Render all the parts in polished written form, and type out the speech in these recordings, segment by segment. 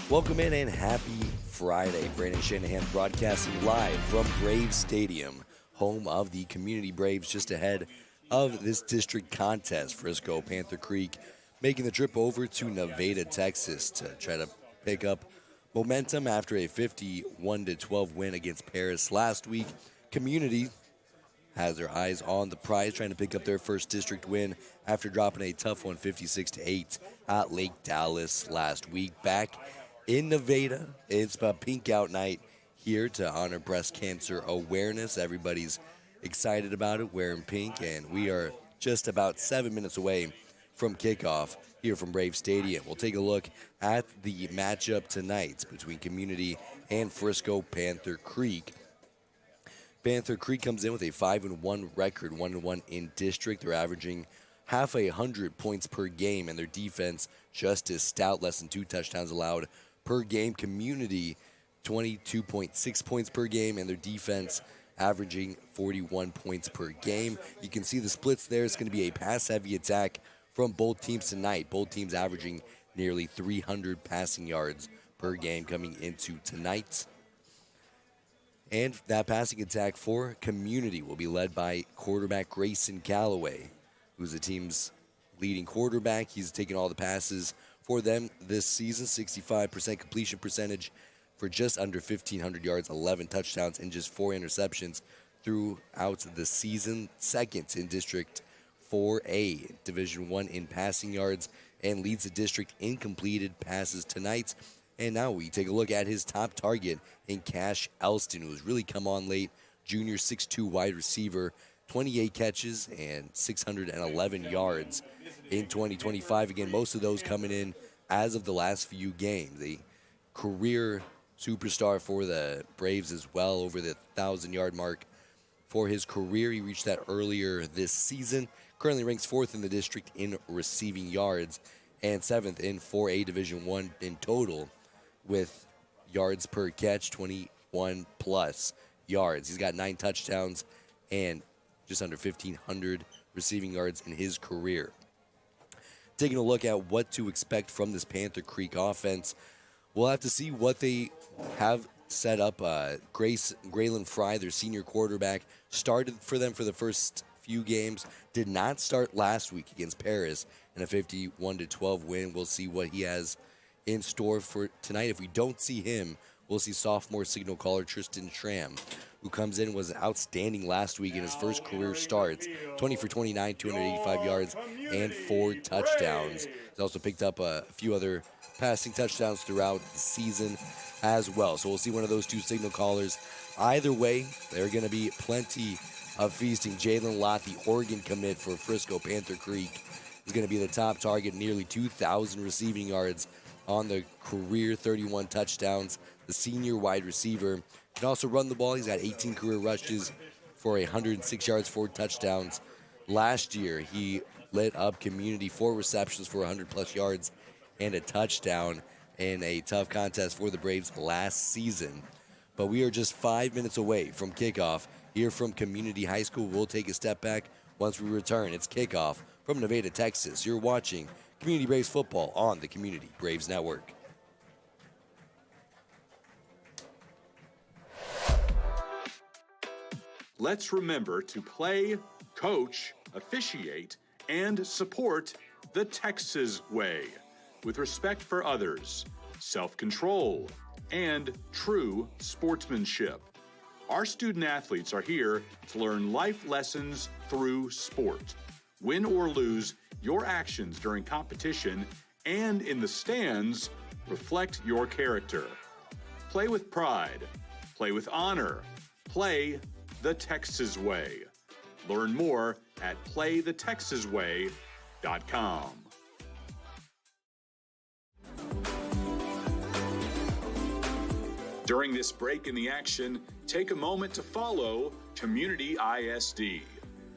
Welcome in and happy Friday. Brandon Shanahan broadcasting live from Braves Stadium, home of the Community Braves, just ahead of this district contest. Frisco, Panther Creek making the trip over to Nevada, Texas to try to pick up momentum after a 51-12 win against Paris last week. Community has their eyes on the prize, trying to pick up their first district win after dropping a tough one 56-8 at Lake Dallas last week. Back in Nevada, it's a pink out night here to honor breast cancer awareness. Everybody's excited about it, wearing pink, and we are just about 7 minutes away from kickoff here from Brave Stadium. We'll take a look at the matchup tonight between Community and Frisco Panther Creek. Panther Creek comes in with a 5-1 record, 1-1 in district. They're averaging half 100 points per game, and their defense just as stout, less than 2 touchdowns allowed per game. Community, 22.6 points per game, and their defense averaging 41 points per game. You can see the splits there. It's going to be a pass-heavy attack from both teams tonight. Both teams averaging nearly 300 passing yards per game coming into tonight. And that passing attack for Community will be led by quarterback Grayson Calloway, who's the team's leading quarterback. He's taken all the passes for them this season, 65% completion percentage for just under 1,500 yards, 11 touchdowns, and just 4 interceptions throughout the season. Second in District 4A, Division I in passing yards, and leads the district in completed passes tonight. And now we take a look at his top target in Cash Elston, who has really come on late. Junior 6'2" wide receiver, 28 catches and 611 yards in 2025. Again, most of those coming in as of the last few games. A career superstar for the Braves as well, over the 1,000-yard mark for his career. He reached that earlier this season. Currently ranks 4th in the district in receiving yards and 7th in 4A Division I in total with yards per catch, 21-plus yards. He's got 9 touchdowns and just under 1,500 receiving yards in his career. Taking a look at what to expect from this Panther Creek offense, we'll have to see what they have set up. Graylin Fry, their senior quarterback, started for them for the first few games. Did not start last week against Paris in a 51-12 win. We'll see what he has in store for tonight. If we don't see him, we'll see sophomore signal caller Tristan Schramm, who comes in, was outstanding last week in his first career starts. 20 for 29, 285 yards, and 4 touchdowns. He's also picked up a few other passing touchdowns throughout the season as well. So we'll see one of those 2 signal callers. Either way, there are going to be plenty of feasting. Jalen Lott, the Oregon commit for Frisco Panther Creek, is going to be the top target, nearly 2,000 receiving yards on the career, 31 touchdowns. The senior wide receiver can also run the ball. He's got 18 career rushes for 106 yards, 4 touchdowns. Last year, he lit up Community, 4 receptions for 100-plus yards and a touchdown in a tough contest for the Braves last season. But we are just 5 minutes away from kickoff here from Community High School. We'll take a step back once we return. It's kickoff from Nevada, Texas. You're watching Community Braves football on the Community Braves Network. Let's remember to play, coach, officiate, and support the Texas way with respect for others, self-control, and true sportsmanship. Our student athletes are here to learn life lessons through sport. Win or lose, your actions during competition and in the stands reflect your character. Play with pride. Play with honor. Play the Texas way. Learn more at playthetexasway.com. During this break in the action, take a moment to follow Community ISD.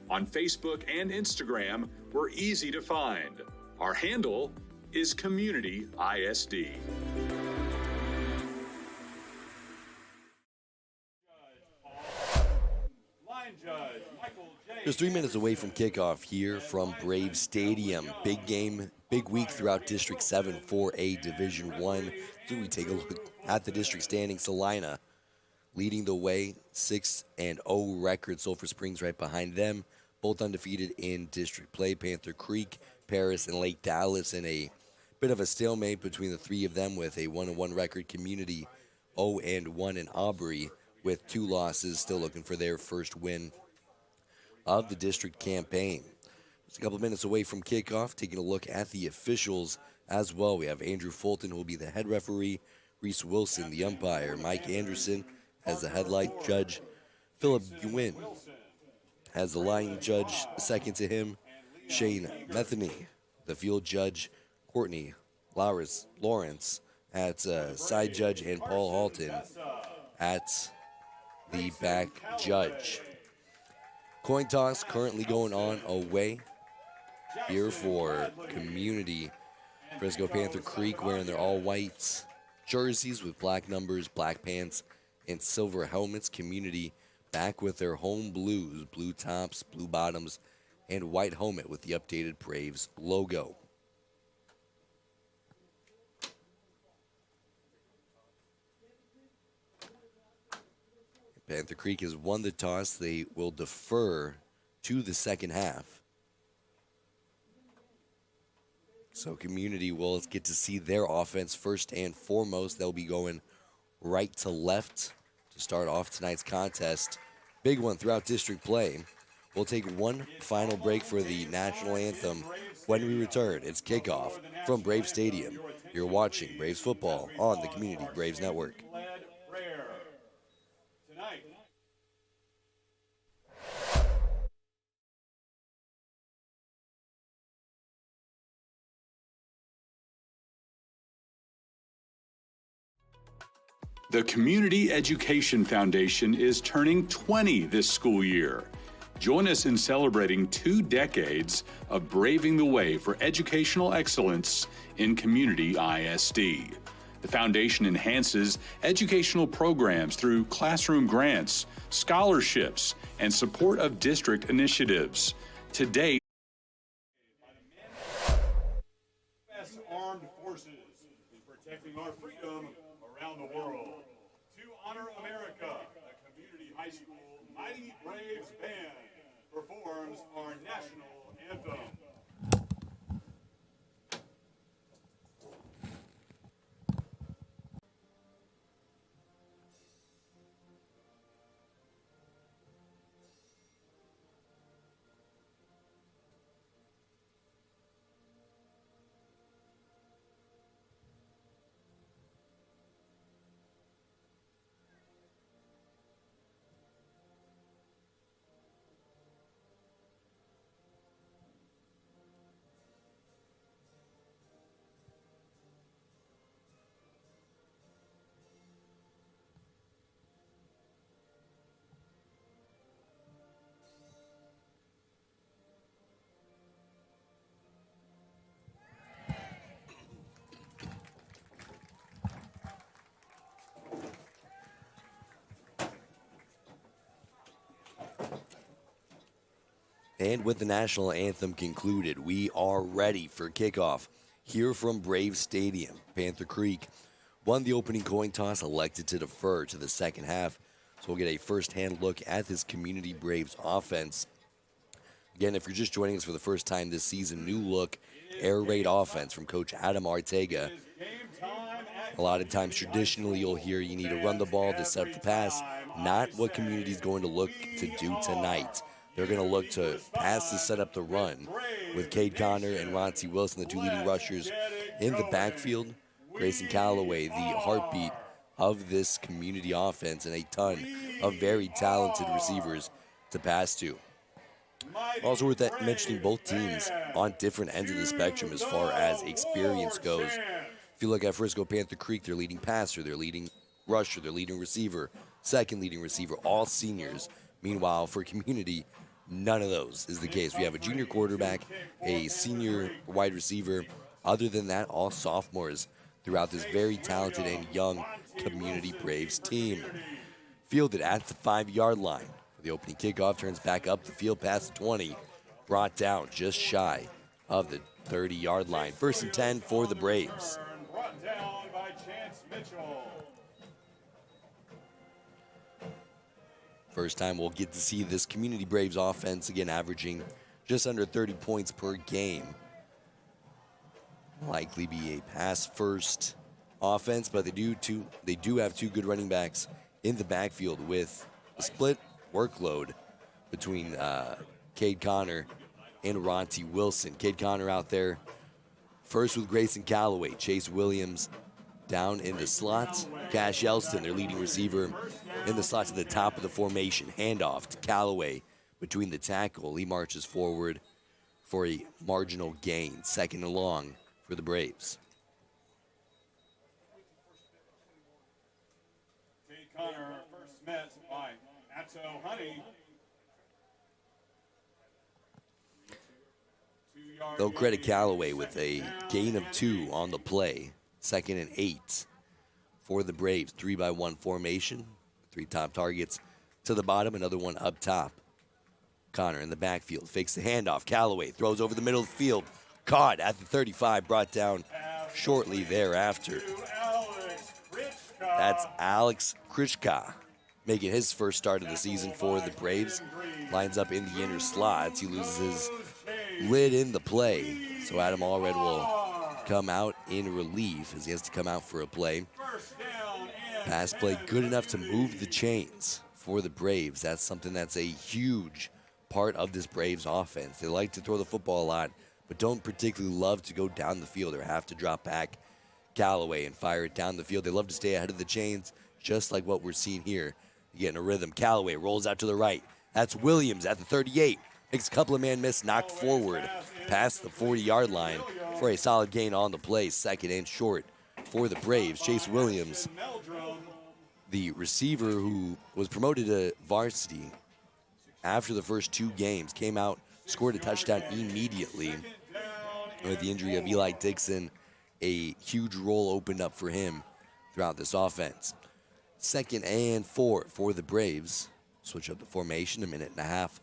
On Facebook and Instagram, we're easy to find. Our handle is Community ISD. Just 3 minutes away from kickoff here from Brave Stadium. Big game Big week throughout District 7 4A Division 1. So we take a look at the district standings. Salina leading the way, 6-0 record. Sulphur Springs right behind them, both undefeated in district play. Panther Creek, Paris, and Lake Dallas in a bit of a stalemate between the three of them with a 1-1 record. Community 0-1 in Aubrey with 2 losses, still looking for their first win of the district campaign. Just a couple of minutes away from kickoff, taking a look at the officials as well. We have Andrew Fulton, who will be the head referee, Reese Wilson, the umpire, Mike Anderson as the headlight judge, Philip Gwynn as the line judge, second to him, Shane Metheny, the field judge, Courtney Lawrence at side judge, and Paul Halton at the back judge. Coin toss currently going on away here for Community. Frisco Panther Creek wearing their all-white jerseys with black numbers, black pants, and silver helmets. Community back with their home blues, blue tops, blue bottoms, and white helmet with the updated Braves logo. Panther Creek has won the toss. They will defer to the second half. So Community will get to see their offense first and foremost. They'll be going right to left to start off tonight's contest. Big one throughout district play. We'll take one final break for the national anthem. When we return, it's kickoff from Braves Stadium. You're watching Braves football on the Community Braves Network. The Community Education Foundation is turning 20 this school year. Join us in celebrating 2 decades of braving the way for educational excellence in Community ISD. The foundation enhances educational programs through classroom grants, scholarships, and support of district initiatives. To date, U.S. Armed Forces in protecting our freedom around the world. To honor America, the Community High School Mighty Braves Band performs our national anthem. And with the national anthem concluded, we are ready for kickoff here from Braves Stadium. Panther Creek won the opening coin toss, elected to defer to the second half. So we'll get a first-hand look at this Community Braves offense. Again, if you're just joining us for the first time this season, new look, air raid offense from Coach Adam Artega. A lot of times, traditionally, you'll hear you need to run the ball to set up the pass. Not what Community is going to look to do tonight. They're going to look to pass to set up the run with Cade Connor and Roncie Wilson, the 2 leading rushers in the backfield. Grayson Calloway, the heartbeat of this Community offense, and a ton of very talented receivers to pass to. Also worth mentioning, both teams on different ends of the spectrum as far as experience goes. If you look at Frisco Panther Creek, their leading passer, their leading rusher, their leading receiver, second leading receiver, all seniors. Meanwhile, for Community, none of those is the case. We have a junior quarterback, a senior wide receiver. Other than that, all sophomores throughout this very talented and young Community Braves team. Fielded at the 5-yard line. The opening kickoff turns back up the field past the 20. Brought down just shy of the 30-yard line. 1st and 10 for the Braves. Brought down by Chance Mitchell. First time we'll get to see this Community Braves offense again averaging just under 30 points per game. Likely be a pass-first offense, but they do have two good running backs in the backfield with a split workload between Cade Connor and Ronti Wilson. Cade Connor out there first with Grayson Calloway. Chase Williams down in the slot. Cash Elston, their leading receiver, in the slot to the top of the formation. Handoff to Calloway between the tackle. He marches forward for a marginal gain. 2nd and long for the Braves. Cade Connor first met by Atto Honey. They'll credit Callaway with a gain of 2 on the play. 2nd and 8 for the Braves. 3-by-1 formation. 3 top targets to the bottom, another one up top. Connor in the backfield, fakes the handoff. Callaway throws over the middle of the field. Caught at the 35, brought down shortly thereafter. That's Alex Krishka making his first start of the season for the Braves. Lines up in the inner slots. He loses his lid in the play, so Adam Allred will come out in relief as he has to come out for a play. Pass play good enough to move the chains for the Braves. That's something that's a huge part of this Braves offense. They like to throw the football a lot, but don't particularly love to go down the field or have to drop back Callaway and fire it down the field. They love to stay ahead of the chains, just like what we're seeing here. You get in a rhythm. Callaway rolls out to the right. That's Williams at the 38. Makes a couple of man miss, knocked forward past the 40-yard line for a solid gain on the play. 2nd and short for the Braves. Chase Williams, the receiver who was promoted to varsity after the first 2 games, came out, scored a touchdown immediately. With the injury of Eli Dixon, a huge role opened up for him throughout this offense. 2nd and 4 for the Braves. Switch up the formation, 1.5 minutes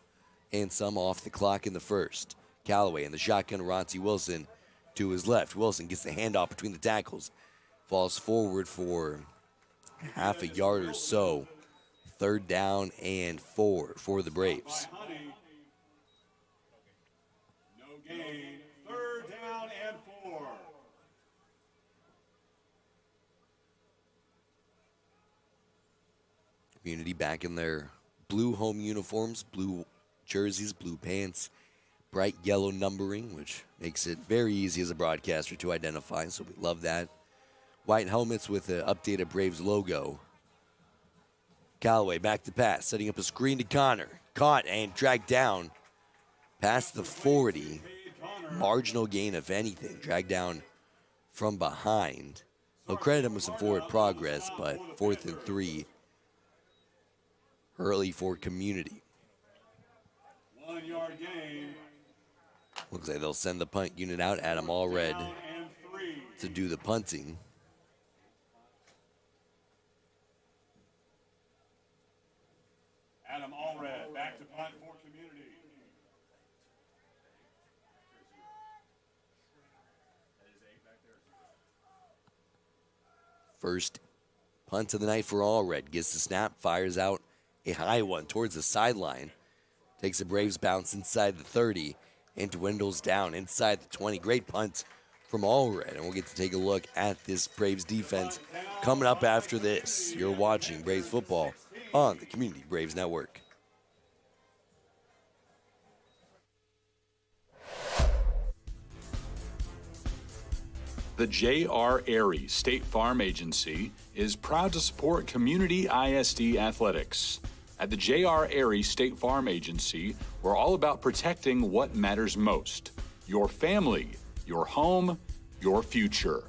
and some off the clock in the first. Callaway in the shotgun, Ronti Wilson to his left. Wilson gets the handoff between the tackles, falls forward for half a yard or so. 3rd down and 4 for the Braves. No gain. 3rd down and 4. Community back in their blue home uniforms, blue jerseys, blue pants, bright yellow numbering, which makes it very easy as a broadcaster to identify, so we love that. White helmets with the updated Braves logo. Callaway back to pass, setting up a screen to Connor. Caught and dragged down past the 40. Marginal gain, if anything. Dragged down from behind. They'll credit him with some forward progress, but 4th and 3. Early for Community. 1 yard gain. Looks like they'll send the punt unit out. Adam Allred to do the punting. Adam Allred back to punt for Community. First punt of the night for Allred. Gets the snap, fires out a high one towards the sideline. Takes a Braves bounce inside the 30 and dwindles down inside the 20. Great punt from Allred. And we'll get to take a look at this Braves defense coming up after this. You're watching Braves football on the Community Braves Network. The J.R. Airy State Farm Agency is proud to support Community ISD athletics. At the J.R. Airy State Farm Agency, we're all about protecting what matters most: your family, your home, your future.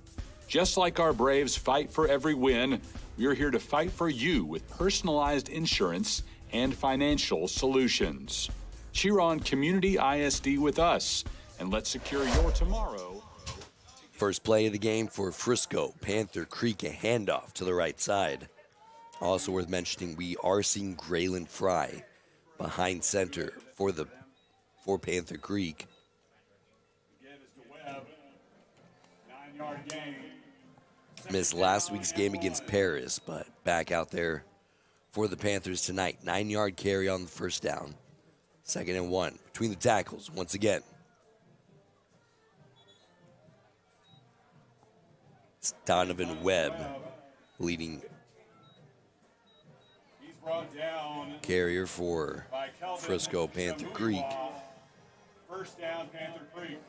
Just like our Braves fight for every win, we're here to fight for you with personalized insurance and financial solutions. Cheer on Community ISD with us, and let's secure your tomorrow. First play of the game for Frisco. Panther Creek, a handoff to the right side. Also worth mentioning, we are seeing Graylin Fry behind center for Panther Creek. Again, 7-yard gain. Missed last week's game against Paris, but back out there for the Panthers tonight. 9-yard carry on the first down. 2nd and 1 between the tackles once again. It's Donovan Webb leading He's brought down carrier for by Kelvin Frisco Panther Creek. First down, Panther Creek.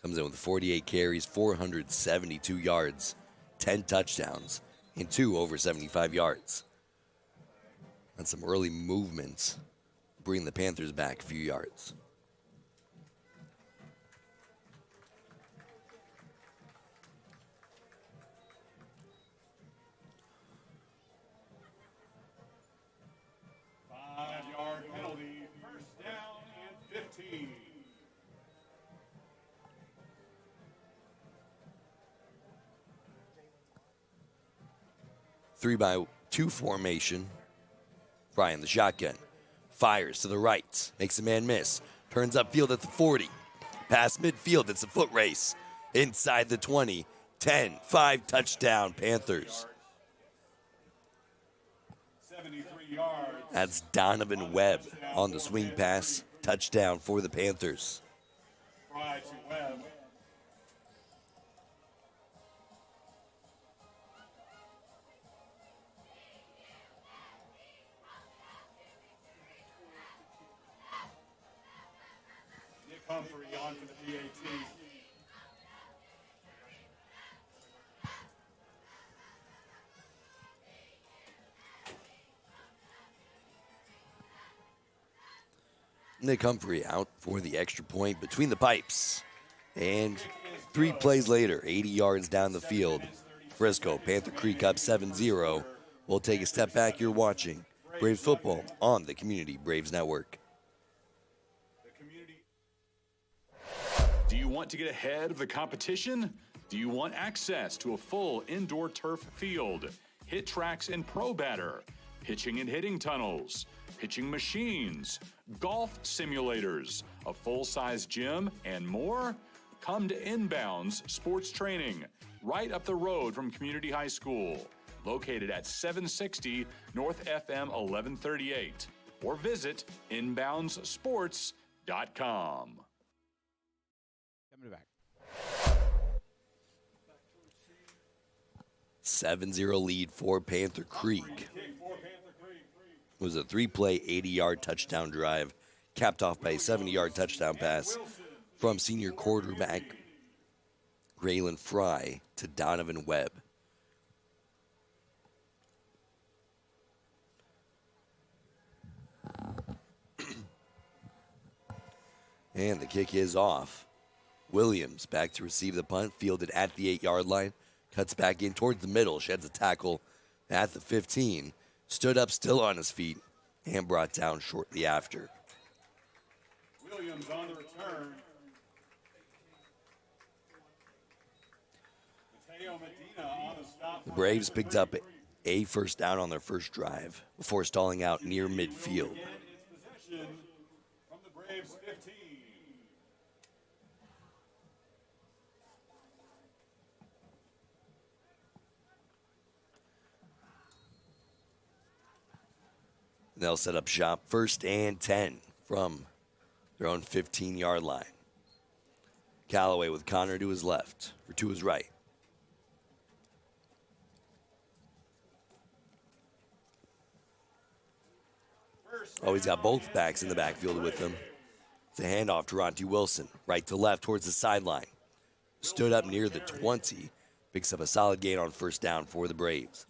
Comes in with 48 carries, 472 yards, 10 touchdowns, and 2 over 75 yards. And some early movements bring the Panthers back a few yards. Five-yard penalty, first down and 15. Three by two formation. Brian, the shotgun, fires to the right, makes a man miss, turns upfield at the 40. Past midfield, it's a foot race. Inside the 20, 10, 5 touchdown, Panthers. 73 yards. That's Donovan Webb on the swing pass, touchdown for the Panthers. Fry to Webb. Nick Humphrey on for the PAT. Nick Humphrey out for the extra point between the pipes. And 3 plays later, 80 yards down the field, Frisco, Panther Creek up 7-0. We'll take a step back. You're watching Braves football on the Community Braves Network. Do you want to get ahead of the competition? Do you want access to a full indoor turf field, hit tracks and pro batter, pitching and hitting tunnels, pitching machines, golf simulators, a full-size gym, and more? Come to Inbounds Sports Training, right up the road from Community High School, located at 760 North FM 1138, or visit inboundssports.com. Coming back. 7-0 lead for Panther Creek. It was a 3-play, 80-yard touchdown drive, capped off by a 70-yard touchdown pass from senior quarterback Graylin Fry to Donovan Webb. And the kick is off. Williams back to receive the punt, fielded at the 8-yard line, cuts back in towards the middle, sheds a tackle at the 15, stood up still on his feet, and brought down shortly after. Williams on the return. Mateo Medina on the stop. The Braves picked up a first down on their first drive before stalling out near midfield. Again, it's possession from the Braves 15. They'll set up shop 1st and 10 from their own 15-yard line. Callaway with Connor to his left, or to his right. Oh, he's got both backs in the backfield with him. It's a handoff to Ronty Wilson, right to left towards the sideline. Stood up near the 20, picks up a solid gain on first down for the Braves.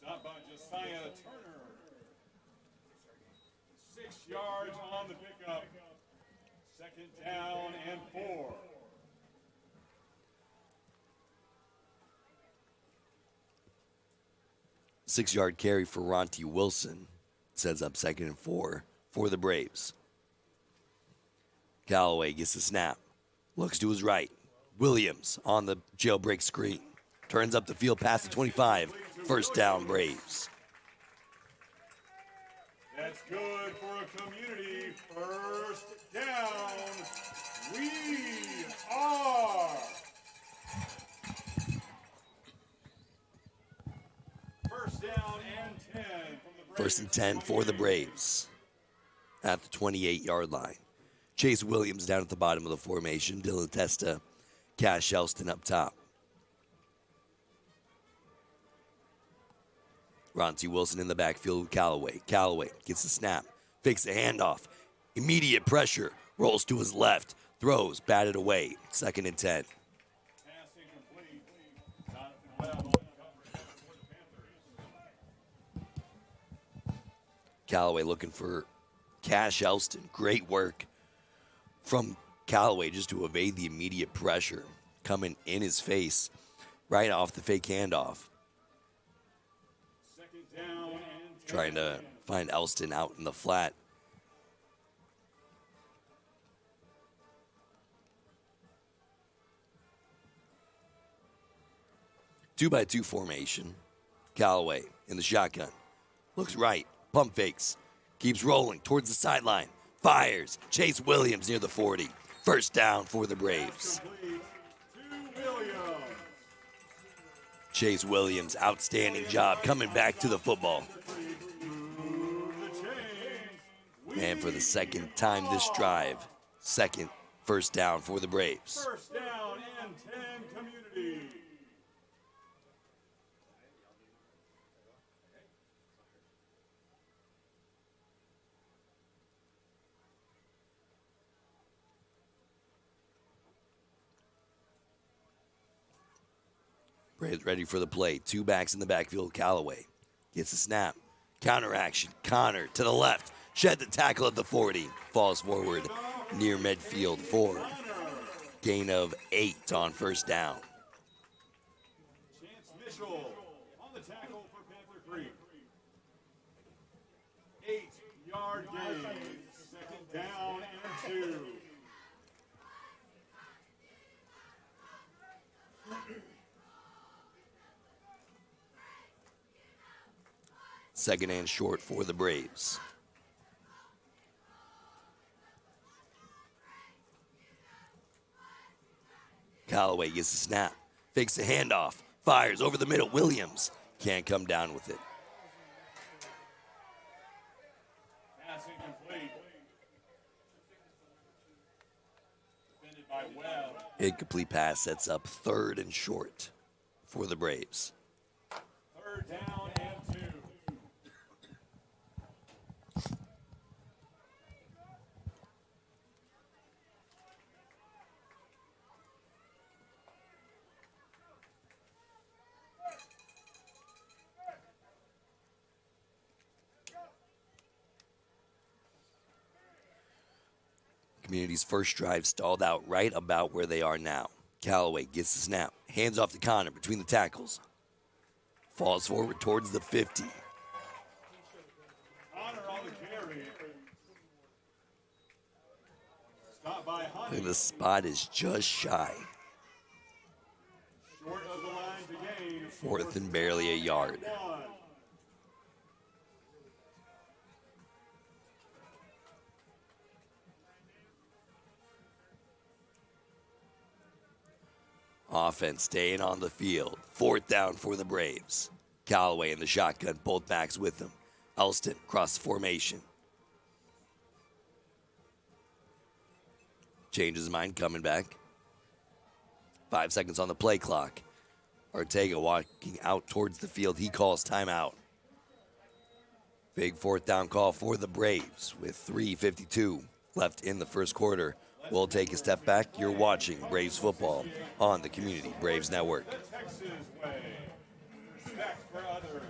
Stop by Josiah Turner. 6 yards on the pickup. 2nd down and 4. Six-yard carry for Ronty Wilson. Sets up 2nd and 4 for the Braves. Callaway gets the snap. Looks to his right. Williams on the jailbreak screen. Turns up the field past the 25. First down, Braves. That's good for a community first down. We are first down and 10 from the Braves. First and 10 for the Braves at the 28-yard line. Chase Williams down at the bottom of the formation. Dylan Testa, Cash Elston up top. Ronti Wilson in the backfield with Callaway. Callaway gets the snap, fakes the handoff. Immediate pressure, rolls to his left, throws, batted away. Second and 10. Pass incomplete. Jonathan Webb on the coverage for the Panthers. Callaway looking for Cash Elston. Great work from Callaway just to evade the immediate pressure coming in his face right off the fake handoff. Second down and 10. Trying to find Elston out in the flat. Two-by-two formation. Callaway in the shotgun. Looks right. Pump fakes. Keeps rolling towards the sideline. Fires. Chase Williams near the 40. First down for the Braves. Complete to Williams. Chase Williams, outstanding job coming back to the football. Move the chains. And for the second time this drive, second first down for the Braves. First down and 10 community. Braves ready for the play. Two backs in the backfield. Callaway gets the snap. Counter action. Connor to the left. Shed the tackle at the 40. Falls forward near midfield for gain of 8 on first down. Chance Mitchell on the tackle for Panther Creek. 8-yard gain. Second down and 2. Second and short for the Braves. Callaway gets the snap. Fakes the handoff. Fires over the middle. Williams can't come down with it. Pass incomplete. Defended by Webb. Incomplete pass sets up third and short for the Braves. Third down and 2. Community's first drive stalled out right about where they are now. Callaway gets the snap. Hands off to Connor between the tackles. Falls forward towards the 50. Connor on the carry. Stop by Honey. And the spot is just shy. Short of the line to gain. Fourth and barely a yard. 1. Offense staying on the field. Fourth down for the Braves. Callaway in the shotgun, both backs with him. Elston cross formation. Changes his mind, coming back. 5 seconds on the play clock. Ortega walking out towards the field. He calls timeout. Big fourth down call for the Braves with 3:52 left in the first quarter. We'll take a step back. You're watching Braves football on the Community Braves Network. The Texas way. Respect for others.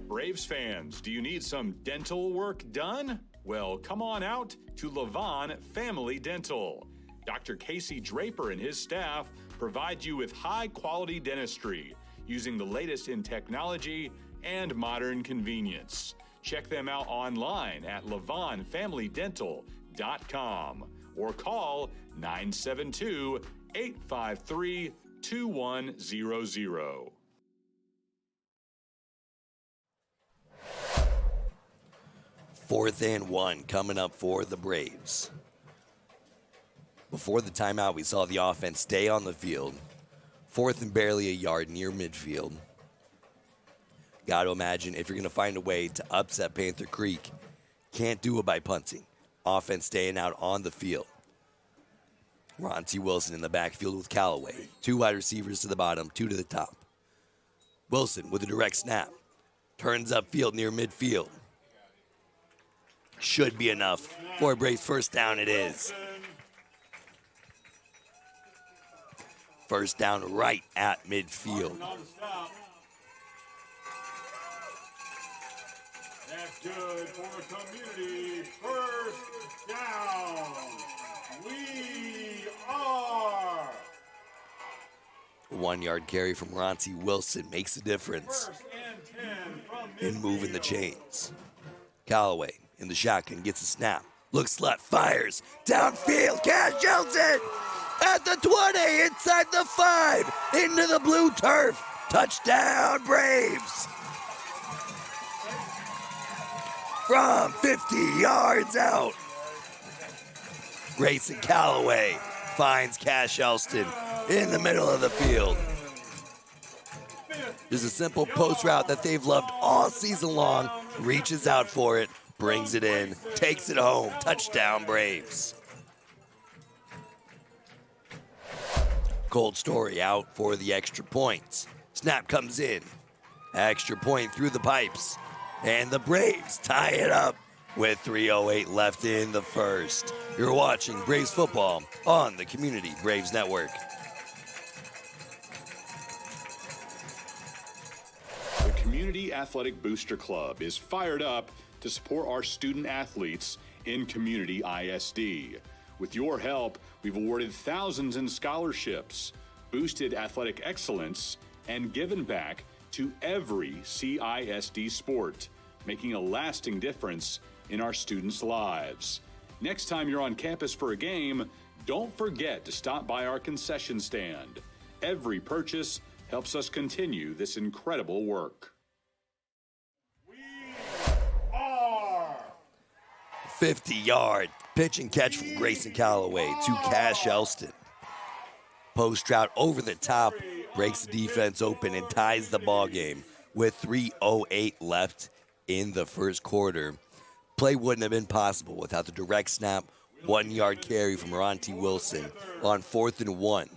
Braves fans, do you need some dental work done? Well, come on out to Levon Family Dental. Dr. Casey Draper and his staff provide you with high-quality dentistry using the latest in technology and modern convenience. Check them out online at levonfamilydental.com or call 972-853-2100. Fourth and 1 coming up for the Braves. Before the timeout, we saw the offense stay on the field. 4th and barely a yard near midfield. Got to imagine if you're going to find a way to upset Panther Creek, can't do it by punting. Offense staying out on the field. Ronty Wilson in the backfield with Callaway. 2 wide receivers to the bottom, 2 to the top. Wilson with a direct snap. Turns upfield near midfield. Should be enough for a Braves first down. It is. First down right at midfield. That's good for a community first down. We are. 1 yard carry from Ronty Wilson makes a difference in moving the chains. Callaway in the shotgun gets a snap. Looks left, fires. Downfield, Cash Elton at the 20, inside the 5, into the blue turf. Touchdown, Braves. From 50 yards out. Grayson Callaway finds Cash Elston in the middle of the field. There's a simple post route that they've loved all season long. Reaches out for it, brings it in, takes it home. Touchdown, Braves. Cold Story out for the extra points. Snap comes in. Extra point through the pipes. And the Braves tie it up with 3:08 left in the first. You're watching Braves football on the Community Braves Network. The Community Athletic Booster Club is fired up to support our student athletes in Community ISD. With your help, we've awarded thousands in scholarships, boosted athletic excellence, and given back to every CISD sport, making a lasting difference in our students' lives. Next time you're on campus for a game, don't forget to stop by our concession stand. Every purchase helps us continue this incredible work. We are. 50-yard pitch and catch from Grayson Callaway to Cash Elston. Post route over the top, breaks the defense open and ties the ball game with 3:08 left in the first quarter. Play wouldn't have been possible without the direct snap, 1 yard carry from Ronty Wilson on 4th and 1.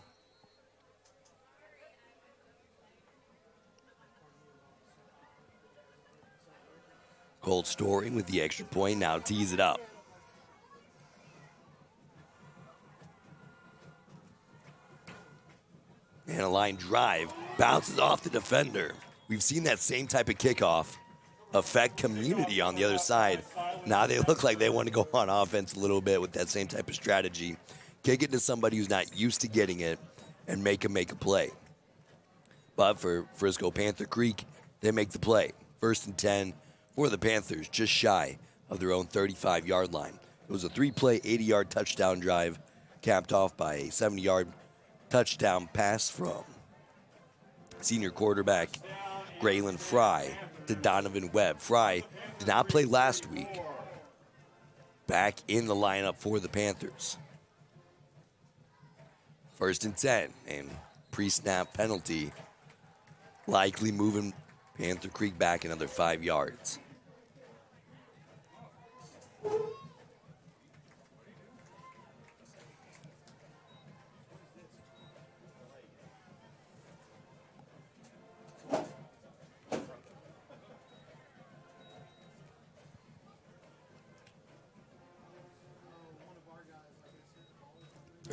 Cold Story with the extra point now tees it up. And a line drive bounces off the defender. We've seen that same type of kickoff affect Community on the other side. Now they look like they want to go on offense a little bit with that same type of strategy. Kick it to somebody who's not used to getting it and make a play. But for Frisco Panther Creek, they make the play. 1st and 10 for the Panthers, just shy of their own 35-yard line. It was a 3-play, 80-yard touchdown drive, capped off by a 70-yard touchdown pass from senior quarterback Graylin Fry to Donovan Webb. Fry did not play last week. Back in the lineup for the Panthers. 1st and 10, and pre-snap penalty likely moving Panther Creek back another 5 yards.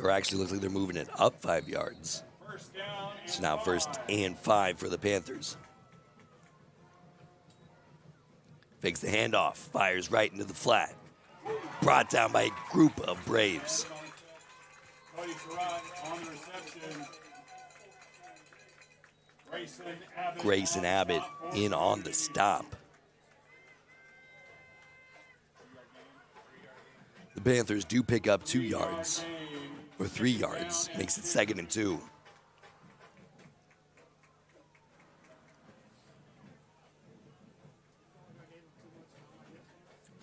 Or actually looks like they're moving it up 5 yards. So now 1st and 5 for the Panthers. Fakes the handoff, fires right into the flat. Brought down by a group of Braves. Grayson Abbott in on the stop. The Panthers do pick up 2 yards, or 3 yards, makes it 2nd and 2.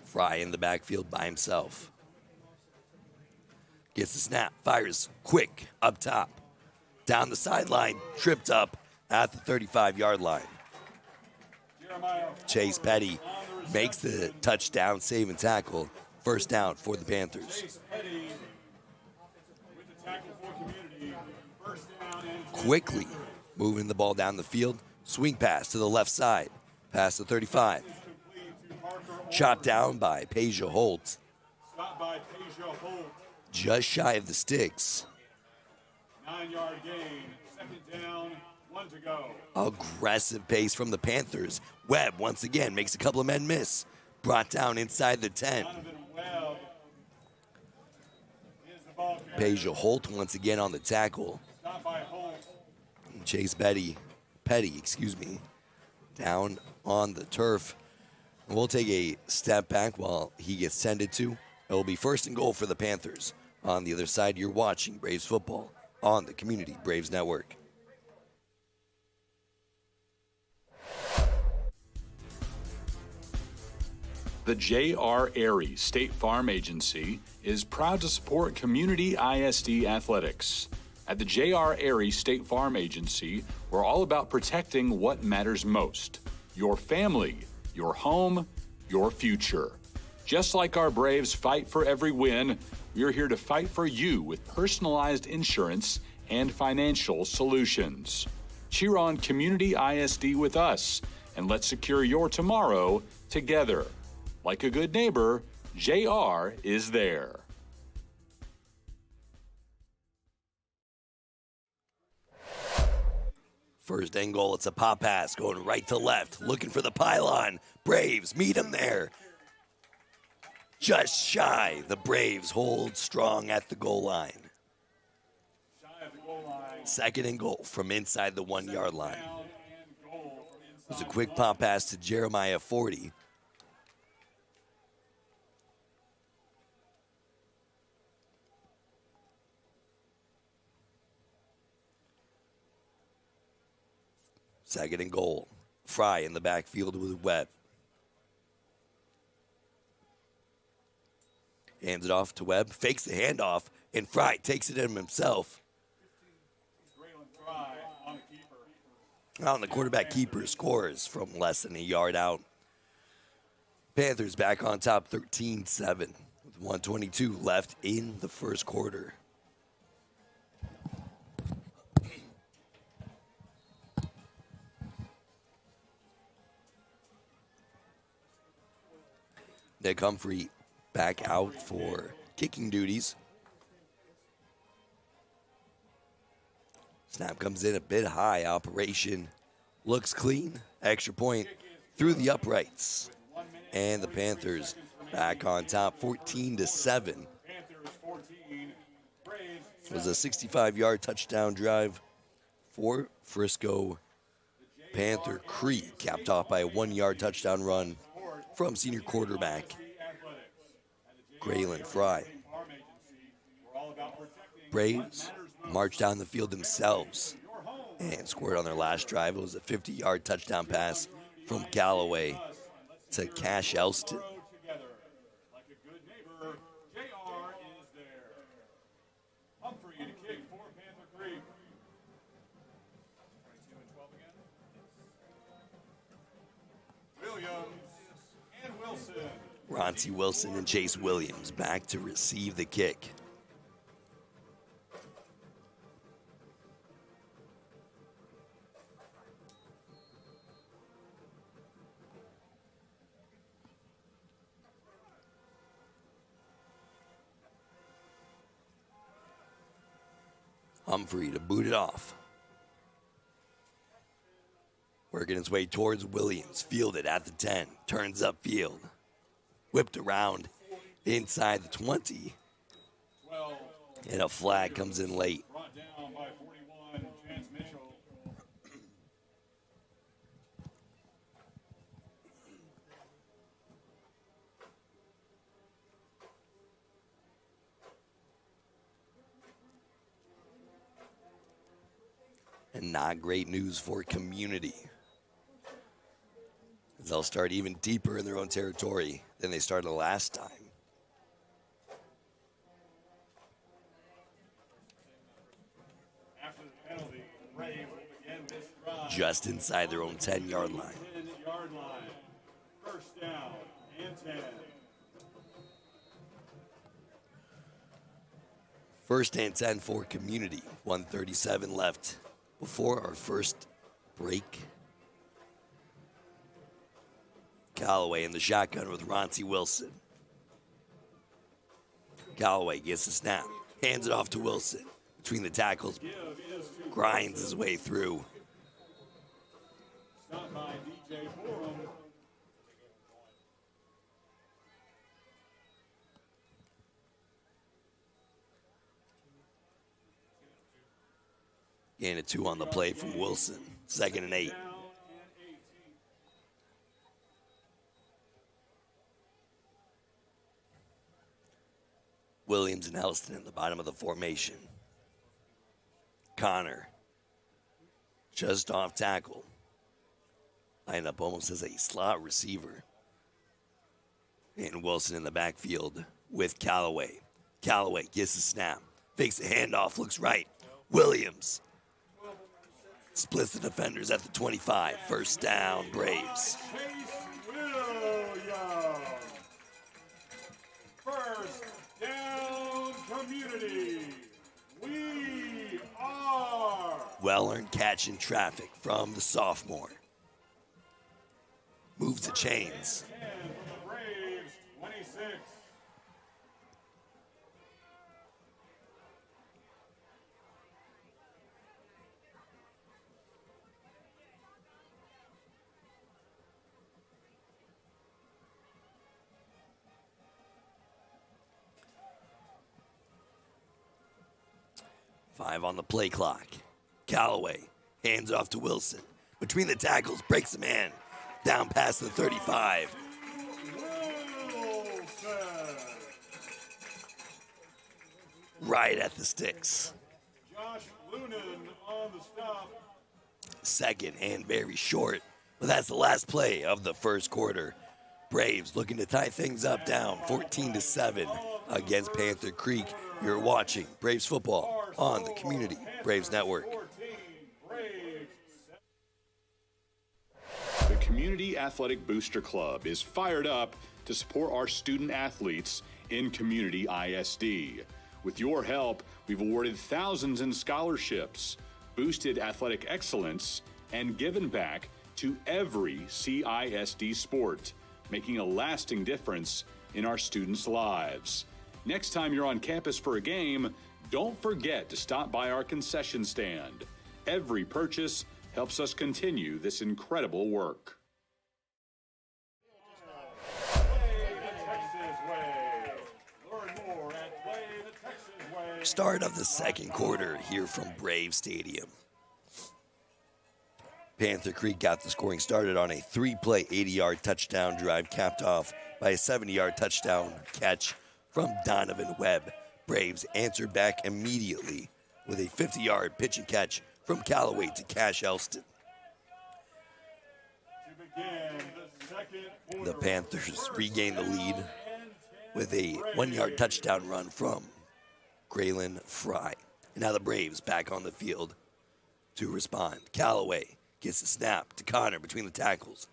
Fry in the backfield by himself. Gets the snap, fires quick up top. Down the sideline, tripped up at the 35-yard line. Chase Petty makes the touchdown save and tackle. First down for the Panthers. Quickly moving the ball down the field. Swing pass to the left side. Past the 35. Chopped down by Peja Holt. Just shy of the sticks. 9-yard gain. Second down, 1 to go. Aggressive pace from the Panthers. Webb once again makes a couple of men miss. Brought down inside the 10. Peja Holt once again on the tackle. Chase Petty, down on the turf. And we'll take a step back while he gets tended to. It will be first and goal for the Panthers. On the other side, you're watching Braves football on the Community Braves Network. The J.R. Airy State Farm Agency is proud to support community ISD athletics. At the J.R. Airy State Farm Agency, we're all about protecting what matters most: your family, your home, your future. Just like our Braves fight for every win, we're here to fight for you with personalized insurance and financial solutions. Cheer on Community ISD with us, and let's secure your tomorrow together. Like a good neighbor, JR is there. First and goal, it's a pop pass going right to left, looking for the pylon. Braves meet him there. Just shy, the Braves hold strong at the goal line. Second and goal from inside the 1-yard line. It was a quick pop pass to Jeremiah 40. Second and goal. Fry in the backfield with Webb. Hands it off to Webb, fakes the handoff, and Fry takes it in himself. The quarterback keeper scores from less than a yard out. Panthers back on top 13-7 with 1:22 left in the first quarter. Nick Humphrey back out for kicking duties. Snap comes in a bit high. Operation looks clean. Extra point through the uprights. And the Panthers back on top 14-7. It was a 65-yard touchdown drive for Frisco. Panther Creek capped off by a 1-yard touchdown run from senior quarterback Graylin Fry. Braves marched down the field themselves and scored on their last drive. It was a 50-yard touchdown pass from Galloway to Cash Elston. Roncie Wilson and Chase Williams back to receive the kick. Humphrey to boot it off. Working his way towards Williams. Fielded at the 10. Turns upfield. Whipped around inside the 20. And a flag comes in late. And not great news for Community. They'll start even deeper in their own territory than they started last time. just inside their own 10-yard line. 10-yard line. First down and 10. First and 10 for Community. 1:37 left before our first break. Callaway in the shotgun with Roncie Wilson. Callaway gets the snap, hands it off to Wilson. Between the tackles, grinds his way through. Stop by DJ Forum. Gain of 2 on the play from Wilson. 2nd and 8. Down and 18. Williams and Elston in the bottom of the formation. Connor just off tackle. Lined up almost as a slot receiver. And Wilson in the backfield with Callaway. Callaway gets the snap. Fakes the handoff, looks right. Williams splits the defenders at the 25. First down, Braves. Chase Williams. First down, Community. We are. Well-earned catch in traffic from the sophomore. Moves the chains. 10 from the Braves, 26. Five on the play clock. Callaway hands off to Wilson. Between the tackles, breaks a man. Down past the 35. Wilson. Right at the sticks. Josh Lunan on the stop. 2nd and very short. But that's the last play of the first quarter. Braves looking to tie things up down 14-7 against Panther Creek. You're watching Braves football on the Community Braves Network. 14, Braves. The Community Athletic Booster Club is fired up to support our student athletes in Community ISD. With your help, we've awarded thousands in scholarships, boosted athletic excellence, and given back to every CISD sport, making a lasting difference in our students' lives. Next time you're on campus for a game, don't forget to stop by our concession stand. Every purchase helps us continue this incredible work. Play the Texas way. Learn more at Play the Texas way. Start of the second quarter here from Brave Stadium. Panther Creek got the scoring started on a 3-play 80-yard touchdown drive capped off by a 70-yard touchdown catch from Donovan Webb. Braves answered back immediately with a 50-yard pitch and catch from Callaway to Cash Elston. To begin the second quarter. The Panthers regained the lead with a 1-yard touchdown run from Graylin Fry. And now the Braves back on the field to respond. Callaway gets the snap to Connor between the tackles.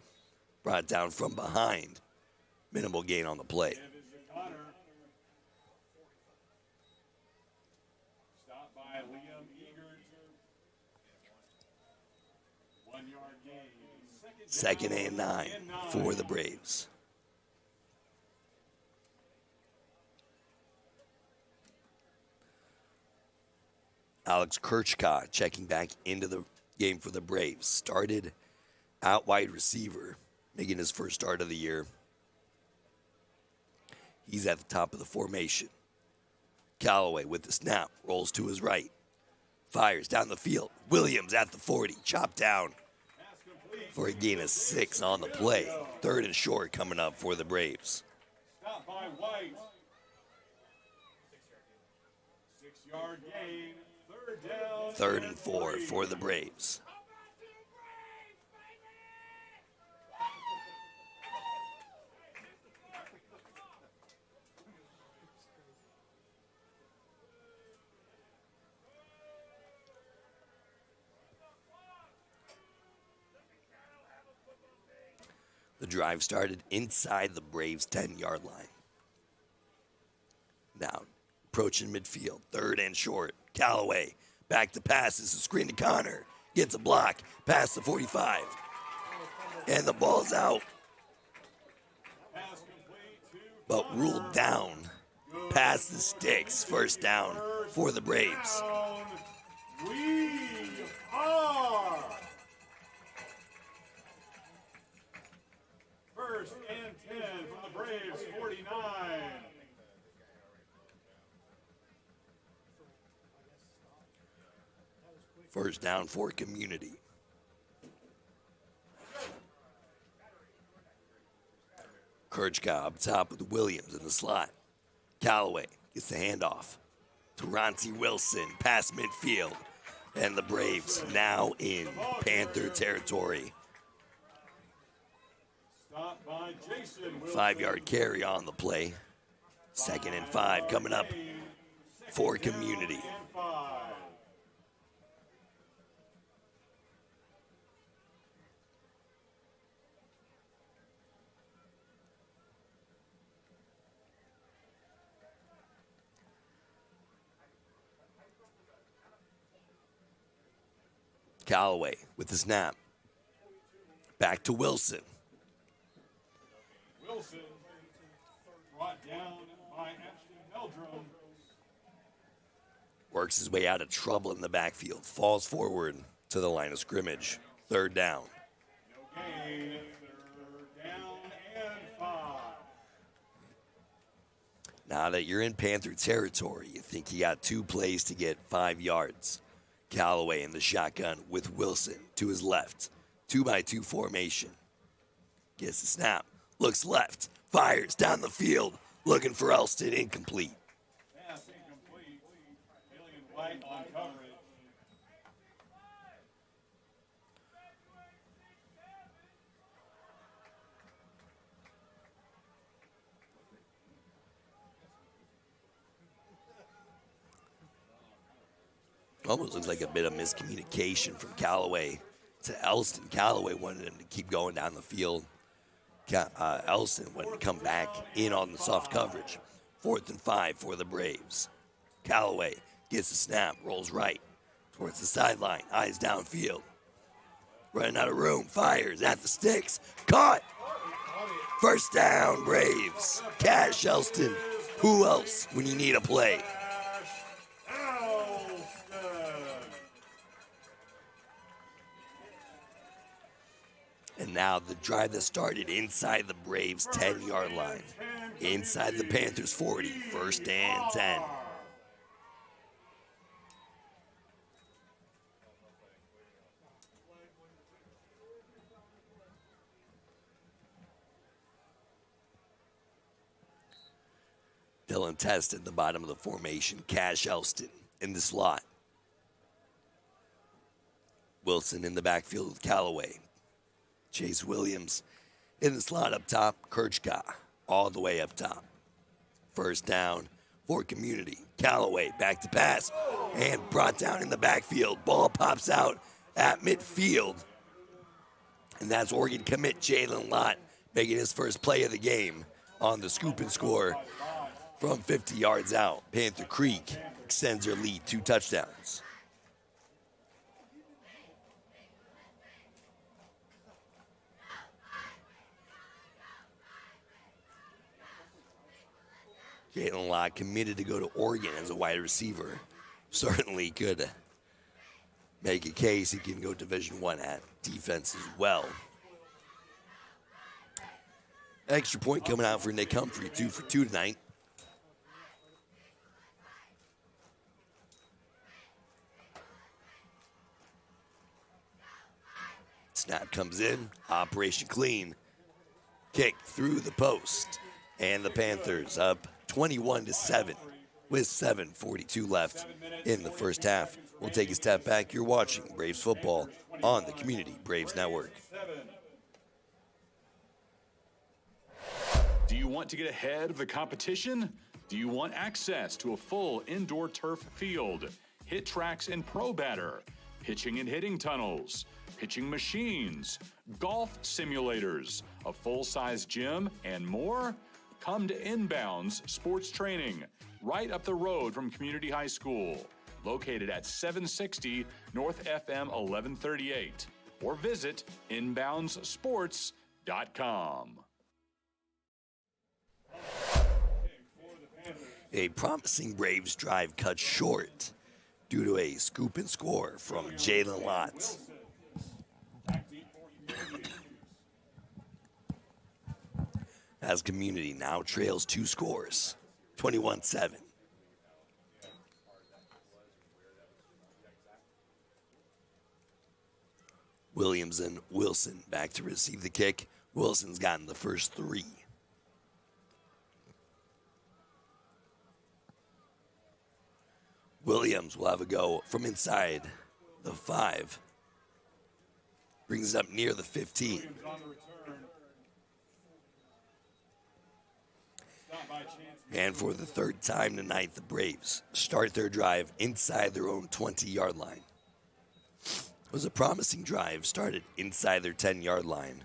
Brought down from behind. Minimal gain on the play. Connor. Stop by Liam Egert. 1-yard gain. Second and 9 for the Braves. Alex Kirchkott checking back into the game for the Braves. Started out wide receiver, making his first start of the year. He's at the top of the formation. Callaway with the snap, rolls to his right. Fires down the field. Williams at the 40, chopped down for a gain of 6 on the play. 3rd and short coming up for the Braves. Stop by White. 6-yard gain. 3rd down. 3rd and 4 for the Braves. drive started inside the Braves' 10-yard line. Now, approaching midfield, third and short. Callaway back to passes, a screen to Connor. Gets a block, past the 45. And the ball's out. But ruled down past the sticks. First down for the Braves. We are first and 10 from the Braves 49. First down for Community. Kirchka up top with Williams in the slot. Callaway gets the handoff to Roncie Wilson past midfield. And the Braves now in Panther territory. Stopped by Jason. 5-yard carry on the play. 2nd and 5 coming up for Community. Callaway with the snap. Back to Wilson. Wilson brought down by Ashton Meldrum. Works his way out of trouble in the backfield. Falls forward to the line of scrimmage. 3rd down. No gain. 3rd down and 5. Now that you're in Panther territory, you think you got 2 plays to get 5 yards. Callaway in the shotgun with Wilson to his left. 2-by-2 formation. Gets the snap. Looks left. Fires down the field. Looking for Elston. Incomplete. Pass incomplete. Alien White on coverage. Almost looks like a bit of miscommunication from Callaway to Elston. Callaway wanted him to keep going down the field. Elston wouldn't come back in on the soft coverage. 4th and 5 for the Braves. Callaway gets the snap, rolls right towards the sideline, eyes downfield. Running out of room, fires at the sticks. Caught! First down, Braves. Cash Elston. Who else when you need a play? And now the drive that started inside the Braves' 10-yard line. Inside the Panthers' 40. 1st and 10. Dylan Test at the bottom of the formation. Cash Elston in the slot. Wilson in the backfield with Callaway. Chase Williams in the slot up top. Kirchka all the way up top. 1st down for Community. Callaway back to pass and brought down in the backfield. Ball pops out at midfield. And that's Oregon commit Jalen Lott making his first play of the game on the scoop and score from 50 yards out. Panther Creek extends their lead 2 touchdowns. Jalen Lott committed to go to Oregon as a wide receiver. Certainly could make a case he can go Division I at defense as well. Extra point coming out for Nick Humphrey, 2 for 2 tonight. Snap comes in, operation clean. Kick through the post, and the Panthers up 21-7 with 7:42 left in the first half. We'll take a step back. You're watching Braves football on the Community Braves Network. Do you want to get ahead of the competition? Do you want access to a full indoor turf field, hit tracks and pro batter, pitching and hitting tunnels, pitching machines, golf simulators, a full-size gym, and more? Come to Inbounds Sports Training, right up the road from Community High School, located at 760 North FM 1138, or visit inboundssports.com. A promising Braves drive cut short due to a scoop and score from Jalen Lott. As Community now trails 2 scores, 21-7. Williams and Wilson back to receive the kick. Wilson's gotten the first 3. Williams will have a go from inside the 5. Brings it up near the 15. And for the 3rd time tonight, the Braves start their drive inside their own 20-yard line. It was a promising drive, started inside their 10-yard line.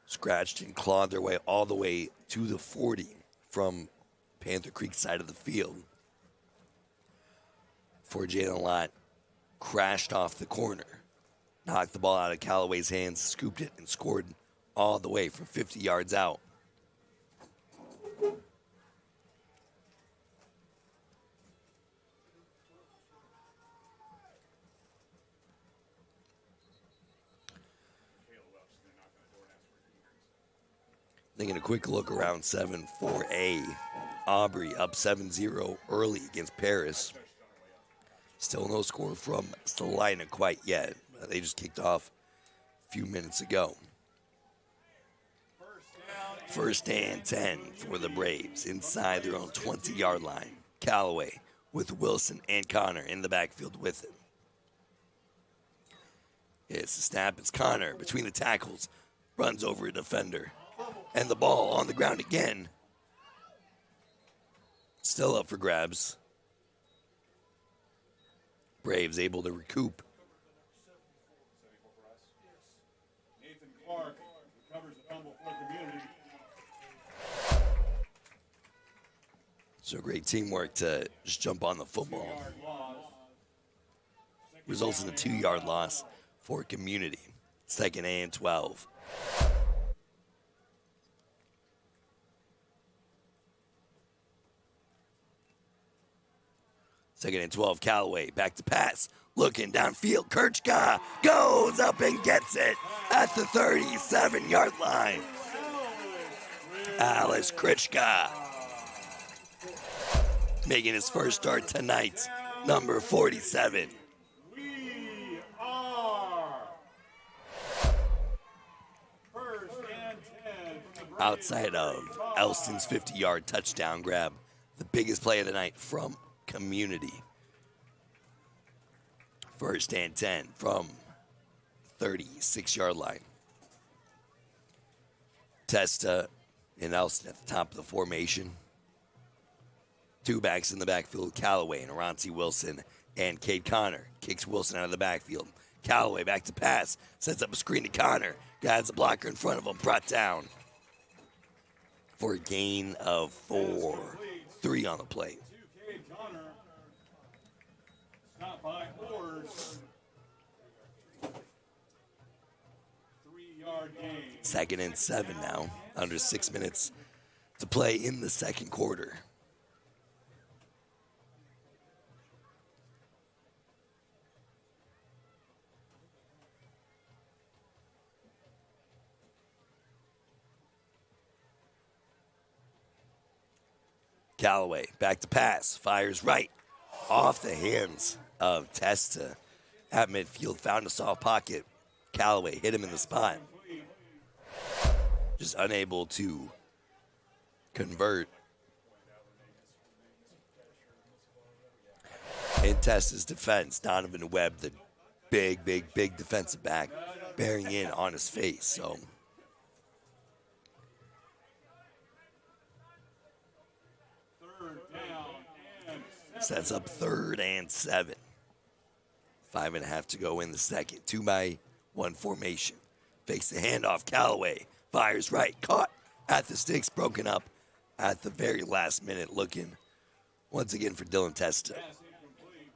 Scratched and clawed their way all the way to the 40 from Panther Creek side of the field. Before Jalen Lott crashed off the corner, knocked the ball out of Callaway's hands, scooped it, and scored all the way from 50 yards out. Taking a quick look around 7 for A. Aubrey up 7-0 early against Paris. Still no score from Salina quite yet. They just kicked off a few minutes ago. 1st and 10 for the Braves inside their own 20-yard line. Callaway with Wilson and Connor in the backfield with him. It's a snap. It's Connor between the tackles. Runs over a defender. And the ball on the ground again. Still up for grabs. Braves able to recoup. Nathan Clark recovers the fumble for Community. So great teamwork to just jump on the football. Results in a 2-yard loss for Community. 2nd and 12. Second and 12, Callaway back to pass. Looking downfield, Kirchka goes up and gets it at the 37-yard line. Alex Kirchka making his first start tonight, number 47. We are 1st and 10. Outside of Elston's 50-yard touchdown grab, the biggest play of the night from Community. 1st and 10 from 36-yard line. Testa and Elston at the top of the formation. 2 backs in the backfield, Callaway and Aranti Wilson and Cade Connor. Kicks Wilson out of the backfield. Callaway back to pass. Sets up a screen to Connor. Guys a blocker in front of him. Brought down for a gain of 4. 3 on the play. Stop by Ord. 3-yard gain. 2nd and 7 now. Under 6 minutes to play in the second quarter. Callaway back to pass. Fires right. Off the hands of Testa at midfield. Found a soft pocket. Callaway hit him in the spot. Just unable to convert. In Testa's defense, Donovan Webb, the big defensive back, bearing in on his face. So sets up 3rd and 7. 5.5 to go in the second. 2-by-1 formation. Fakes the handoff. Callaway fires right. Caught at the sticks. Broken up at the very last minute. Looking once again for Dylan Testa. Pass incomplete.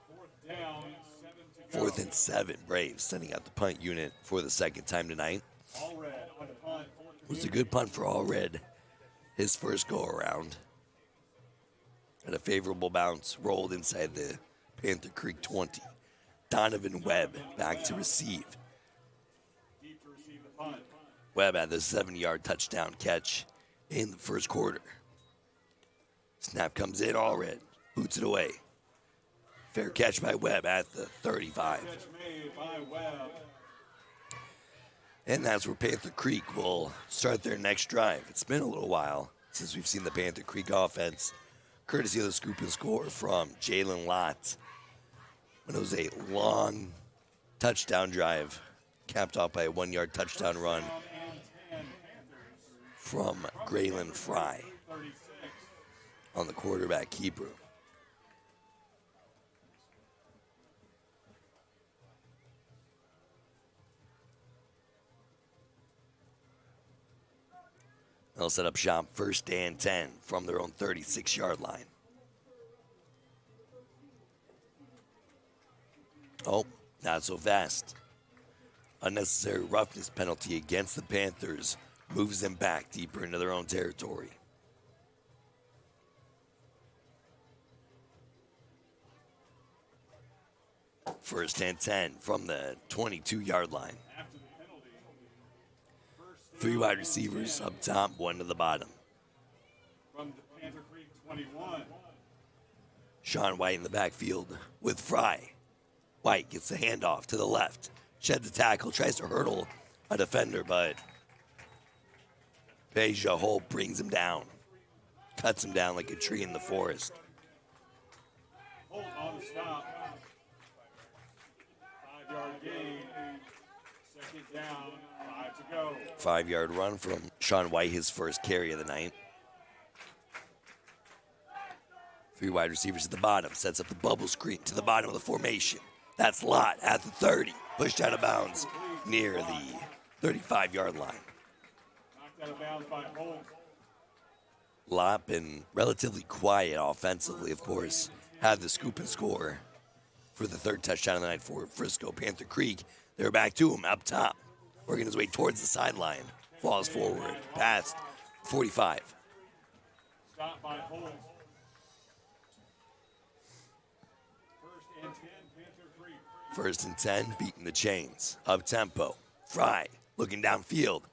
Fourth down, 7 to go. 4th and 7. Braves sending out the punt unit for the second time tonight. All red on the punt. It was a good punt for All Red. His first go around. At a favorable bounce, rolled inside the Panther Creek 20. Donovan Webb back to receive. Deep to receive the punt. Webb had the 7-yard touchdown catch in the first quarter. Snap comes in, All Red. Boots it away. Fair catch by Webb at the 35. Catch made by Webb. And that's where Panther Creek will start their next drive. It's been a little while since we've seen the Panther Creek offense, courtesy of the scoop and score from Jalen Lott. When it was a long touchdown drive, capped off by a 1-yard touchdown run from Graylin Fry on the quarterback keeper. They'll set up shop 1st and 10 from their own 36-yard line. Oh, not so fast. Unnecessary roughness penalty against the Panthers moves them back deeper into their own territory. First and 10 from the 22-yard line. After the penalty, 3 wide receivers up top, 1 to the bottom. from the Panther Creek 21. Sean White in the backfield with Fry. White gets the handoff to the left. Sheds the tackle, tries to hurdle a defender, but Beja Holt brings him down. Cuts him down like a tree in the forest. Holt on the stop. 5-yard gain. Second down, 5 to go. 5-yard run from Sean White, his first carry of the night. 3 wide receivers at the bottom. Sets up the bubble screen to the bottom of the formation. That's Lott at the 30. Pushed out of bounds near the 35-yard line. Knocked out of bounds by Holt. Lott been relatively quiet offensively, of course. Had the scoop and score for the 3rd touchdown of the night for Frisco. Panther Creek, they're back to him up top. Working his way towards the sideline. Falls forward. Past 45. Stop by Holt. First and 10, Panther Creek. 1st and 10, beating the chains. Up tempo. Fry looking downfield.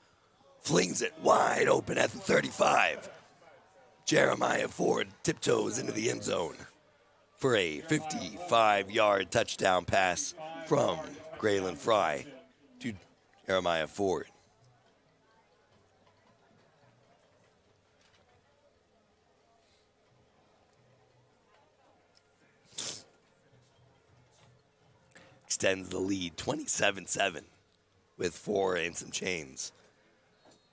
Flings it wide open at the 35. Jeremiah Ford tiptoes into the end zone for a 55-yard touchdown pass from Graylin Fry to Jeremiah Ford. Extends the lead 27-7 with 4 and some chains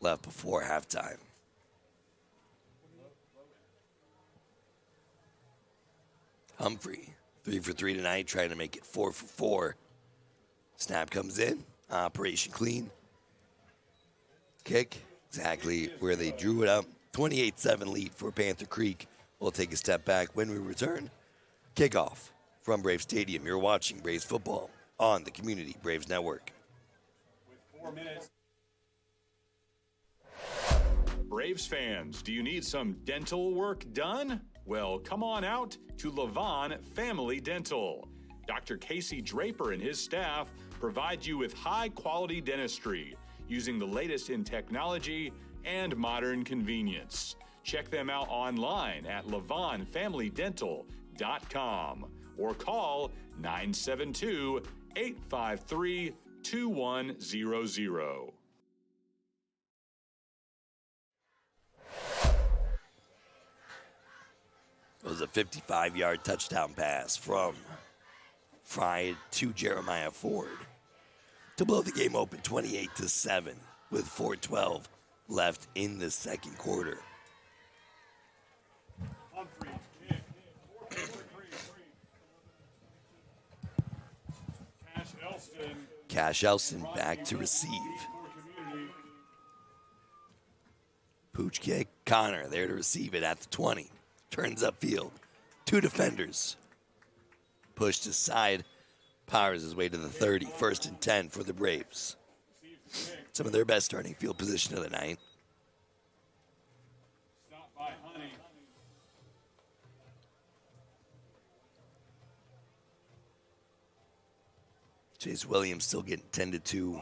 left before halftime. Humphrey, 3 for 3 tonight, trying to make it 4 for 4. Snap comes in, operation clean. Kick, exactly where they drew it up. 28-7 lead for Panther Creek. We'll take a step back when we return. Kickoff from Braves Stadium. You're watching Braves football on the Community Braves Network. With 4 minutes. Braves fans, do you need some dental work done? Well, come on out to Levon Family Dental. Dr. Casey Draper and his staff provide you with high-quality dentistry using the latest in technology and modern convenience. Check them out online at levonfamilydental.com or call 972-853-2100. It was a 55-yard touchdown pass from Fry to Jeremiah Ford to blow the game open 28-7 with 4:12 left in the second quarter. Humphrey, kick. 4 for 3. Cash Elston back to receive. Pooch kick. Connor there to receive it at the 20. Turns upfield. 2 defenders. Pushed aside. Powers his way to the 30. 1st and 10 for the Braves. Some of their best starting field position of the night. Stop by Honey. Chase Williams still getting tended to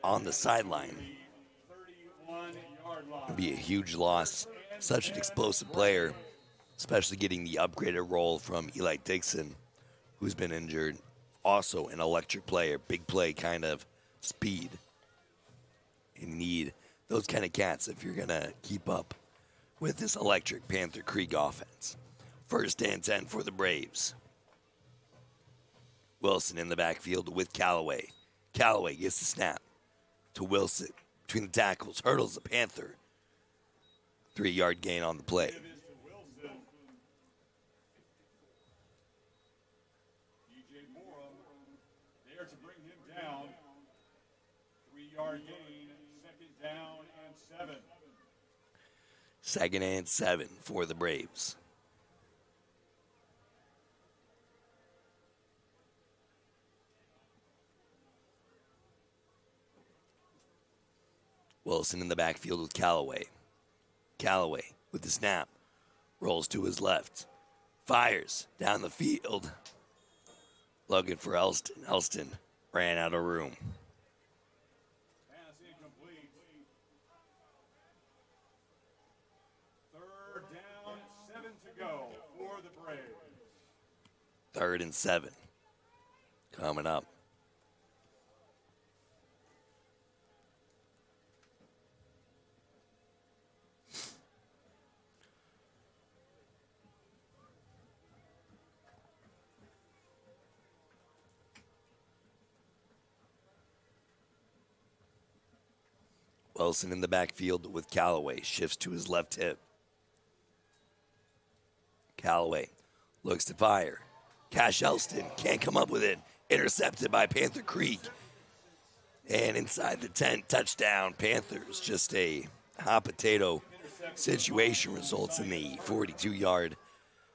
on the sideline. 31-yard line. It'd be a huge loss. Such an explosive player, especially getting the upgraded role from Eli Dixon, who's been injured. Also an electric player, big play kind of speed. You need those kind of cats if you're going to keep up with this electric Panther Creek offense. 1st and 10 for the Braves. Wilson in the backfield with Callaway. Callaway gets the snap to Wilson. Between the tackles, hurdles the Panther. 3-yard gain on the play. It is to Wilson. DJ Morum there to bring him down. 3-yard gain, 2nd down and 7. 2nd and 7 for the Braves. Wilson in the backfield with Callaway. Callaway with the snap. Rolls to his left. Fires down the field. Looking for Elston. Elston ran out of room. Pass incomplete. 3rd down, 7 to go for the Braves. 3rd and 7. Coming up. Wilson in the backfield with Callaway. Shifts to his left hip. Callaway looks to fire. Cash Elston can't come up with it. Intercepted by Panther Creek. And inside the 10, touchdown. Panthers. Just a hot potato situation results in the 42-yard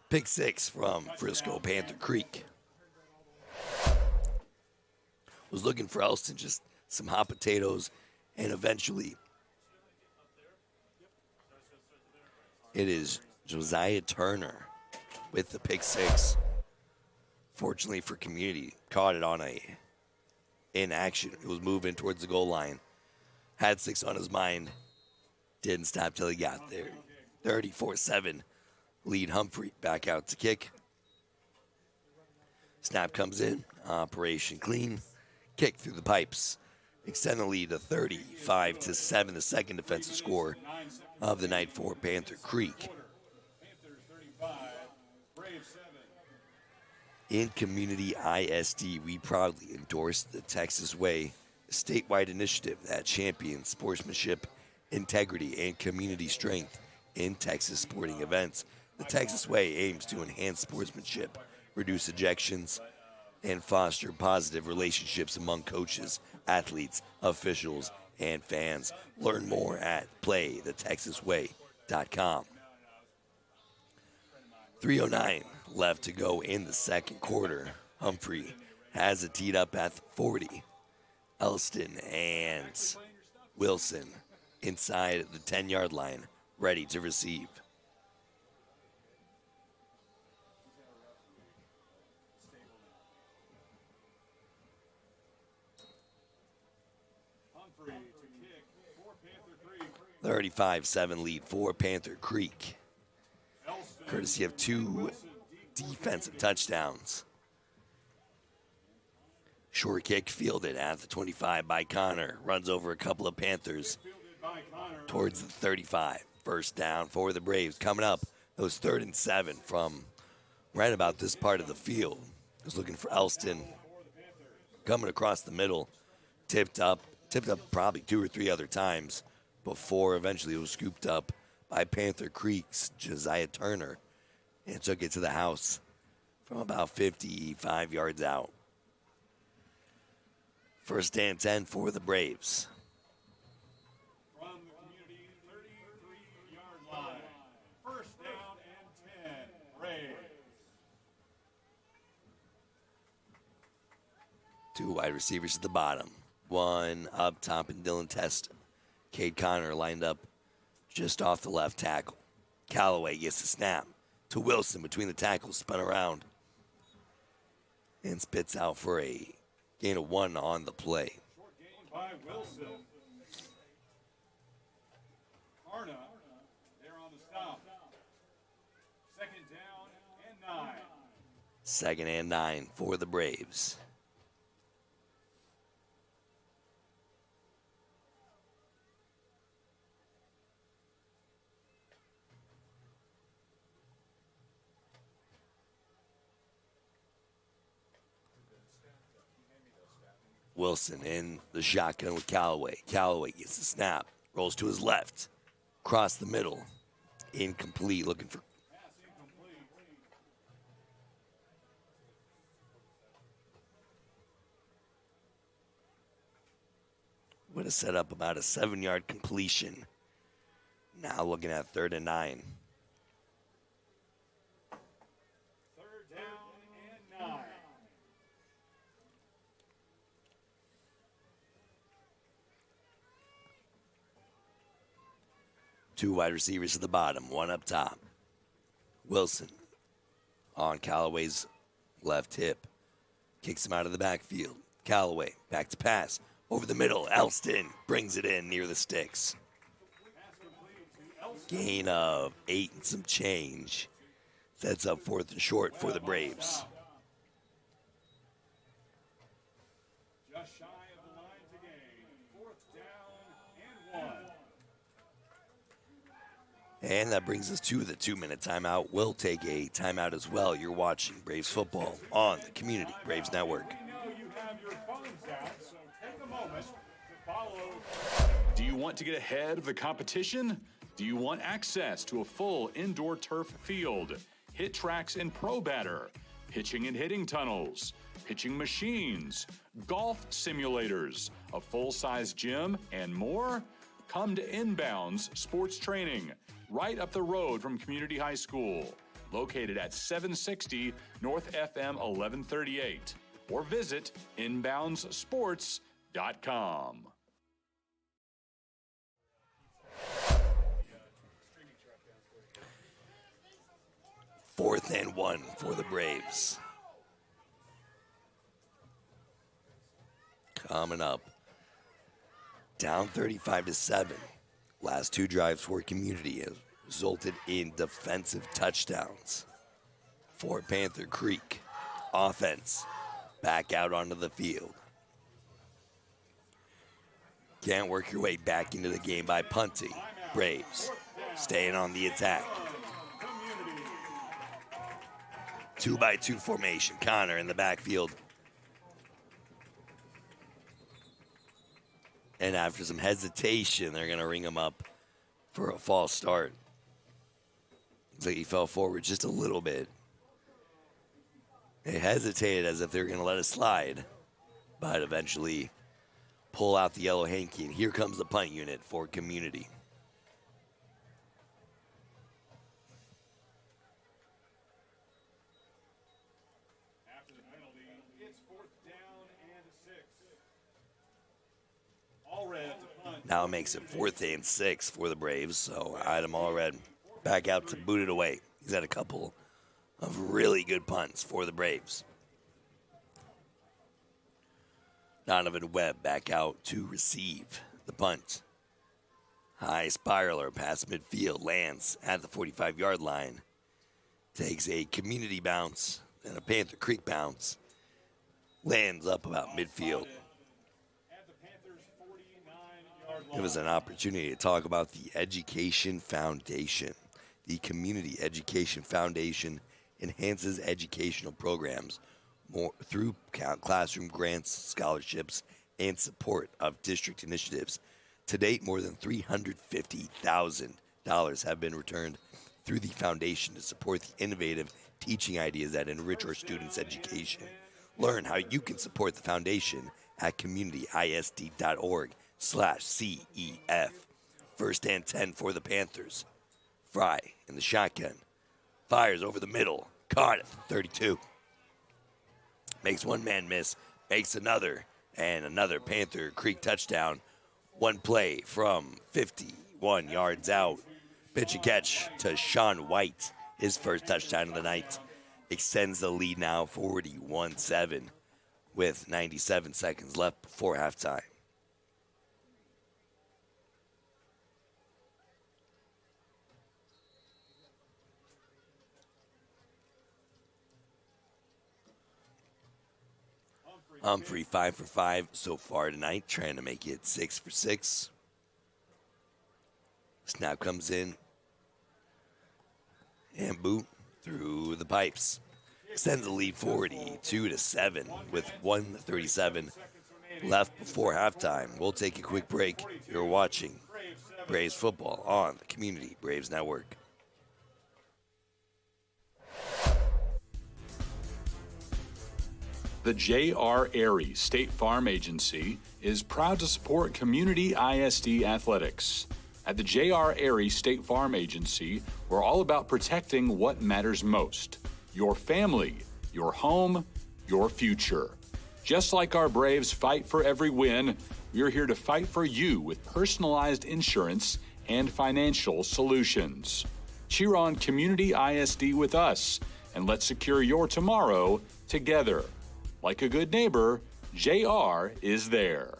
pick 6 from Frisco Panther Creek. Was looking for Elston, just some hot potatoes. And eventually, it is Josiah Turner with the pick 6. Fortunately for Community, caught it on in action. It was moving towards the goal line. Had 6 on his mind. Didn't stop till he got there. 34-7. Lead Humphrey back out to kick. Snap comes in. Operation clean. Kick through the pipes. Extend the lead to 35-7, the second defensive score of the night for Panther Creek. Panthers 35, Braves 7. In Community ISD, we proudly endorse the Texas Way, a statewide initiative that champions sportsmanship, integrity, and community strength in Texas sporting events. The Texas Way aims to enhance sportsmanship, reduce ejections, and foster positive relationships among coaches, athletes, officials, and fans. Learn more at playthetexasway.com. 3:09 left to go in the second quarter. Humphrey has it teed up at the 40. Elston and Wilson inside the 10-yard line, ready to receive. Humphrey to kick for Panther Creek. 35-7 lead for Panther Creek, Elston, courtesy of 2 defensive touchdowns. Short kick fielded at the 25 by Connor. Runs over a couple of Panthers fielded by Connor. towards the 35. First down for the Braves. Coming up, it was 3rd and 7 from right about this part of the field. I was looking for Elston. Coming across the middle. Tipped up probably 2 or 3 other times before eventually it was scooped up by Panther Creek's Josiah Turner and took it to the house from about 55 yards out. First and 10 for the Braves. From the community 33-yard line. First down and 10, Braves. Two wide receivers at the bottom. One up top in Dylan Testa. Cade Connor lined up just off the left tackle. Callaway gets the snap to Wilson between the tackles, spun around, and spits out for a gain of 1 on the play. Short gain by Wilson. Arna there on the stop. Second down and 9. Second and 9 for the Braves. Wilson in the shotgun with Callaway. Callaway gets the snap, rolls to his left, across the middle, incomplete, looking for. Would have set up about a 7-yard completion. Now looking at 3rd and 9. Third down and 9. Two wide receivers at the bottom, one up top. Wilson on Callaway's left hip. Kicks him out of the backfield. Callaway back to pass. Over the middle, Elston brings it in near the sticks. Gain of 8 and some change. Sets up 4th and short for the Braves. Just shy of the line to gain. 4th down and 1. And that brings us to the 2-minute timeout. We'll take a timeout as well. You're watching Braves football on the Community Braves Network. We know you have your phones out, so take a moment to follow. Do you want to get ahead of the competition? Do you want access to a full indoor turf field, hit tracks and pro batter, pitching and hitting tunnels, pitching machines, golf simulators, a full-size gym, and more? Come to Inbounds Sports Training, right up the road from Community High School, located at 760 North FM 1138, or visit inboundssports.com. Fourth and 1 for the Braves. Coming up. Down 35-7. Last 2 drives for Community has resulted in defensive touchdowns. For Panther Creek, offense back out onto the field. Can't work your way back into the game by punting. Braves staying on the attack. 2-by-2 formation. Connor in the backfield. And after some hesitation, they're going to ring him up for a false start. Looks like he fell forward just a little bit. They hesitated as if they were going to let it slide, but eventually pull out the yellow hanky. And here comes the punt unit for Community. After the penalty, it's 4th down and 6. Allred to punt. Now it makes it 4th and 6 for the Braves. So Adam Allred back out to boot it away. He's had a couple of really good punts for the Braves. Donovan Webb back out to receive the punt. High spiraler past midfield, lands at the 45-yard line. Takes a Community bounce and a Panther Creek bounce. Lands up about midfield. At the Panthers' 49-yard line. Give us an opportunity to talk about the Education Foundation. The Community Education Foundation enhances educational programs more through classroom grants, scholarships, and support of district initiatives. To date, more than $350,000 have been returned through the foundation to support the innovative teaching ideas that enrich our students' education. Learn how you can support the foundation at communityisd.org/CEF. First and 10 for the Panthers. Fry in the shotgun. Fires over the middle. Caught at 32. Makes one man miss. Makes another. And another Panther Creek touchdown. One play from 51 yards out. Pitch and catch to Sean White. His first touchdown of the night. Extends the lead now 41-7 with 97 seconds left before halftime. Humphrey 5 for 5 so far tonight, trying to make it 6 for 6. Snap comes in and boot through the pipes. Extends the lead 42-7 with 1:37 left before halftime. We'll take a quick break. You're watching Braves football on the Community Braves Network. The J.R. Airy State Farm Agency is proud to support Community ISD athletics. At the J.R. Airy State Farm Agency, we're all about protecting what matters most: your family, your home, your future. Just like our Braves fight for every win, we're here to fight for you with personalized insurance and financial solutions. Cheer on Community ISD with us, and let's secure your tomorrow together. Like a good neighbor, JR is there.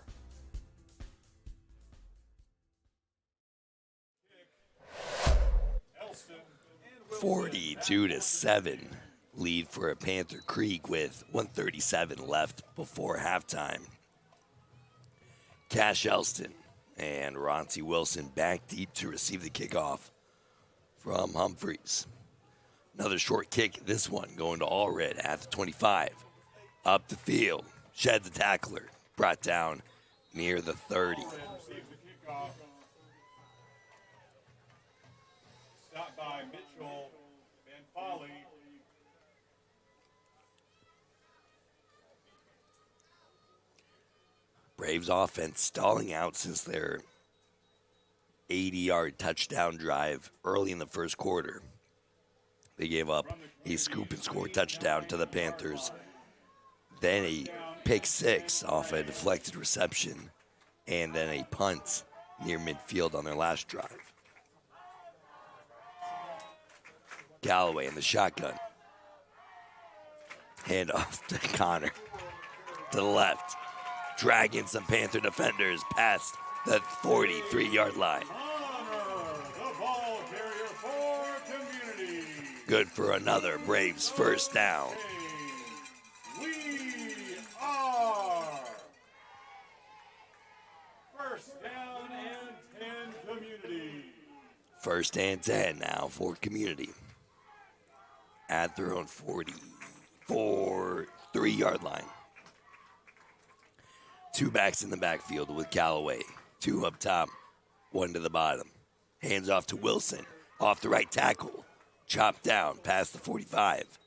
(42-7) lead for Panther Creek with 1:37 left before halftime. Cash Elston and Roncie Wilson back deep to receive the kickoff from Humphreys. Another short kick, this one going to Allred at the 25. Up the field, shed the tackler, brought down near the 30. Stopped by Mitchell Van Folly. Braves offense stalling out since their 80-yard touchdown drive early in the first quarter. They gave up a scoop and score touchdown to the Panthers. Then a pick six off a deflected reception, and then a punt near midfield on their last drive. Galloway in the shotgun. Hand off to Connor. To the left. Dragging some Panther defenders past the 43-yard line. Honor, the ball carrier for Community. Good for another Braves first down. We are first down and 10 Community. First and 10 now for Community. At their own 43-yard line. Two backs in the backfield with Galloway. Two up top, one to the bottom. Hands off to Wilson. Off the right tackle. Chopped down past the 45.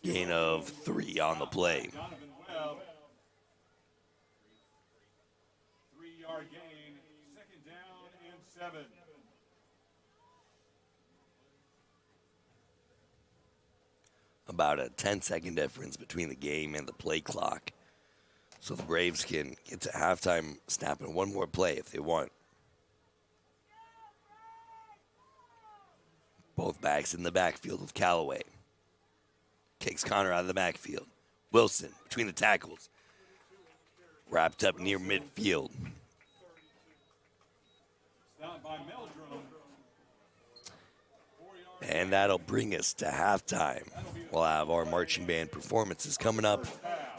Gain of 3 on the play. Donovan Webb. 3-yard gain. Second down and 7. About a 10-second difference between the game and the play clock. So the Braves can get to halftime snapping one more play if they want. Both backs in the backfield with Callaway. Kicks Connor out of the backfield. Wilson between the tackles. Wrapped up near midfield. Stopped by Meldrum. And that'll bring us to halftime. We'll have our marching band performances coming up.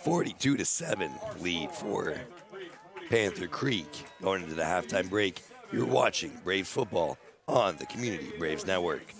42-7 lead for Panther Creek. Going into the halftime break, you're watching Braves football on the Community Braves Network.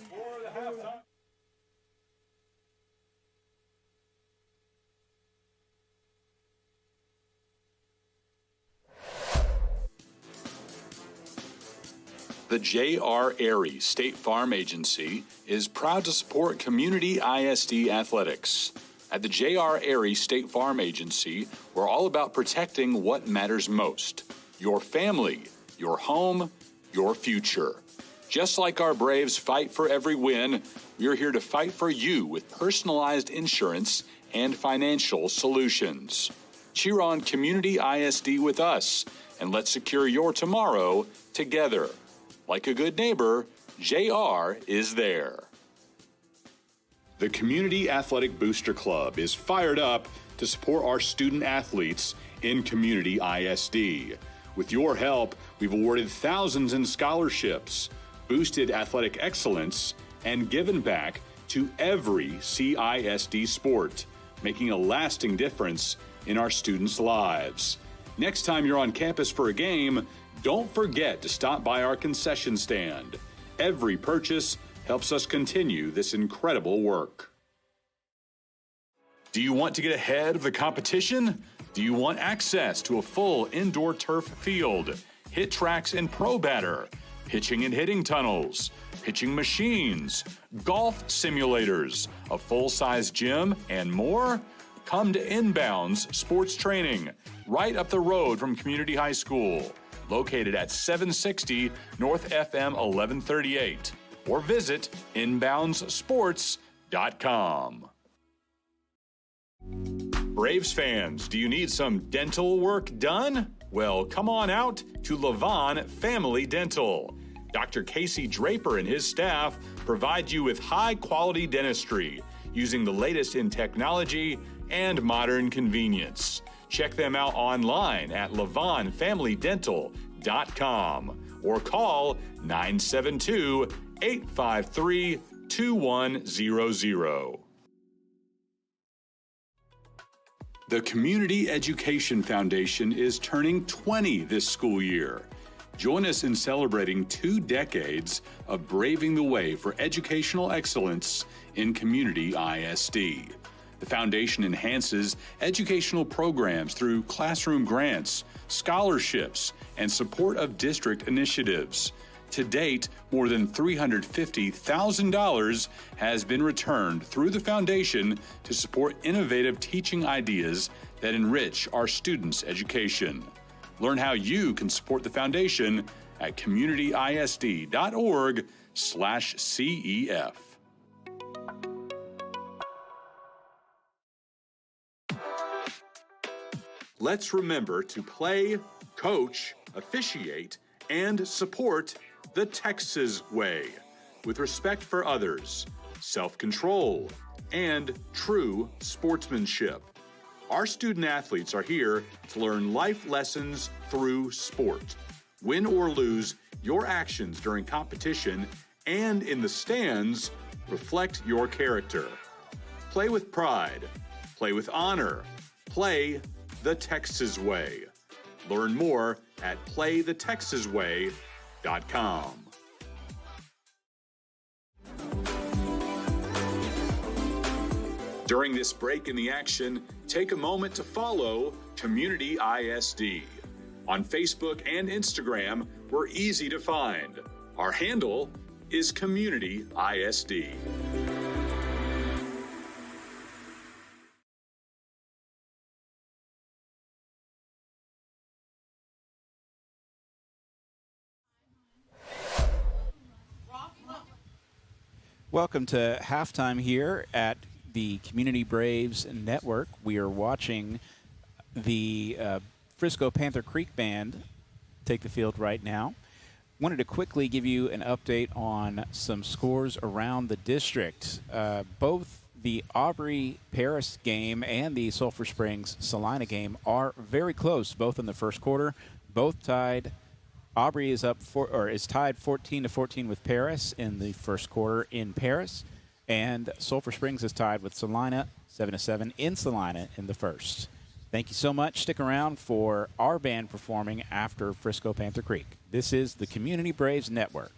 The J.R. Airy State Farm Agency is proud to support Community ISD athletics. At the J.R. Airy State Farm Agency, we're all about protecting what matters most: your family, your home, your future. Just like our Braves fight for every win, we're here to fight for you with personalized insurance and financial solutions. Cheer on Community ISD with us, and let's secure your tomorrow together. Like a good neighbor, JR is there. The Community Athletic Booster Club is fired up to support our student athletes in Community ISD. With your help, we've awarded thousands in scholarships, boosted athletic excellence, and given back to every CISD sport, making a lasting difference in our students' lives. Next time you're on campus for a game, don't forget to stop by our concession stand. Every purchase helps us continue this incredible work. Do you want to get ahead of the competition? Do you want access to a full indoor turf field, hit tracks and pro batter, pitching and hitting tunnels, pitching machines, golf simulators, a full-size gym, and more? Come to Inbounds Sports Training, right up the road from Community High School, located at 760 North FM 1138, or visit inboundssports.com. Braves fans, do you need some dental work done? Well, come on out to Levon Family Dental. Dr. Casey Draper and his staff provide you with high-quality dentistry using the latest in technology and modern convenience. Check them out online at levonfamilydental.com or call 972-853-2100. The Community Education Foundation is turning 20 this school year. Join us in celebrating 2 decades of braving the way for educational excellence in Community ISD. The foundation enhances educational programs through classroom grants, scholarships, and support of district initiatives. To date, more than $350,000 has been returned through the foundation to support innovative teaching ideas that enrich our students' education. Learn how you can support the foundation at communityisd.org/CEF. Let's remember to play, coach, officiate, and support the Texas way, with respect for others, self-control, and true sportsmanship. Our student athletes are here to learn life lessons through sport. Win or lose, your actions during competition and in the stands reflect your character. Play with pride. Play with honor. Play the Texas way. Learn more at playthetexasway.com. During this break in the action, take a moment to follow Community ISD. On Facebook and Instagram, we're easy to find. Our handle is Community ISD. Welcome to halftime here at the Community Braves Network. We are watching the Frisco Panther Creek Band take the field right now. Wanted to quickly give you an update on some scores around the district. Both the Aubrey-Paris game and the Sulphur Springs-Salina game are very close, both in the first quarter, both tied. Aubrey is tied 14-14 with Paris in the first quarter in Paris, and Sulphur Springs is tied with Salina 7-7 in Salina in the first. Thank you so much. Stick around for our band performing after Frisco Panther Creek. This is the Community Braves Network.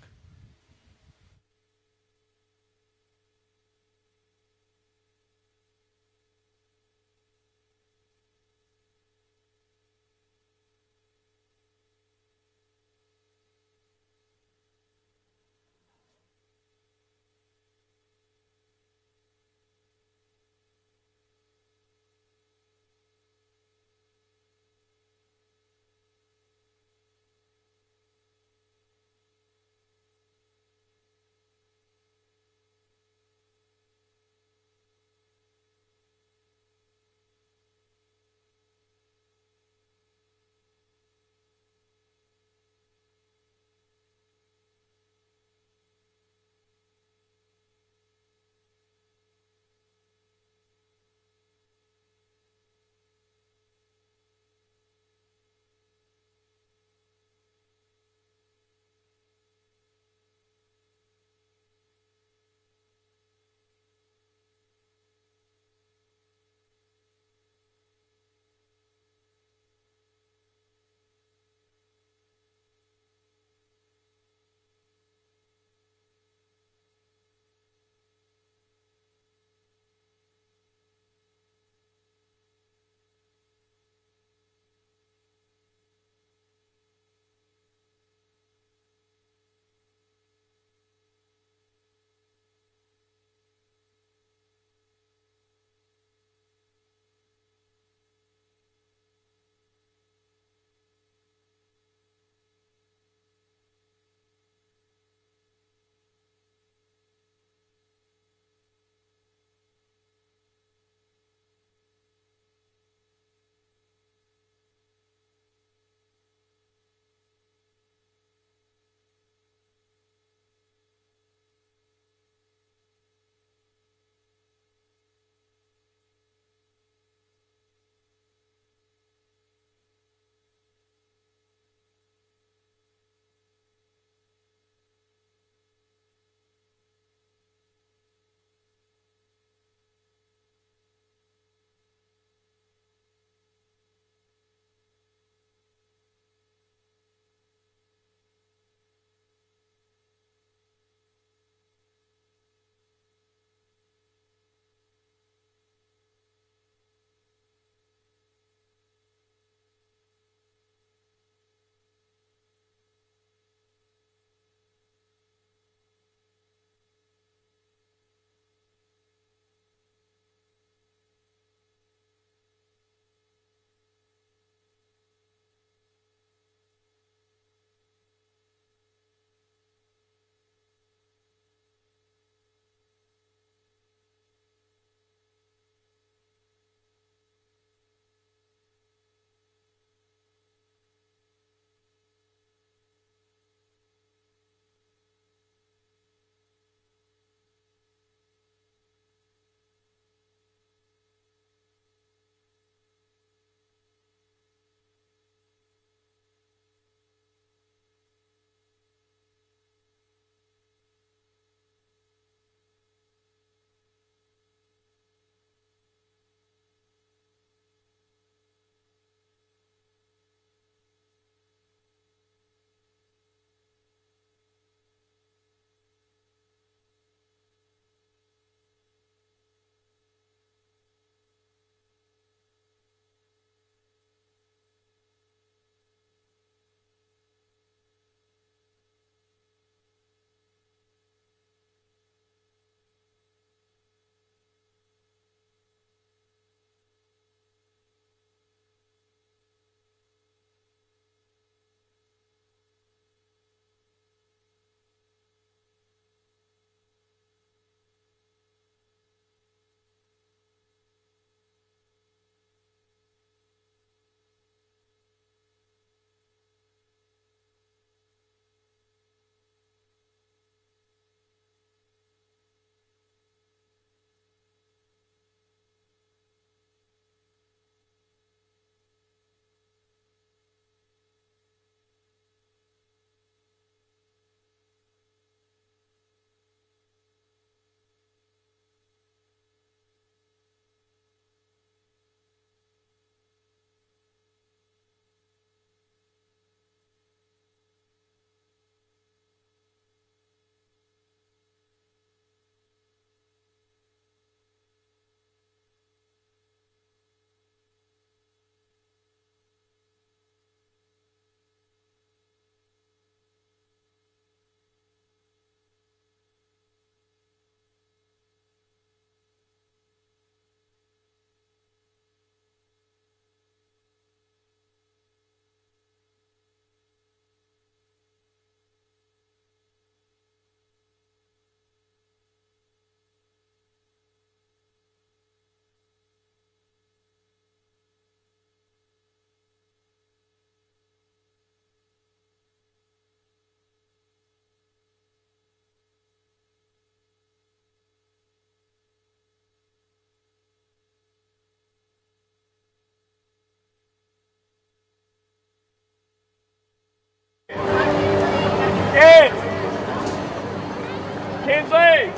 Kinsley!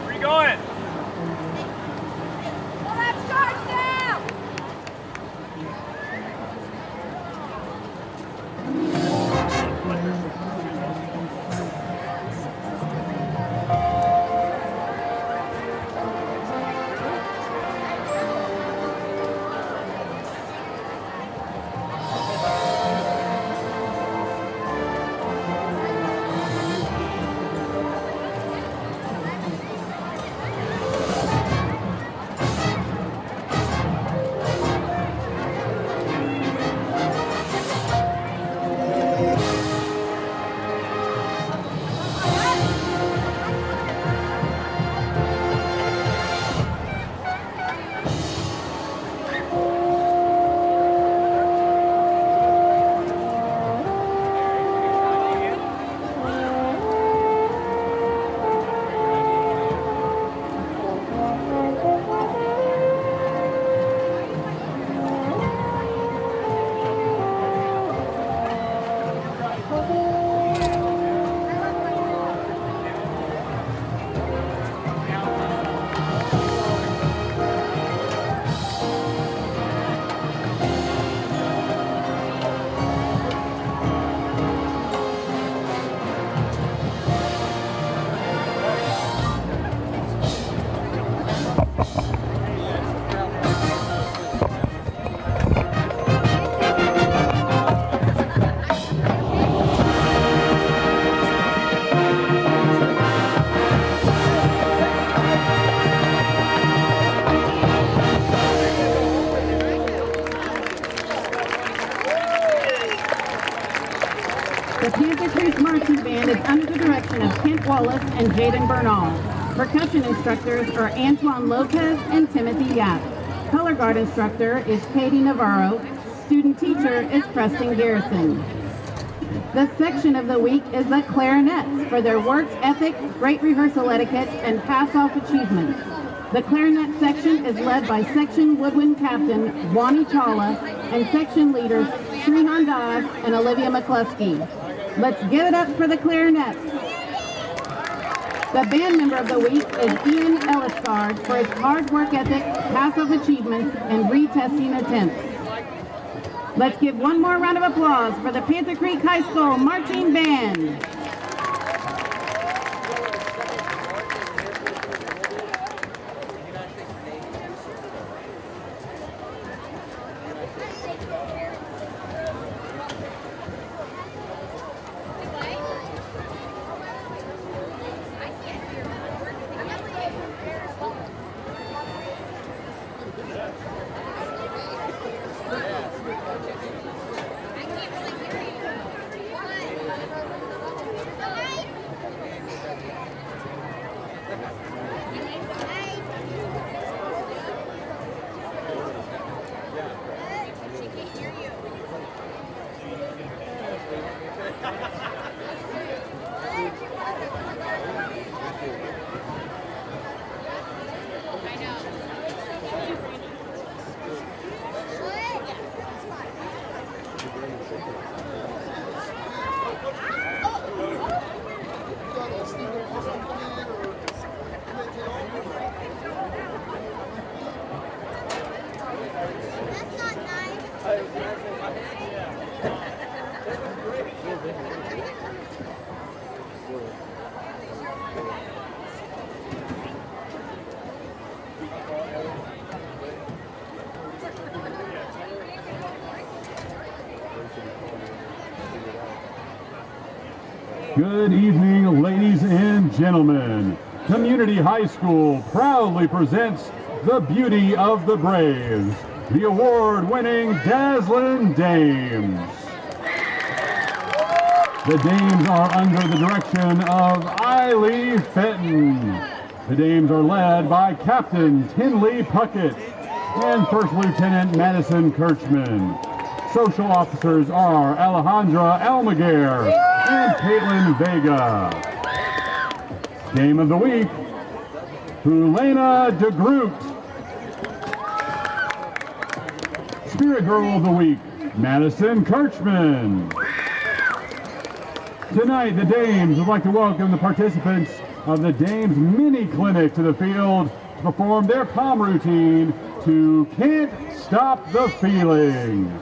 Where you going? The Panther Creek Marching Band is under the direction of Kent Wallace and Jaden Bernal. Percussion instructors are Antoine Lopez and Timothy Yap. Color guard instructor is Katie Navarro. Student teacher is Preston Garrison. The section of the week is the clarinets for their work ethic, great rehearsal etiquette, and pass-off achievements. The clarinet section is led by section woodwind captain Wani Chawla and section leaders Srihan Das and Olivia McCluskey. Let's give it up for the clarinets. The band member of the week is Ian Ellisgard for his hard work ethic, pass-off achievements, and retesting attempts. Let's give one more round of applause for the Panther Creek High School Marching Band. Good evening, ladies and gentlemen. Community High School proudly presents the Beauty of the Braves, the award-winning Dazzlin' Dames. The Dames are under the direction of Eiley Fenton. The Dames are led by Captain Tinley Puckett and First Lieutenant Madison Kirchman. Social officers are Alejandra Almaguer and Caitlin Vega. Game of the week, Hulena DeGroot. Spirit Girl of the week, Madison Kirchman. Tonight, the Dames would like to welcome the participants of the Dames Mini Clinic to the field to perform their palm routine to Can't Stop the Feeling.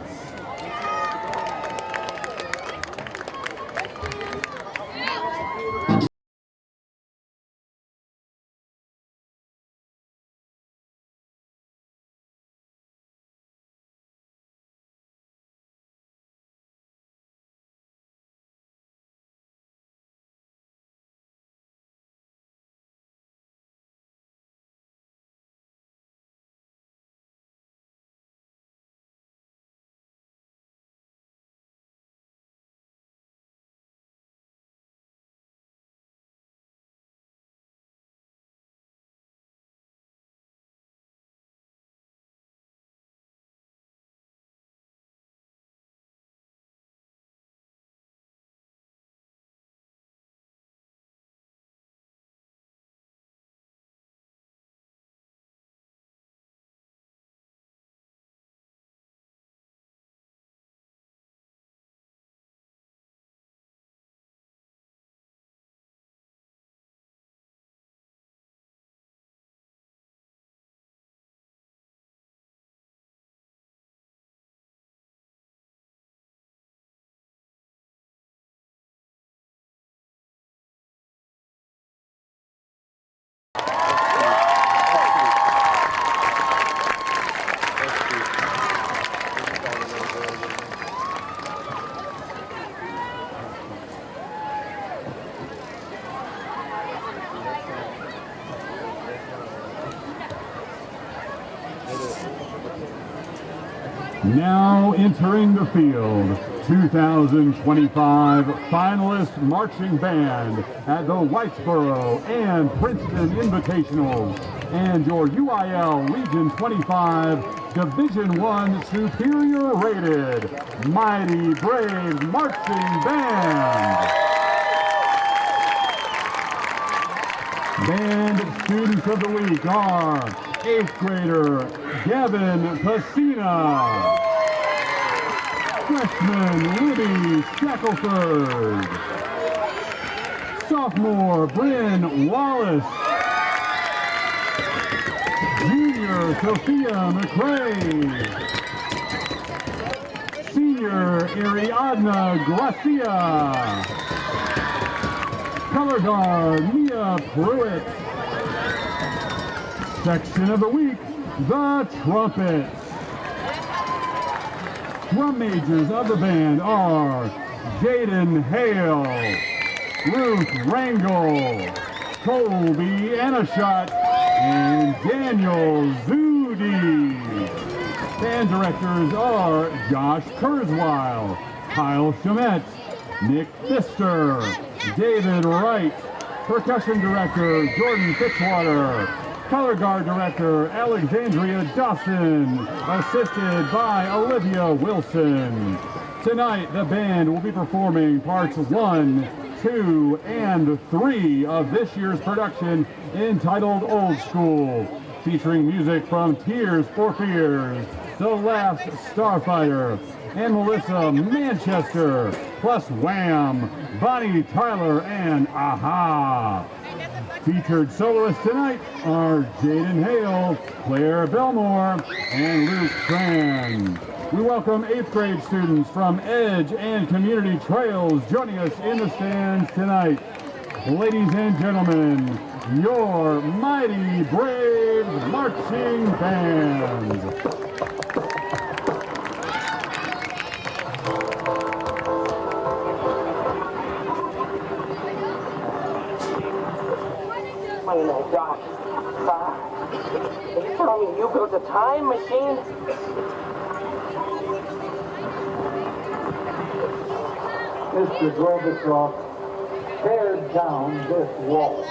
Now entering the field, 2025 finalist marching band at the Whitesboro and Princeton Invitationals and your UIL Region 25 Division I Superior Rated Mighty Brave Marching Band. Band students of the week are 8th grader Gavin Pacina, freshman Libby Shackelford, sophomore Bryn Wallace, junior Sophia McRae, senior Ariadna Gracia, color guard Mia Pruitt. Section of the week, the trumpet. Drum majors of the band are Jaden Hale, Ruth Rangel, Colby Anashot, and Daniel Zudi. Band directors are Josh Kurzweil, Kyle Shamet, Nick Pfister, David Wright, percussion director Jordan Fitzwater, color guard director Alexandria Dawson, assisted by Olivia Wilson. Tonight, the band will be performing parts 1, 2, and 3 of this year's production entitled Old School, featuring music from Tears for Fears, The Last Starfighter, and Melissa Manchester, plus Wham, Bonnie Tyler, and Aha. Featured soloists tonight are Jaden Hale, Claire Belmore, and Luke Tran. We welcome 8th grade students from Edge and Community Trails joining us in the stands tonight. Ladies and gentlemen, your Mighty Brave Marching Band. You know, Doc, are you telling me you built a time machine? Mr. Gorbachev, tear down this wall.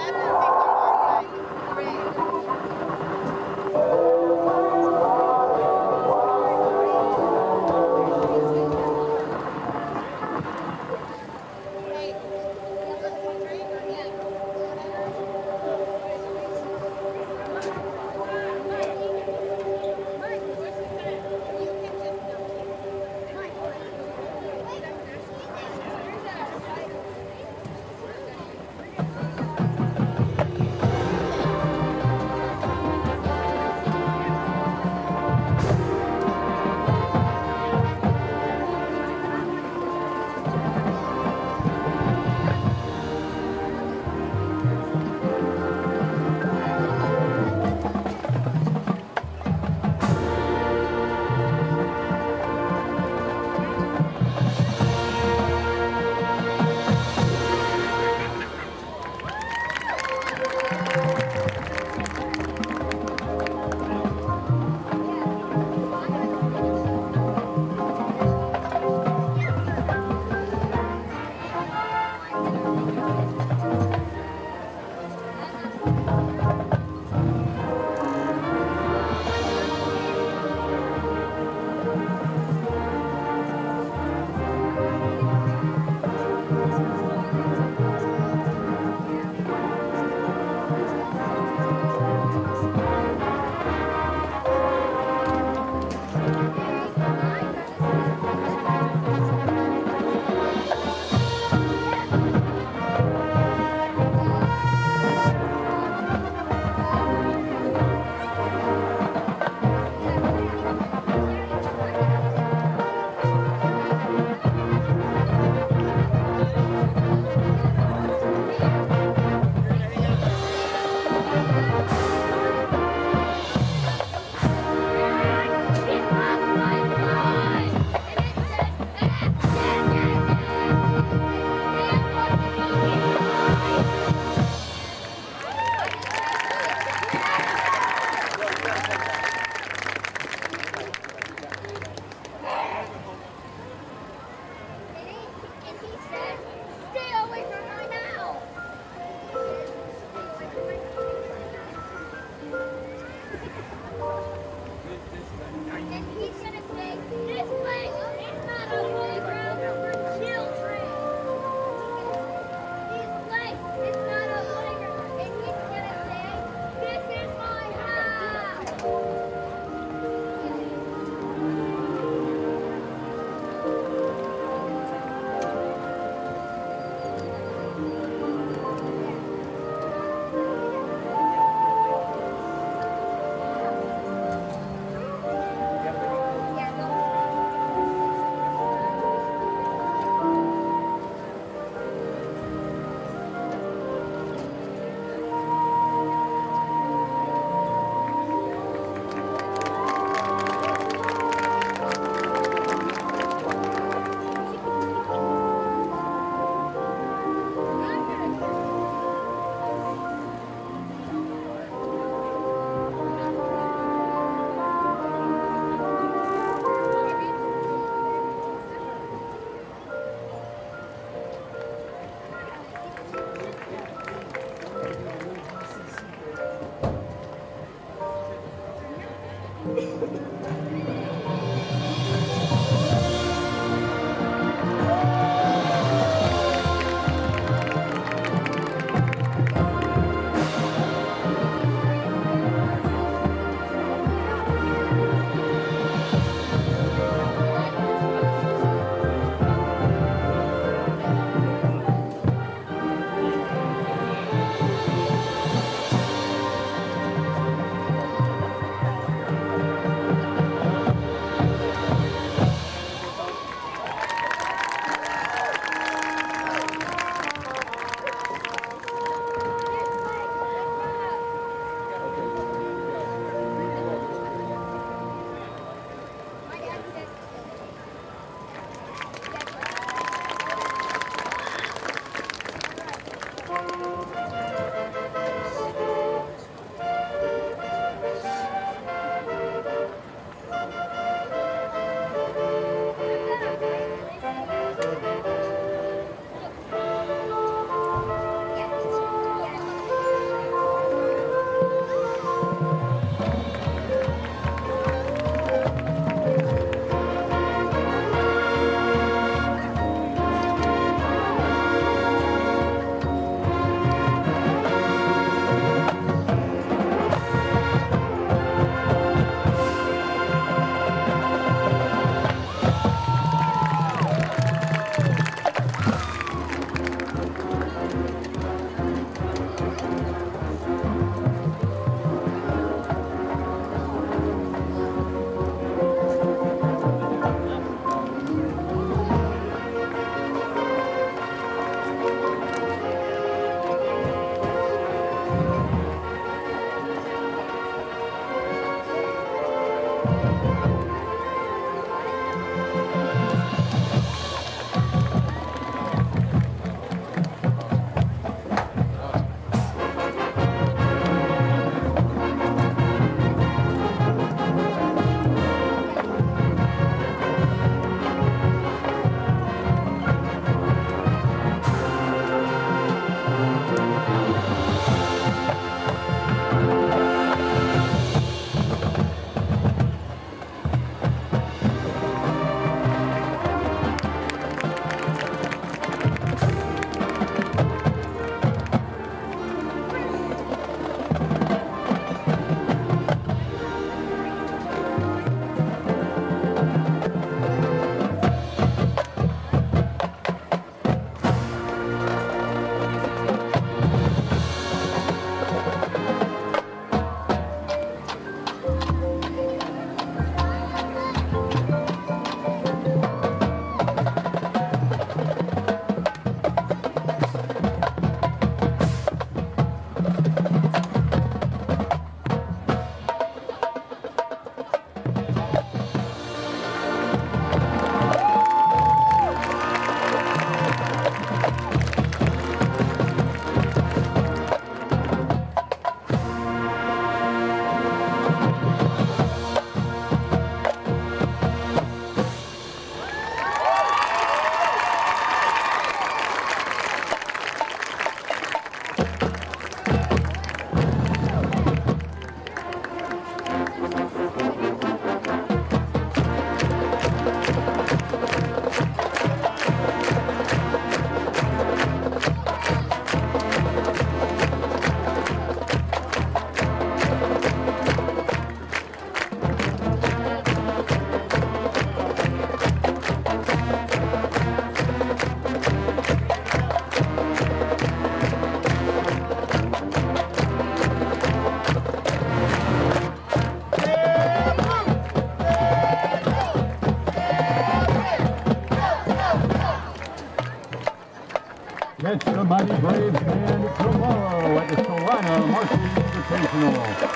Carolina Marching Invitational.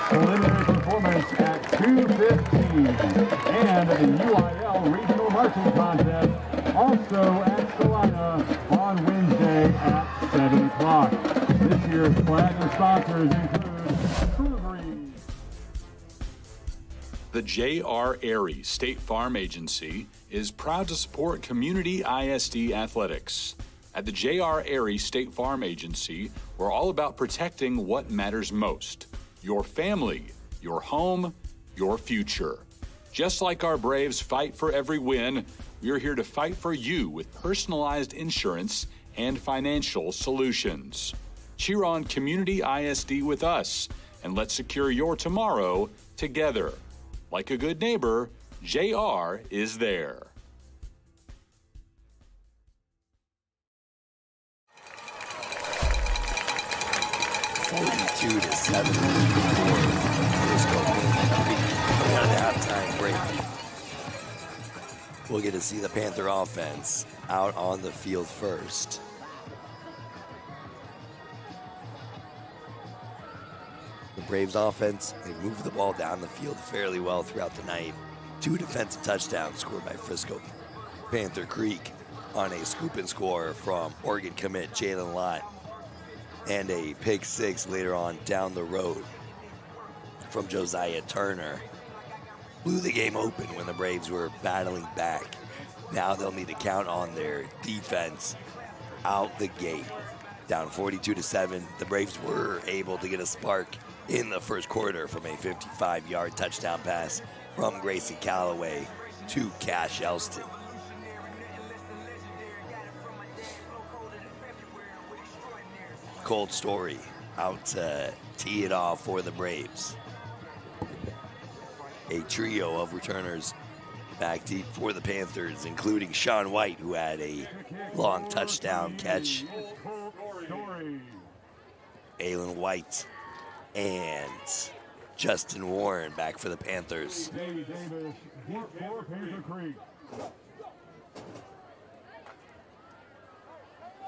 Preliminary performance at 2:15. And the UIL Regional Marching Contest also at Salina on Wednesday at 7 o'clock. This year's flag and sponsors include True. The J.R. Airy State Farm Agency is proud to support community ISD athletics. At the J.R. Airy State Farm Agency, we're all about protecting what matters most: your family, your home, your future. Just like our Braves fight for every win, we're here to fight for you with personalized insurance and financial solutions. Cheer on Community ISD with us, and let's secure your tomorrow together. Like a good neighbor, JR is there. Forty-two to 7 for Frisco Panther Creek coming out of the halftime break. We'll get to see the Panther offense out on the field first. The Braves offense, they moved the ball down the field fairly well throughout the night. 2 defensive touchdowns scored by Frisco Panther Creek on a scoop and score from Oregon commit Jalen Lott, and a pick 6 later on down the road from Josiah Turner. Blew the game open when the Braves were battling back. Now they'll need to count on their defense out the gate. Down 42 to 7, the Braves were able to get a spark in the first quarter from a 55-yard touchdown pass from Grayson Calloway to Cash Elston. Colt Story out to tee it off for the Braves. A trio of returners back deep for the Panthers, including Sean White, who had a long touchdown catch. Aylin White and Justin Warren back for the Panthers.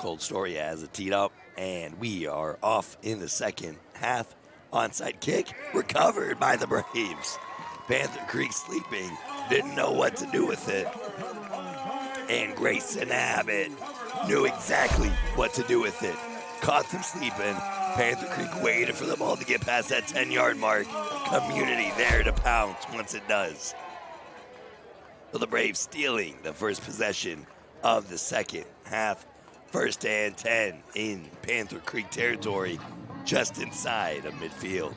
Colt Story has it teed up, and we are off in the second half. Onside kick recovered by the Braves. Panther Creek sleeping, didn't know what to do with it. And Grayson Abbott knew exactly what to do with it. Caught them sleeping. Panther Creek waited for the ball to get past that 10-yard mark. Community there to pounce once it does. So the Braves stealing the first possession of the second half. 1st and 10 in Panther Creek territory, just inside of midfield.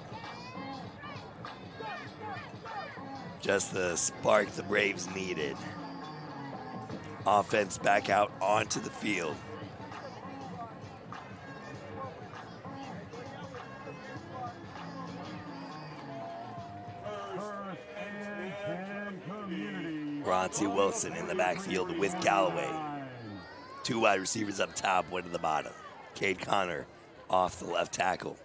Just the spark the Braves needed. Offense back out onto the field. Roncie Wilson in the backfield with Callaway. 2 wide receivers up top, 1 at the bottom. Cade Connor off the left tackle.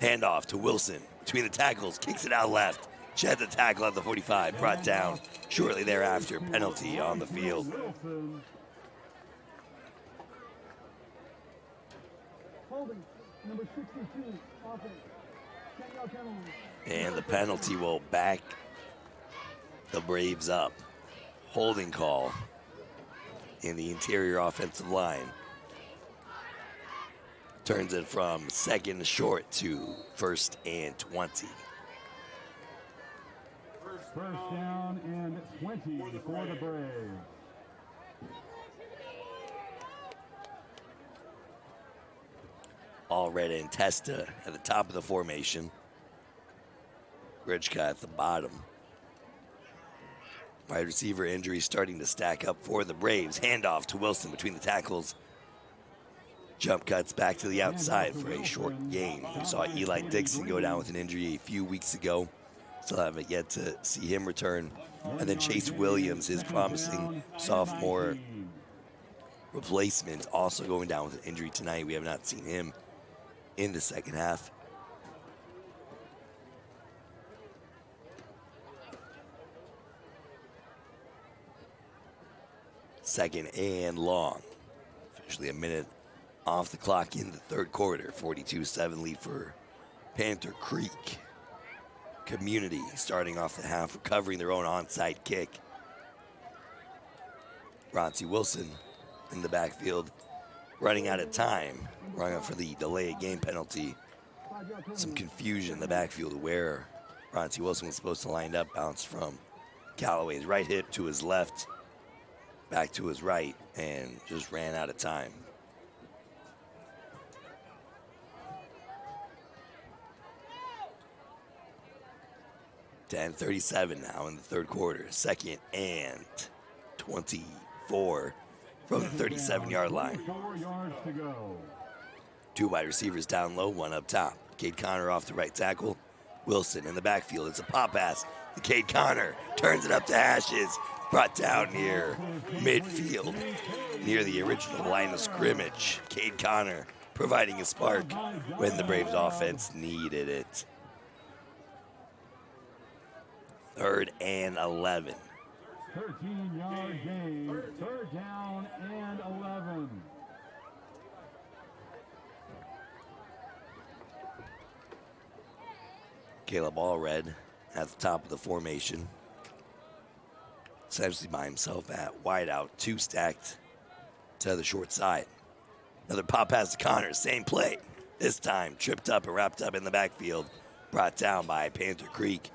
Handoff to Wilson between the tackles, kicks it out left. Sheds a tackle at the 45, brought down shortly thereafter. Penalty on the field. And the penalty will back the Braves up. Holding call in the interior offensive line. Turns it from 2nd short to 1st and 20. First down and 20 for the Braves. Allred and Testa at the top of the formation. Grichka at the bottom. Wide receiver injury starting to stack up for the Braves. Handoff to Wilson between the tackles. Jump cuts back to the outside for a short gain. We saw Eli Dixon go down with an injury a few weeks ago. Still haven't yet to see him return. And then Chase Williams, his promising sophomore replacement, also going down with an injury tonight. We have not seen him in the second half. Second and long. Officially a minute off the clock in the third quarter. 42-7 lead for Panther Creek Community starting off the half, recovering their own onside kick. Roncie Wilson in the backfield, running out of time, running for the delay of game penalty. Some confusion in the backfield where Roncie Wilson was supposed to line up, bounced from Callaway's right hip to his left, back to his right, and just ran out of time. .37 now in the third quarter. 2nd and 24 from the 37-yard line. 4 yards to go. 2 wide receivers down low, 1 up top. Cade Connor off the right tackle. Wilson in the backfield. It's a pop pass. The Cade Connor turns it up to Ashes. Brought down near midfield, near the original line of scrimmage. Cade Connor providing a spark when the Braves offense needed it. 3rd and 11. 13-yard gain. 3rd down and 11. Caleb Allred at the top of the formation. Essentially by himself at wideout, 2 stacked to the short side. Another pop pass to Connor, same play. This time tripped up and wrapped up in the backfield. Brought down by Panther Creek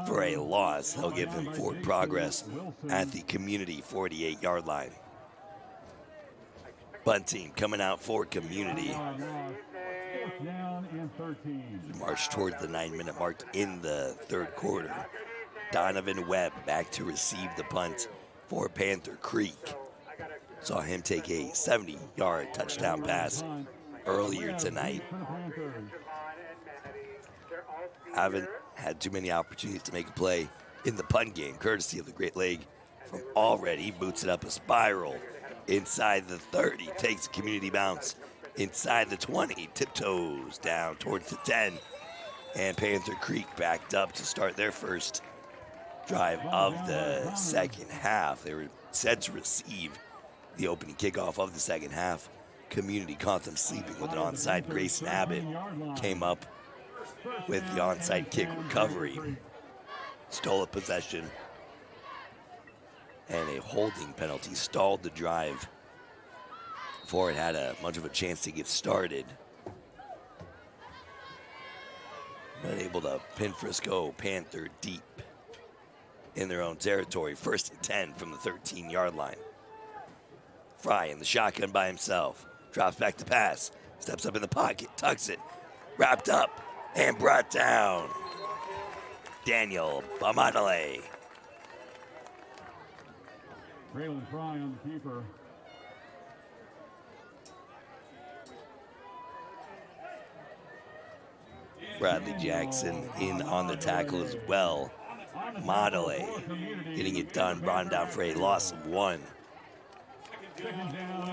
for a loss. They'll give him forward progress at the community 48-yard line. Punt team coming out for community. Down and 13. We march towards the 9-minute mark in the third quarter. Donovan Webb back to receive the punt for Panther Creek. Saw him take a 70-yard touchdown pass earlier tonight. Haven't had too many opportunities to make a play in the punt game, courtesy of the great leg from Allred. He boots it up a spiral inside the 30, takes a community bounce inside the 20, tiptoes down towards the 10, and Panther Creek backed up to start their first drive of the second half. They were set to receive the opening kickoff of the second half. Community caught them sleeping with an onside. Grayson Abbott came up with the onside kick recovery, stole a possession, and a holding penalty stalled the drive before it had much of a chance to get started. But able to pin Frisco Panther deep in their own territory. 1st and 10 from the 13-yard line. Fry in the shotgun by himself. Drops back to pass. Steps up in the pocket. Tucks it. Wrapped up and brought down. Daniel Bamadale. Braylon Fry on the keeper. Bradley Jackson in on the tackle as well. Modele getting it done, brought down for a loss of 1.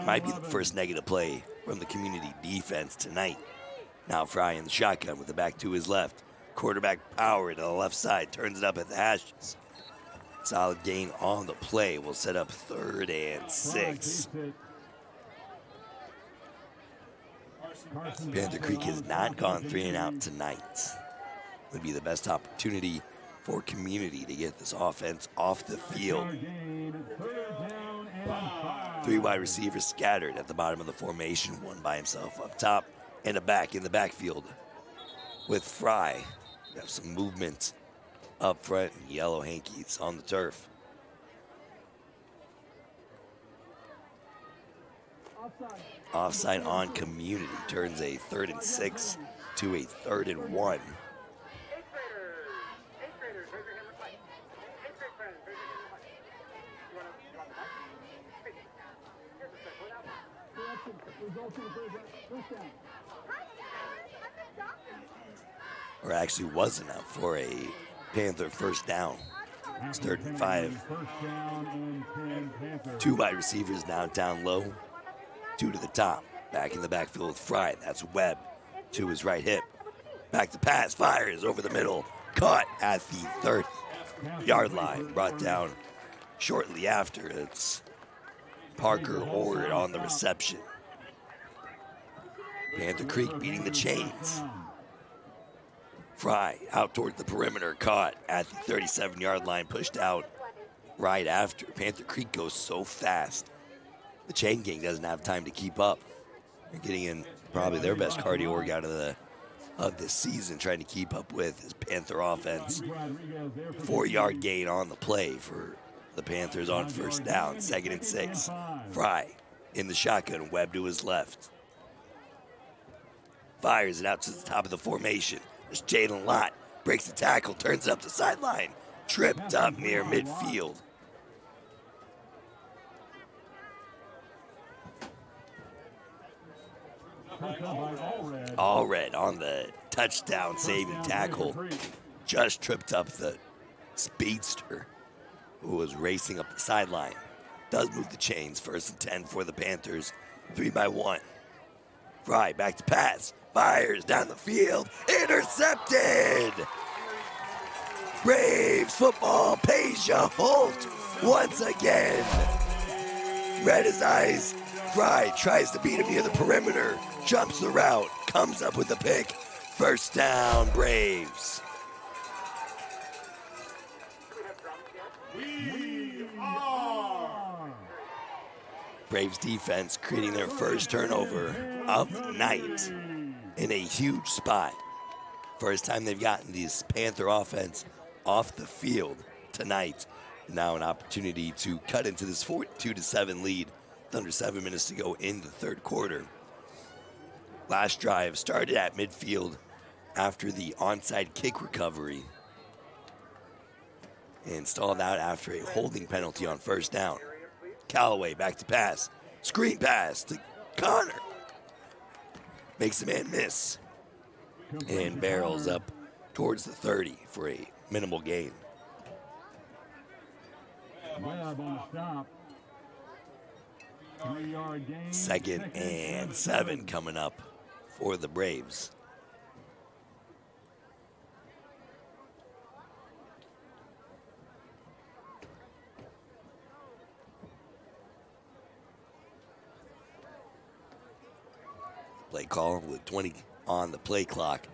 Might be the first negative play from the community defense tonight. Now Fry in the shotgun with the back to his left. Quarterback power to the left side, turns it up at the hashes. Solid gain on the play will set up 3rd and 6. Panther Creek has not gone 3 and out tonight. Would be the best opportunity for community to get this offense off the field. 3 wide receivers scattered at the bottom of the formation, 1 by himself up top and a back in the backfield. With Fry, we have some movement up front and yellow hankies on the turf. Offside on community turns a 3rd and 6 to a 3rd and 1. Or actually was enough for a Panther first down. It's 3rd and 5. 2 wide receivers now down low. 2 to the top. Back in the backfield with Fry. That's Webb to his right hip. Back to pass. Fires over the middle. Caught at the 30-yard line. Brought down shortly after. It's Parker Ord on the reception. Panther Creek beating the chains. Fry out toward the perimeter, caught at the 37-yard line, pushed out right after. Panther Creek goes so fast. The chain gang doesn't have time to keep up. They're getting in probably their best cardio workout of this season, trying to keep up with his Panther offense. 4-yard gain on the play for the Panthers on first down, 2nd and 6. Fry in the shotgun, Webb to his left. Fires it out to the top of the formation. There's Jalen Lott, breaks the tackle, turns up the sideline, tripped up near midfield. Allred on the touchdown saving tackle. Just tripped up the speedster who was racing up the sideline. Does move the chains. 1st and 10 for the Panthers. 3-1. Fry back to pass. Fires down the field. Intercepted. Braves football. Peja Holt once again. Red his eyes. Fry tries to beat him near the perimeter. Jumps the route. Comes up with a pick. 1st down, Braves. Braves defense creating their first turnover of the night in a huge spot. First time they've gotten this Panther offense off the field tonight. Now an opportunity to cut into this 42-7 lead with under 7 minutes to go in the 3rd quarter. Last drive started at midfield after the onside kick recovery and stalled out after a holding penalty on 1st down. Callaway back to pass. Screen pass to Connor. Makes the man miss. And barrels up towards the 30 for a minimal gain. Webb on the stop. 3-yard gain. 2nd and 7 coming up for the Braves. Play call with 20 on the play clock.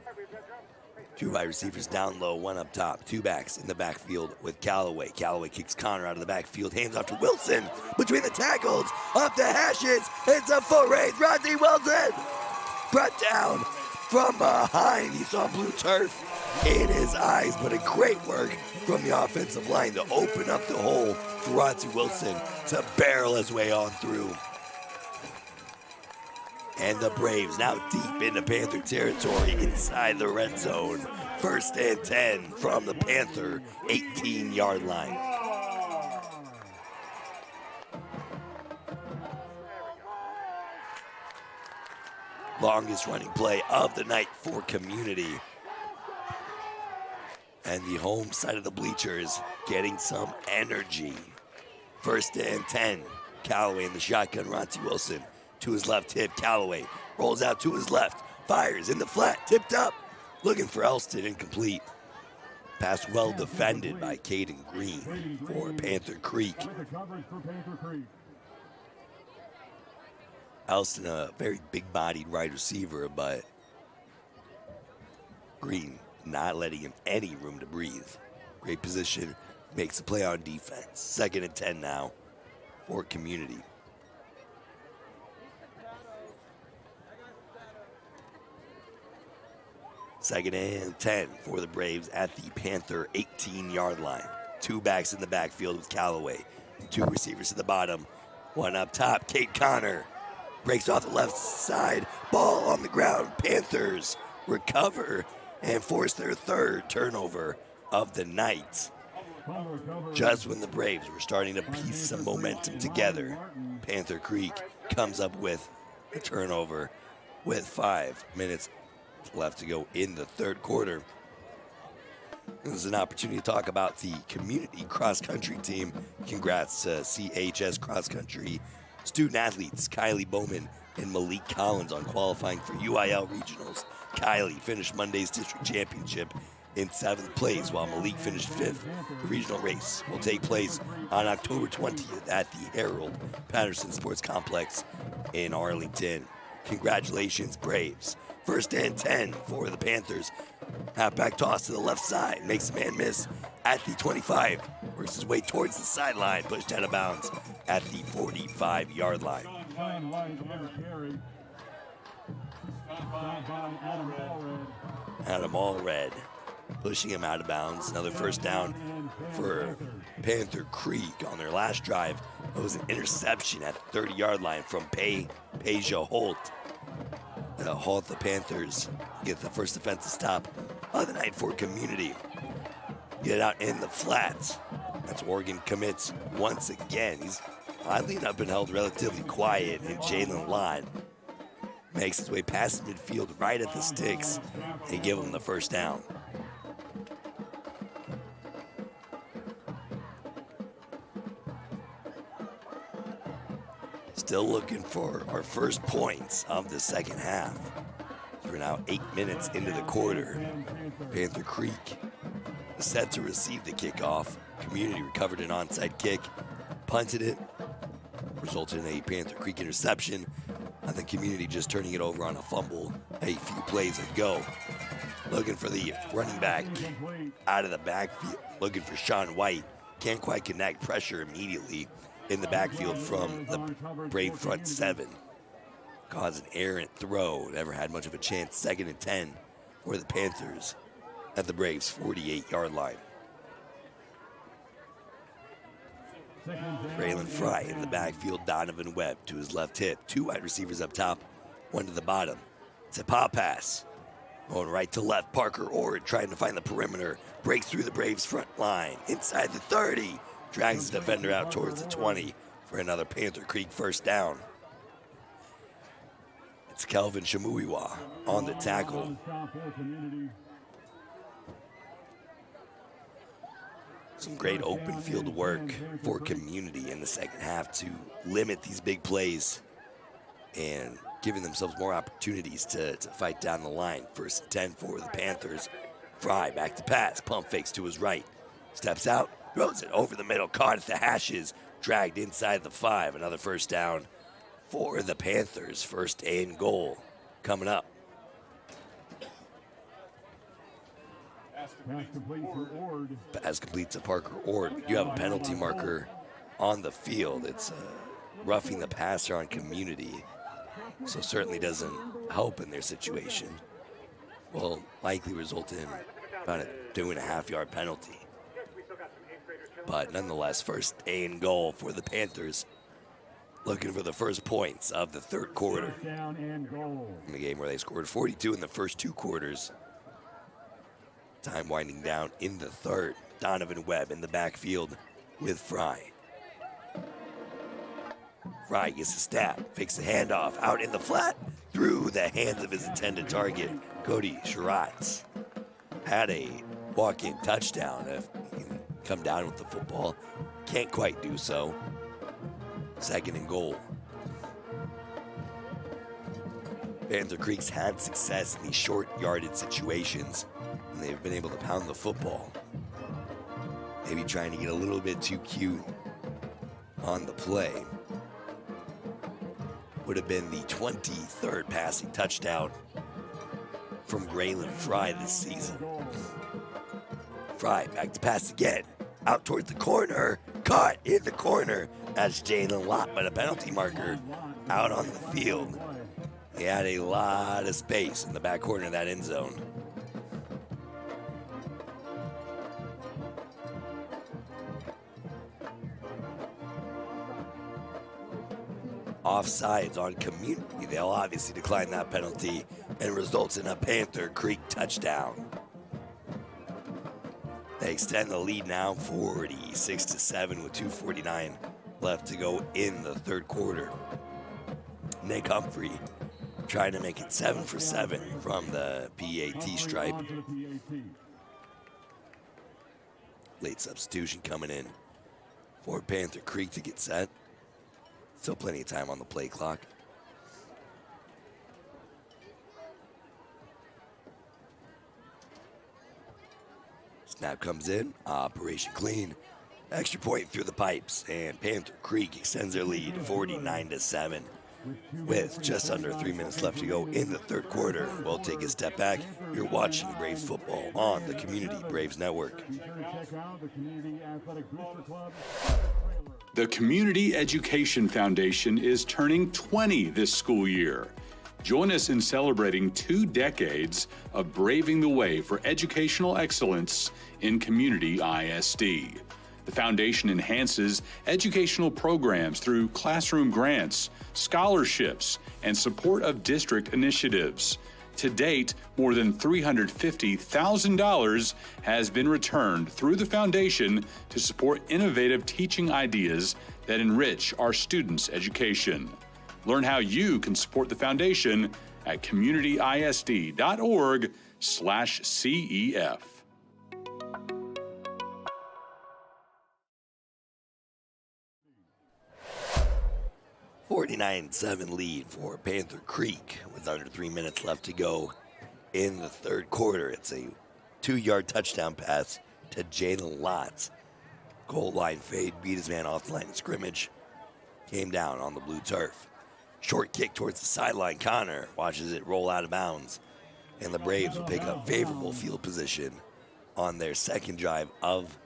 2 wide receivers down low, 1 up top. 2 backs in the backfield with Callaway. Callaway kicks Connor out of the backfield, hands off to Wilson. Between the tackles, up the hashes. It's a full race. Rodney Wilson brought down from behind. He saw blue turf in his eyes, but a great work from the offensive line to open up the hole for Rodney Wilson to barrel his way on through. And the Braves now deep into Panther territory inside the red zone. 1st and 10 from the Panther 18-yard line. Longest running play of the night for Community. And the home side of the bleachers getting some energy. 1st and 10. Callaway in the shotgun, Roncie Wilson. To his left hip, Callaway rolls out to his left, fires in the flat, tipped up, looking for Elston, incomplete. Pass well defended by Caden Green for Panther Creek. Elston, a very big-bodied wide receiver, but Green not letting him any room to breathe. Great position, makes the play on defense. 2nd and 10 now for Community. 2nd and 10 for the Braves at the Panther 18-yard line. 2 backs in the backfield with Callaway. 2 receivers to the bottom. 1 up top, Kate Connor. Breaks off the left side. Ball on the ground. Panthers recover and force their 3rd turnover of the night. Just when the Braves were starting to piece some momentum together, Panther Creek comes up with a turnover with 5 minutes left to go in the 3rd quarter. This is an opportunity to talk about the community cross-country team. Congrats to CHS cross-country student athletes Kylie Bowman and Malik Collins on qualifying for UIL regionals. Kylie finished Monday's district championship in 7th place, while Malik finished 5th. The regional race will take place on October 20th at the Harold Patterson Sports Complex in Arlington. Congratulations, Braves. First and 10 for the Panthers. Halfback toss to the left side. Makes the man miss at the 25. Works his way towards the sideline. Pushed out of bounds at the 45-yard line. Sean White on the carry. Stop by Adam Allred pushing him out of bounds. Another first down for Panther Creek on their last drive. It was an interception at the 30-yard line from Peja Holt. That'll halt the Panthers. Get the first defensive stop of the night for Community. Get it out in the flats. That's Oregon commits once again. He's oddly enough been held relatively quiet, and Jalen Lott makes his way past midfield right at the sticks and give him the first down. Still looking for our first points of the second half. We're now 8 minutes into the quarter. Panther Creek is set to receive the kickoff. Community recovered an onside kick, punted it, resulted in a Panther Creek interception. I think Community just turning it over on a fumble a few plays ago. Looking for the running back out of the backfield. Looking for Sean White. Can't quite connect. Pressure immediately in the backfield from the Brave front seven. Caused an errant throw. Never had much of a chance. 2nd and 10 for the Panthers at the Braves' 48-yard line. Braylon Fry in the backfield. Donovan Webb to his left hip. 2 wide receivers up top, 1 to the bottom. It's a pop pass. Going right to left. Parker Ord trying to find the perimeter. Breaks through the Braves front line. Inside the 30. Drags the defender out towards the 20 for another Panther Creek first down. It's Kelvin Shamuiwa on the tackle. Some great open field work for Community in the second half to limit these big plays and giving themselves more opportunities to fight down the line. 1st and 10 for the Panthers. Fry back to pass. Pump fakes to his right. Steps out. Throws it over the middle. Caught at the hashes. Dragged inside the 5. Another first down for the Panthers. 1st and goal coming up. Pass complete to Parker Ord. You have a penalty marker on the field. It's roughing the passer on Community. So certainly doesn't help in their situation. Will likely result in about a 2.5-yard penalty. But nonetheless, 1st and goal for the Panthers. Looking for the first points of the third quarter. In the game where they scored 42 in the first 2 quarters. Time winding down in the third. Donovan Webb in the backfield with Fry. Fry gets a stab, fakes the handoff, out in the flat, through the hands of his intended target, Cody Sherratz. Had a walk-in touchdown if he can come down with the football. Can't quite do so. 2nd and goal. Panther Creek's had success in these short-yarded situations, and they've been able to pound the football. Maybe trying to get a little bit too cute on the play. Would have been the 23rd passing touchdown from Braylon Fry this season. Fry back to pass again. Out towards the corner. Caught in the corner. That's Jalen Lott, but a penalty marker out on the field. He had a lot of space in the back corner of that end zone. Offsides on Community. They'll obviously decline that penalty and results in a Panther Creek touchdown. They extend the lead now 46-7 with 2:49 left to go in the third quarter. Nick Humphrey trying to make it 7 for 7 from the PAT stripe. Late substitution coming in for Panther Creek to get set. Still plenty of time on the play clock. Snap comes in, operation clean. Extra point through the pipes, and Panther Creek extends their lead 49-7 With just under 3 minutes left to go in the third quarter, we'll take a step back. You're watching Braves football on the Community Braves Network. The Community Education Foundation is turning 20 this school year. Join us in celebrating 2 decades of braving the way for educational excellence in Community ISD. The foundation enhances educational programs through classroom grants, scholarships, and support of district initiatives. To date, more than $350,000 has been returned through the foundation to support innovative teaching ideas that enrich our students' education. Learn how you can support the foundation at communityisd.org/CEF. 49-7 lead for Panther Creek with under 3 minutes left to go in the third quarter. It's a 2-yard touchdown pass to Jalen Lotz. Goal line fade, beat his man off the line of scrimmage. Came down on the blue turf. Short kick towards the sideline. Connor watches it roll out of bounds. And the Braves will pick up favorable field position on their third drive of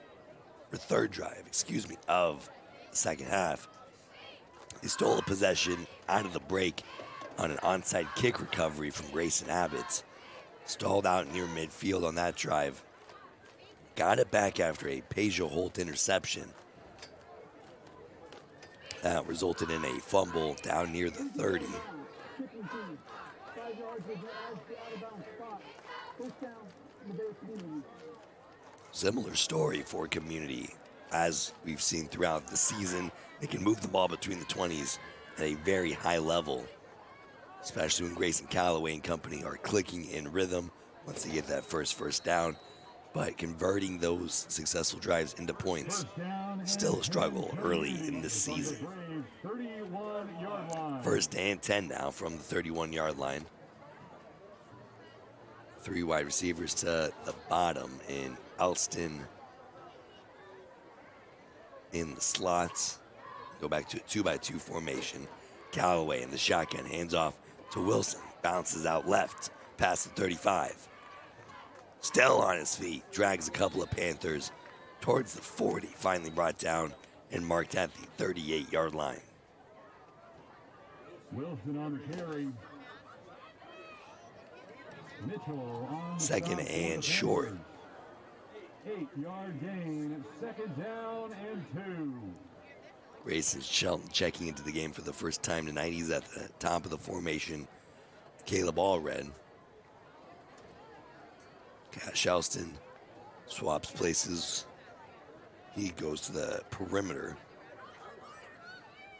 the second half. They stole a possession out of the break on an onside kick recovery from Grayson Abbott. Stalled out near midfield on that drive. Got it back after a Peugeot Holt interception. That resulted in a fumble down near the 30. Similar story for Community. As we've seen throughout the season, they can move the ball between the 20s at a very high level, especially when Grayson Calloway and company are clicking in rhythm once they get that first down. But converting those successful drives into points, still a struggle early in the season. 1st and 10 now from the 31-yard line. 3 wide receivers to the bottom in Alston in the slots. Go back to a 2-by-2 formation. Callaway in the shotgun, hands off to Wilson. Bounces out left, past the 35. Still on his feet, drags a couple of Panthers towards the 40. Finally brought down and marked at the 38-yard line. Wilson on the carry. Mitchell on 2nd and short. 8-yard gain, 2nd down and 2. Grayson Shelton checking into the game for the first time tonight. He's at the top of the formation. Caleb Allred. Cash Elston swaps places. He goes to the perimeter.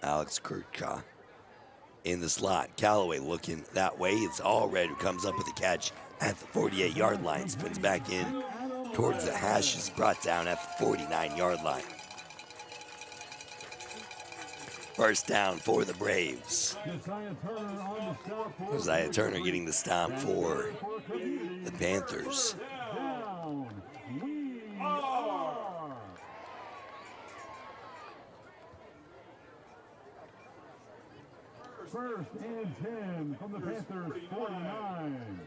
Alex Kirkshaw in the slot. Callaway looking that way. It's Allred who comes up with a catch at the 48-yard line. Spins back in towards the hash. Is brought down at the 49-yard line. First down for the Braves. Josiah Turner getting the stop for the Panthers. First and 10 from the Panthers 49.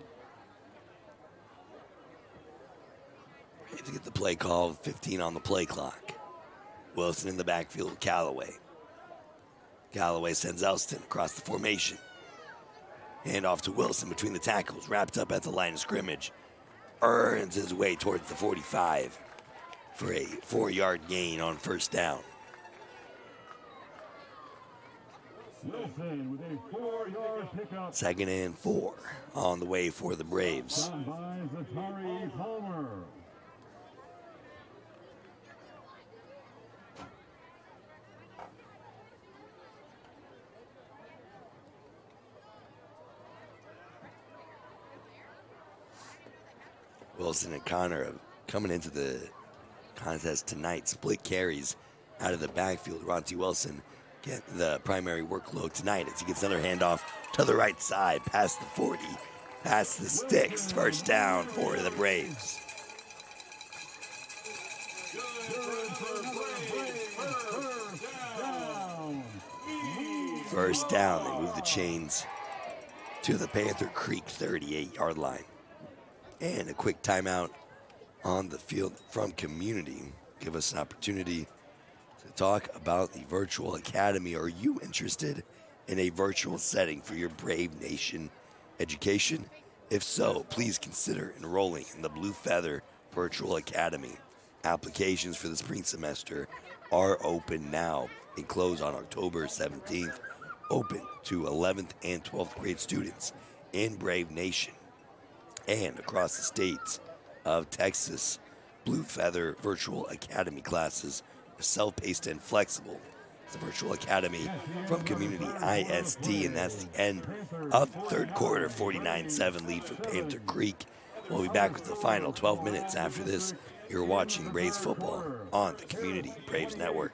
Ready to get the play call, 15 on the play clock. Wilson in the backfield, Callaway. Callaway sends Elston across the formation. Hand off to Wilson between the tackles, wrapped up at the line of scrimmage. Earns his way towards the 45 for a 4-yard gain on first down. Wilson with a 4-yard pickup. 2nd and 4 on the way for the Braves. By Zatari Palmer. Wilson and Connor coming into the contest tonight. Split carries out of the backfield. Ronti Wilson get the primary workload tonight as he gets another handoff to the right side, past the 40, past the sticks. First down for the Braves. First down, they move the chains to the Panther Creek 38-yard line. And a quick timeout on the field from community. Give us an opportunity to talk about the virtual academy. Are you interested in a virtual setting for your Brave Nation education? If so, please consider enrolling in the Blue Feather Virtual Academy. Applications for the spring semester are open now and close on October 17th. Open to 11th and 12th grade students in Brave Nation and across the states of Texas. Blue Feather Virtual Academy classes are self-paced and flexible. It's a virtual academy from Community ISD, and that's the end of the third quarter. 49-7 lead for Panther Creek. We'll be back with the final 12 minutes after this. You're watching Braves football on the Community Braves Network.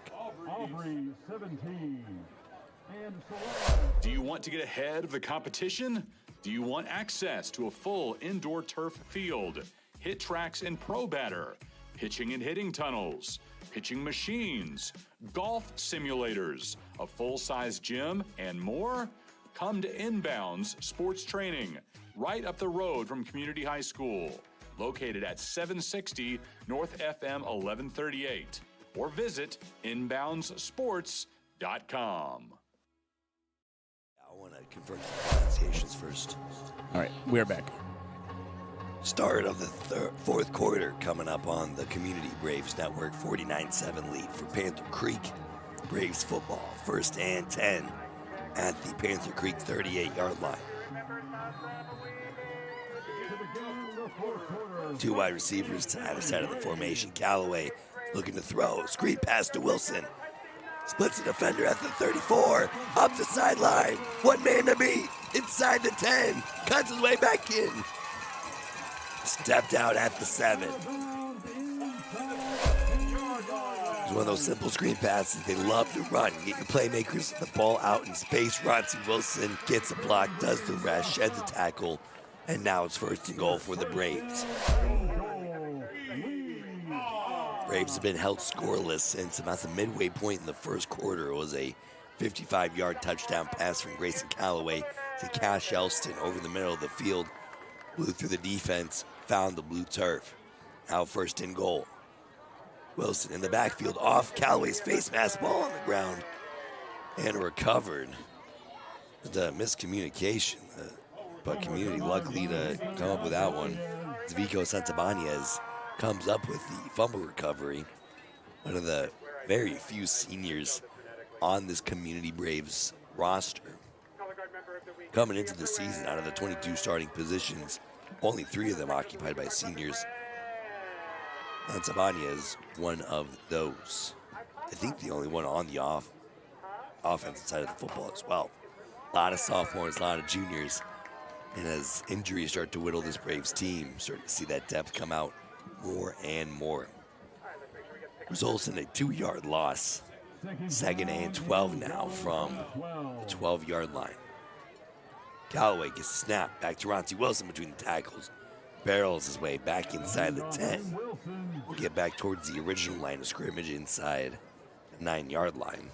Do you want to get ahead of the competition? Do you want access to a full indoor turf field, hit tracks and pro batter, pitching and hitting tunnels, pitching machines, golf simulators, a full-size gym, and more? Come to Inbounds Sports Training, right up the road from Community High School, located at 760 North FM 1138, or visit inboundssports.com. I want to confirm some pronunciations first. All right, we're back. Start of the fourth quarter coming up on the Community Braves Network. 49-7 lead for Panther Creek. Braves football, 1st and 10 at the Panther Creek 38-yard line. Two wide receivers to either side of the formation. Callaway looking to throw. Screen pass to Wilson. Splits a defender at the 34. Up the sideline. One man to beat. Inside the 10. Cuts his way back in. Stepped out at the 7. It's one of those simple screen passes they love to run. Get your playmakers the ball out in space. Roncie Wilson gets a block, does the rest, sheds a tackle, and now it's 1st and goal for the Braves. Braves have been held scoreless since about the midway point in the first quarter. It was a 55-yard touchdown pass from Grayson Callaway to Cash Elston over the middle of the field. Blew through the defense, found the blue turf. Now 1st and goal. Wilson in the backfield off Callaway's face mask, ball on the ground, and recovered. The miscommunication, but Community luckily to come up with that one. Vico Santabanez comes up with the fumble recovery. One of the very few seniors on this Community Braves roster. Coming into the season, out of the 22 starting positions, only 3 of them occupied by seniors. Santabanez, one of those. I think the only one on the offensive side of the football as well. A lot of sophomores, a lot of juniors. And as injuries start to whittle this Braves team, starting to see that depth come out more and more. Results in a 2-yard loss. 2nd and 12 now from the 12-yard line. Callaway gets a snap back to Roncie Wilson between the tackles. Barrels his way back inside the 10. We'll get back towards the original line of scrimmage inside the 9-yard line.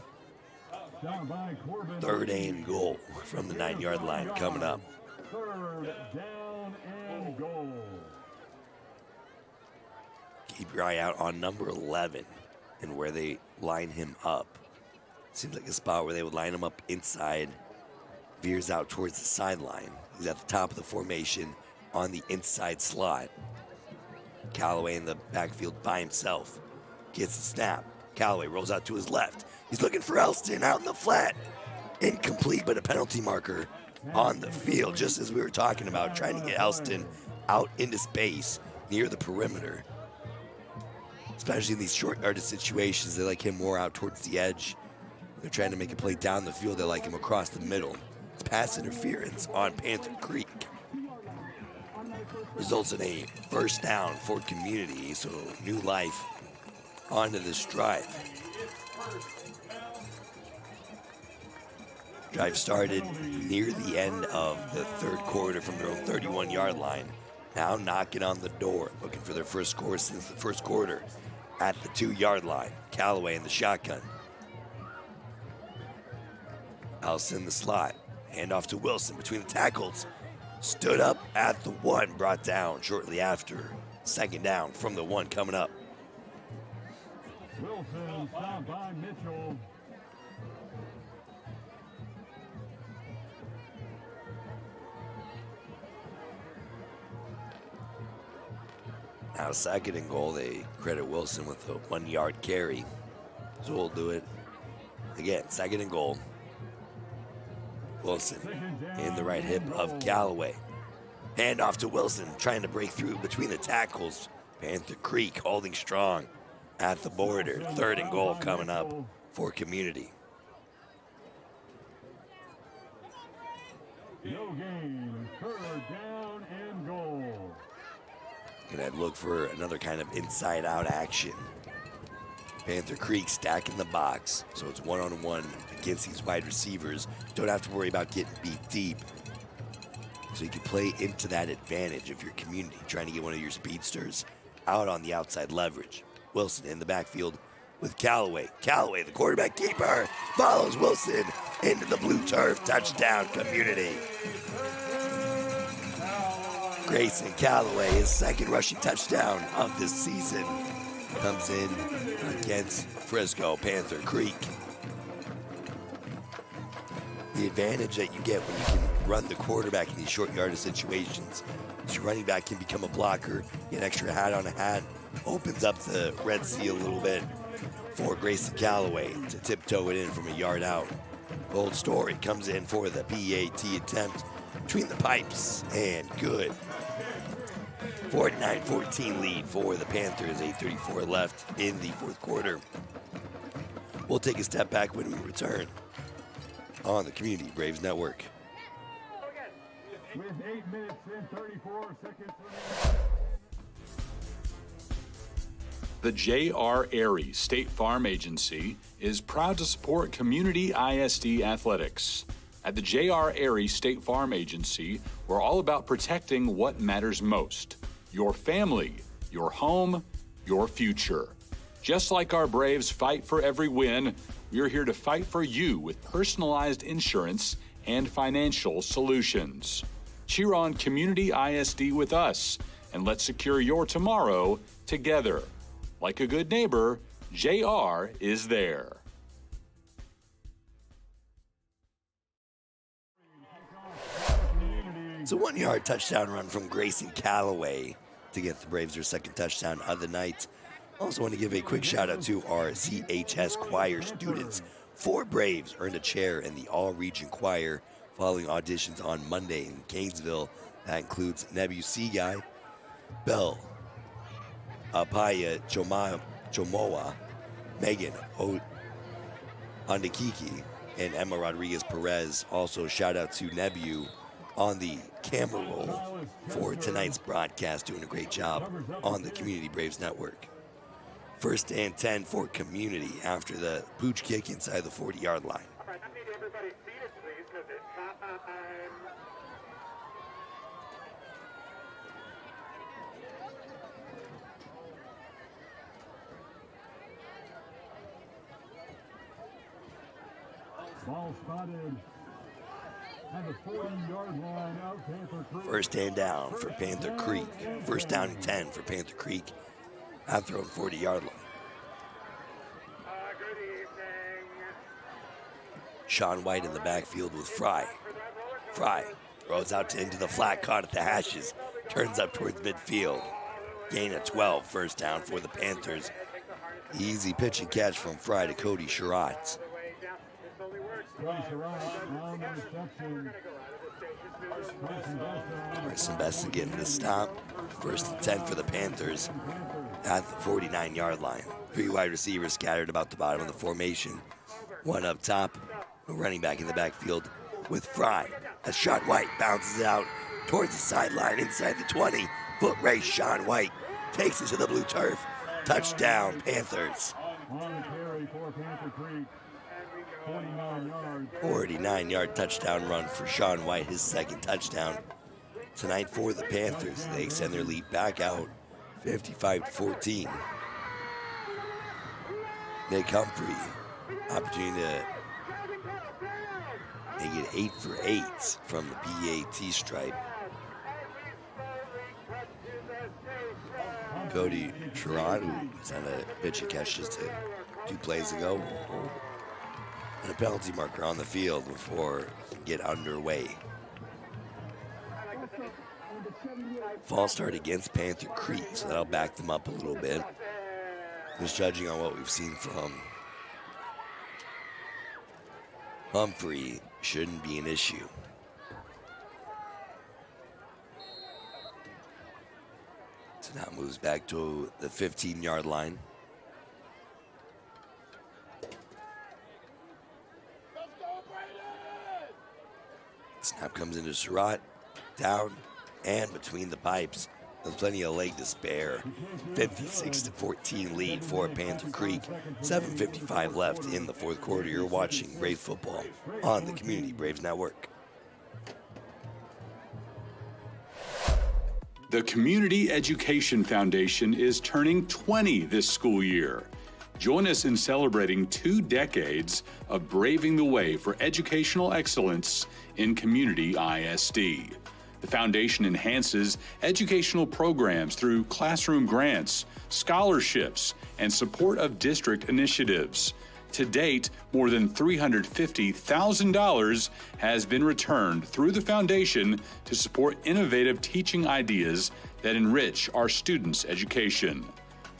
3rd and goal from the 9-yard line coming up. 3rd down and goal. Keep your eye out on number 11 and where they line him up. Seems like a spot where they would line him up inside. Veers out towards the sideline. He's at the top of the formation on the inside slot. Callaway in the backfield by himself. Gets the snap. Callaway rolls out to his left. He's looking for Elston out in the flat. Incomplete, but a penalty marker on the field, just as we were talking about, trying to get Elston out into space near the perimeter. Especially in these short yardage situations, they like him more out towards the edge. They're trying to make a play down the field. They like him across the middle. It's pass interference on Panther Creek. Results in a 1st down for Community, so new life onto this drive. Drive started near the end of the 3rd quarter from their own 31-yard line. Now knocking on the door, looking for their first score since the 1st quarter at the 2-yard line. Callaway in the shotgun. Allison in the slot. Handoff to Wilson between the tackles. Stood up at the 1, brought down shortly after. Second down from the 1 coming up. Wilson stopped by Mitchell. Now second and goal, they credit Wilson with a 1-yard carry. So we'll do it again, second and goal. Wilson in the right hip of Callaway. Handoff to Wilson, trying to break through between the tackles. Panther Creek holding strong at the border. Third and goal coming up for Community. No gain, third down and goal. Gonna look for another kind of inside-out action. Panther Creek stacking the box, so it's one-on-one against these wide receivers. Don't have to worry about getting beat deep. So you can play into that advantage of your Community, trying to get one of your speedsters out on the outside leverage. Wilson in the backfield with Callaway. Callaway, the quarterback keeper, follows Wilson into the blue turf. Touchdown, Community. Grayson Callaway, his second rushing touchdown of this season, comes in against Frisco Panther Creek. The advantage that you get when you can run the quarterback in these short yardage situations is your running back can become a blocker, get an extra hat on a hat, opens up the Red Sea a little bit for Grayson Callaway to tiptoe it in from a yard out. Old Story comes in for the PAT attempt between the pipes, and good. 49-14 lead for the Panthers, 8:34 left in the fourth quarter. We'll take a step back when we return on the Community Braves Network. With 8 minutes and 34 seconds remaining. The J.R. Airy State Farm Agency is proud to support Community ISD athletics. At the J.R. Airy State Farm Agency, we're all about protecting what matters most: your family, your home, your future. Just like our Braves fight for every win, we're here to fight for you with personalized insurance and financial solutions. Cheer on Community ISD with us, and let's secure your tomorrow together. Like a good neighbor, JR is there. It's a 1-yard touchdown run from Grayson Callaway to get the Braves their second touchdown of the night. Also want to give a quick shout out to our CHS choir students. 4 Braves earned a chair in the all-region choir following auditions on Monday in Gainesville. That includes Nebu Seaguy, Bell Apaya Chomoa, Megan Ondakiki, and Emma Rodriguez Perez. Also shout out to Nebu on the camera roll for tonight's broadcast, doing a great job on the Community Braves Network. First and 10 for Community after the pooch kick inside the 40-yard line. I need everybody seated, please, because it's time. Ball spotted at the 40-yard line of Panther Creek. First and down for Panther Creek. First down and 10 for Panther Creek at their own 40-yard line. Good evening. Sean White in the backfield with Fry. Fry throws out into the flat, caught at the hashes, turns up towards midfield. Gain of 12, first down for the Panthers. Easy pitch and catch from Fry to Cody Sherratt. Carson Best getting the stop. First and 10 for the Panthers at the 49-yard line. 3 wide receivers scattered about the bottom of the formation. 1 up top, a running back in the backfield with Fry. As Sean White bounces it out towards the sideline inside the 20. Foot race, Sean White takes it to the blue turf. Touchdown, Panthers. On the carry for Panther Creek. 49-yard touchdown run for Sean White, his second touchdown tonight for the Panthers. They extend their lead back out 55-14. Nick Humphrey, opportunity to They get 8 for 8 from the PAT stripe. Cody Sherrod, who's on a pitch and catch just 2 plays ago, and a penalty marker on the field before he can get underway. False start against Panther Creek, so that'll back them up a little bit. Just judging on what we've seen from Humphrey, shouldn't be an issue. So now moves back to the 15-yard line. Snap comes into Surratt, down and between the pipes. There's plenty of leg to spare. 56-14 lead for Panther Creek. 7:55 left in the fourth quarter. You're watching Braves football on the Community Braves Network. The Community Education Foundation is turning 20 this school year. Join us in celebrating 2 decades of braving the way for educational excellence in Community ISD. The foundation enhances educational programs through classroom grants, scholarships, and support of district initiatives. To date, more than $350,000 has been returned through the foundation to support innovative teaching ideas that enrich our students' education.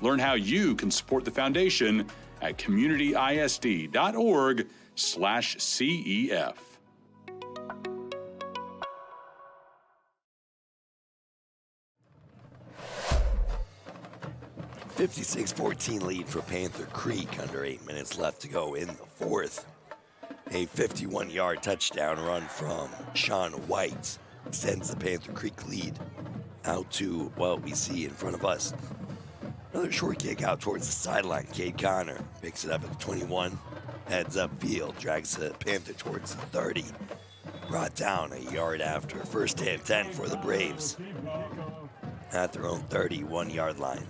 Learn how you can support the foundation at communityisd.org/CEF. 56-14 lead for Panther Creek, under 8 minutes left to go in the fourth. A 51-yard touchdown run from Sean White extends the Panther Creek lead out to what we see in front of us. Another short kick out towards the sideline. Cade Connor picks it up at the 21, heads upfield, drags the Panther towards the 30. Brought down a yard after. First and 10 for the Braves at their own 31-yard line.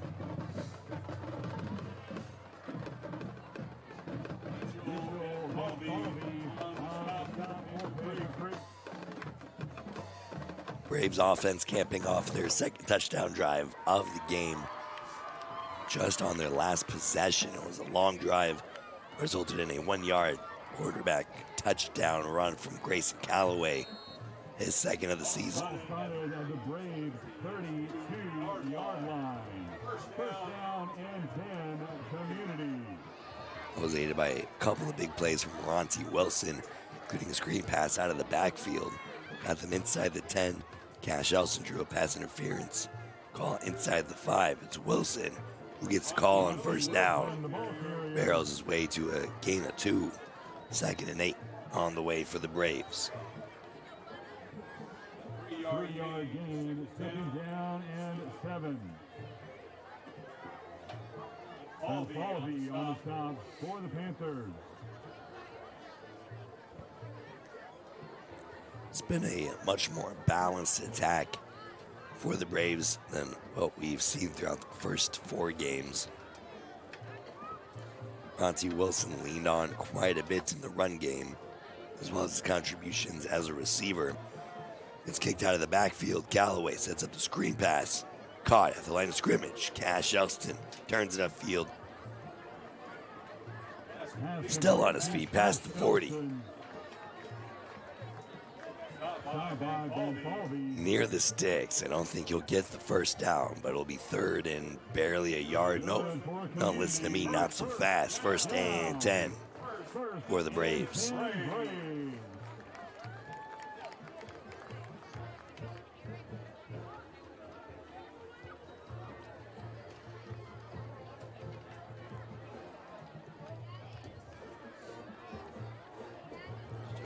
Braves offense camping off their second touchdown drive of the game. Just on their last possession, it was a long drive, resulted in a 1-yard quarterback touchdown run from Grayson Calloway, his second of the season. Was aided by a couple of big plays from Ronte Wilson, including a screen pass out of the backfield. Got them inside the 10. Cash Elson drew a pass interference. Call inside the 5. It's Wilson who gets the call on first down. Barrels his way to a gain of 2. 2nd and 8 on the way for the Braves. 3-yard gain, 2nd down and 7. And Falvey on the stop for the Panthers. It's been a much more balanced attack for the Braves than what we've seen throughout the first 4 games. Ronte Wilson leaned on quite a bit in the run game, as well as his contributions as a receiver. It's kicked out of the backfield. Callaway sets up the screen pass. Caught at the line of scrimmage. Cash Elston turns it upfield. Still on his feet past the 40. Near the sticks. I don't think he'll get the first down, but it'll be 3rd and barely a yard. Nope, don't listen to me, not so fast. 1st and 10 for the Braves.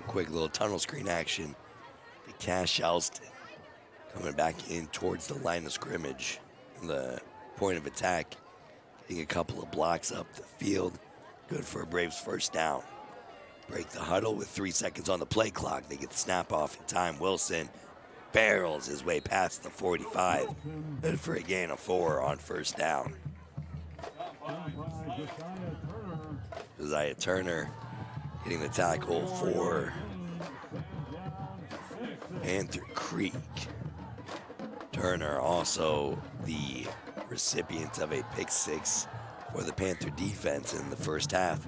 Quick little tunnel screen action. Cash Elston coming back in towards the line of scrimmage. The point of attack, getting a couple of blocks up the field. Good for a Braves first down. Break the huddle with 3 seconds on the play clock. They get the snap off in time. Wilson barrels his way past the 45. Good for a gain of 4 on first down. Josiah Turner hitting the tackle for Panther Creek. Turner also the recipient of a pick six for the Panther defense in the first half.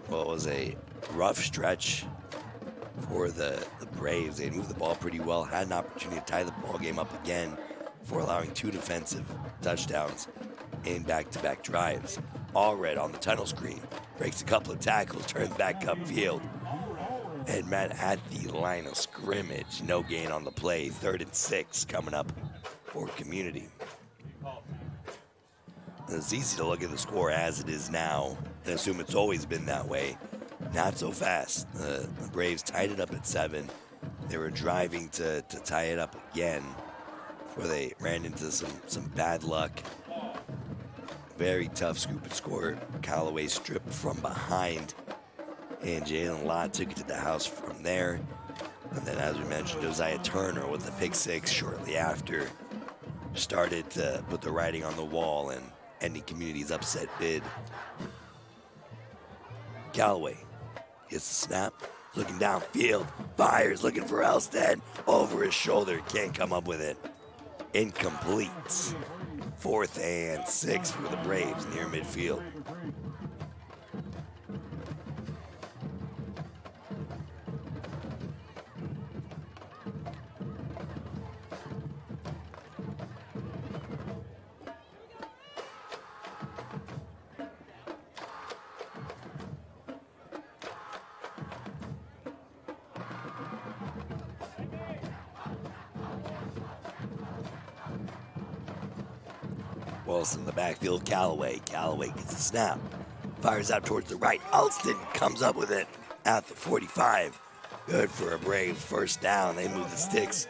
Well, it was a rough stretch for the Braves. They moved the ball pretty well, had an opportunity to tie the ball game up again before allowing 2 defensive touchdowns in back-to-back drives. Allred on the tunnel screen, breaks a couple of tackles, turns back upfield, and met at the line of scrimmage. No gain on the play. 3rd and 6 coming up for Community. It's easy to look at the score as it is now and assume it's always been that way. Not so fast. The Braves tied it up at 7. They were driving to tie it up again before they ran into some bad luck. Very tough scoop and score. Callaway stripped from behind, and Jalen Lott took it to the house from there. And then, as we mentioned, Josiah Turner with the pick six shortly after started to put the writing on the wall and ending Community's upset bid. Callaway gets the snap, looking downfield, fires, looking for Elstead, over his shoulder, can't come up with it. Incomplete. 4th and 6 for the Braves near midfield. Wilson in the backfield, Callaway. Callaway gets the snap, fires out towards the right. Alston comes up with it at the 45. Good for a Braves first down. They move the sticks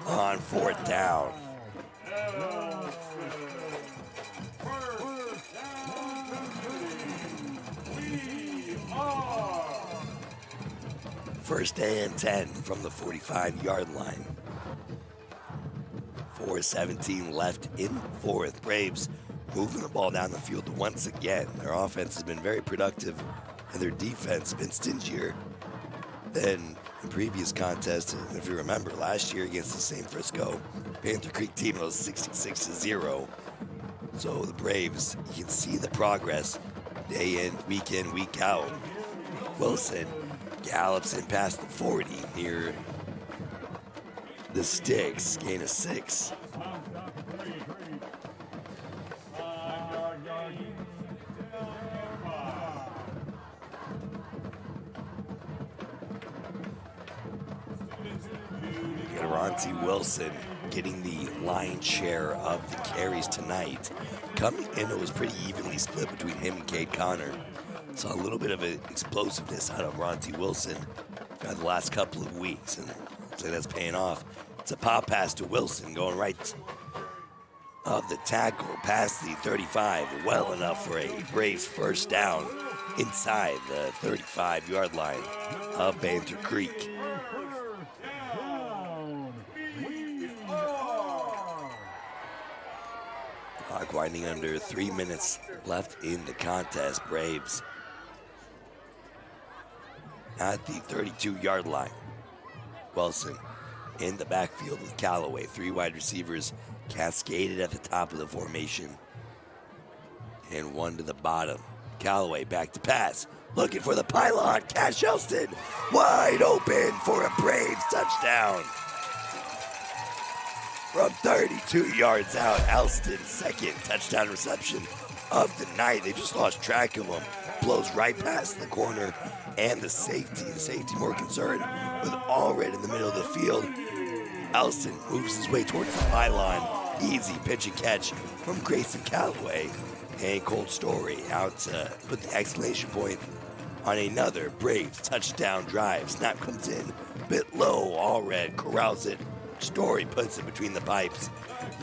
on 4th down. First and 10 from the 45-yard line. 4:17 left in 4th. Braves moving the ball down the field once again. Their offense has been very productive, and their defense has been stingier than in previous contests. And if you remember, last year against the same Frisco Panther Creek team, it was 66-0. So the Braves, you can see the progress day in, week out. Wilson gallops in past the 40 near the sticks, gain of 6. Ronti Wilson getting the lion's share of the carries tonight. Coming in, it was pretty evenly split between him and Cade Connor. Saw a little bit of explosiveness out of Ronti Wilson the last couple of weeks, and looks like that's paying off. It's a pop pass to Wilson going right of the tackle past the 35, well enough for a Braves first down inside the 35-yard line of Panther Creek. Clock winding under 3 minutes left in the contest. Braves at the 32-yard line. Wilson in the backfield with Callaway. 3 wide receivers cascaded at the top of the formation. And 1 to the bottom. Callaway back to pass. Looking for the pylon. Cash Elston wide open for a Braves touchdown. From 32 yards out, Elston's second touchdown reception of the night. They just lost track of him. Blows right past the corner and the safety. The safety more concerned with Allred in the middle of the field. Elston moves his way towards the pylon. Easy pitch and catch from Grayson Callaway. And Colt Story out to put the exclamation point on another Braves touchdown drive. Snap comes in, bit low. Allred corrals it. Story puts it between the pipes.